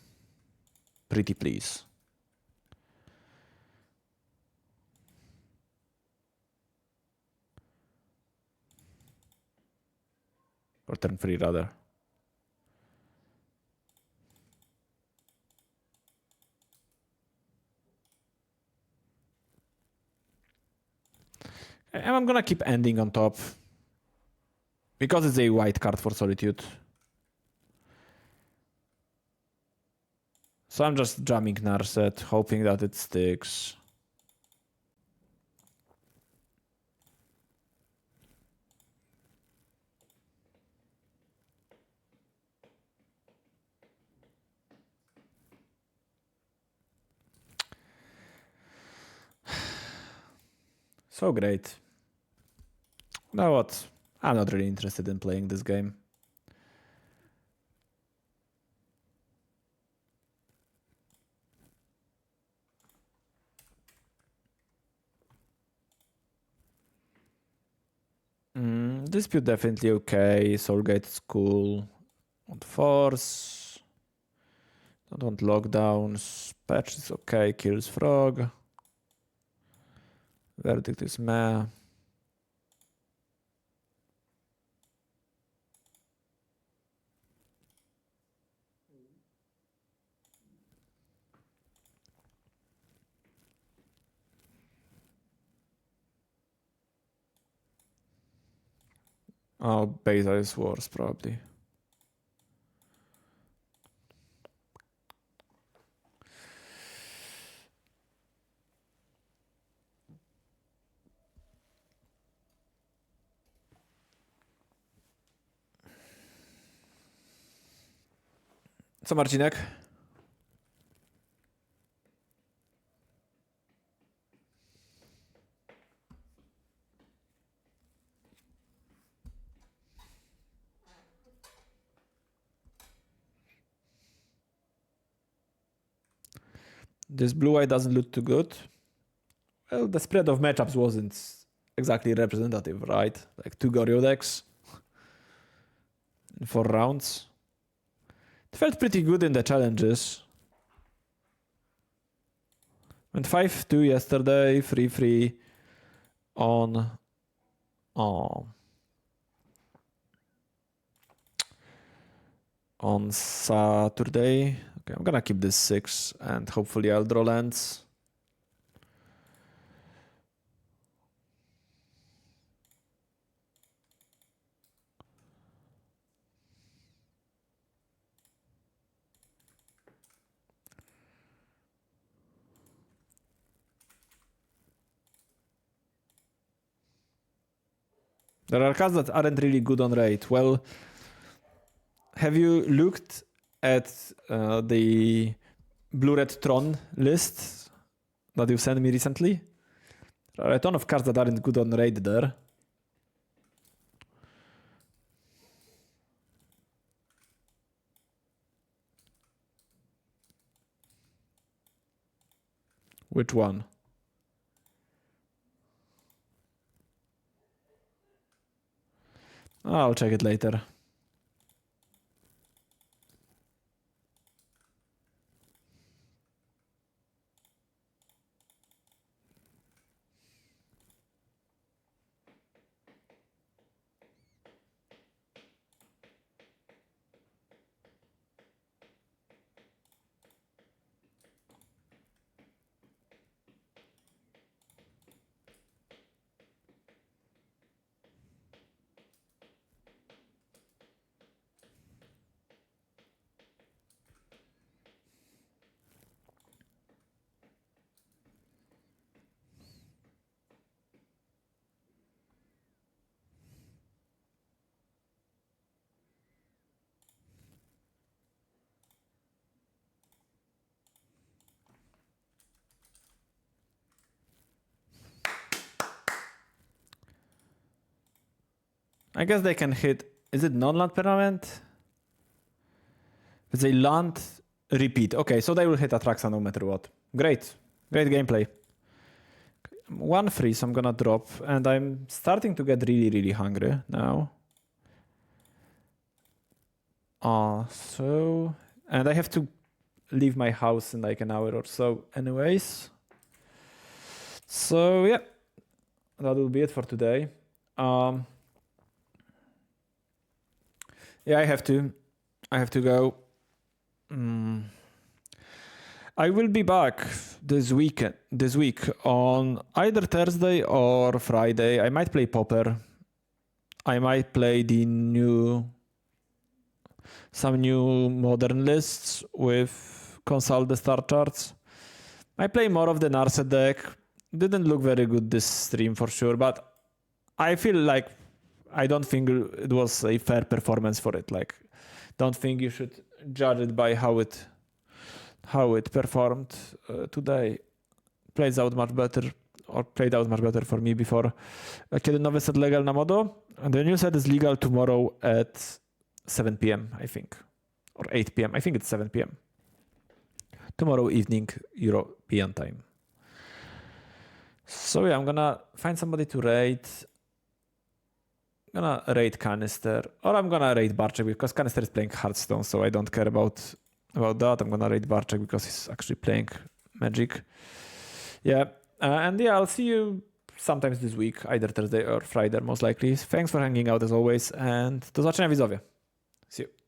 Pretty please. Or turn 3 rather. And I'm gonna keep ending on top. Because it's a white card for Solitude. So I'm just jamming Narset, hoping that it sticks. So great. Now what? I'm not really interested in playing this game. Dispute definitely okay. Soulgate is cool. Want Force. Don't want lockdowns. Patch is okay. Kills Frog. Verdict is meh. Oh, beta is worse probably. Co Marcinek? This blue eye doesn't look too good. Well, the spread of matchups wasn't exactly representative, right? Like 2 Goryo decks in 4 rounds. It felt pretty good in the challenges. Went 5-2 yesterday, 3-3 on Saturday. Okay, I'm gonna keep this 6 and hopefully I'll draw lands. There are cards that aren't really good on rate. Well, have you looked at the Blue Red Tron list that you sent me recently. There are a ton of cards that aren't good on raid there. Which one? I'll check it later. I guess they can hit. Is it non-land permanent? It's a land repeat. Okay, so they will hit Atraxa no matter what. Great. Great gameplay. 1 freeze I'm gonna drop, and I'm starting to get really, really hungry now. And I have to leave my house in like an hour or so anyways. So yeah, that will be it for today. Yeah, I have to go. I will be back this week on either Thursday or Friday. I might play Popper. I might play some new modern lists with consult the star charts. I play more of the Narset deck. Didn't look very good this stream for sure, but I feel like I don't think it was a fair performance for it. Like, don't think you should judge it by how it performed today. Played out much better for me before. Kiedy nowy set legal na Modo? The new set is legal tomorrow at 7 p.m. I think, or 8 p.m. I think it's 7 p.m. Tomorrow evening European time. So yeah, I'm gonna find somebody to raid. I'm gonna raid Canister, or I'm gonna raid Barczek because Canister is playing Hearthstone, so I don't care about that. I'm gonna raid Barczek because he's actually playing Magic. Yeah, and yeah, I'll see you sometimes this week, either Thursday or Friday most likely. Thanks for hanging out as always, and do zobaczenia widzowie. See you.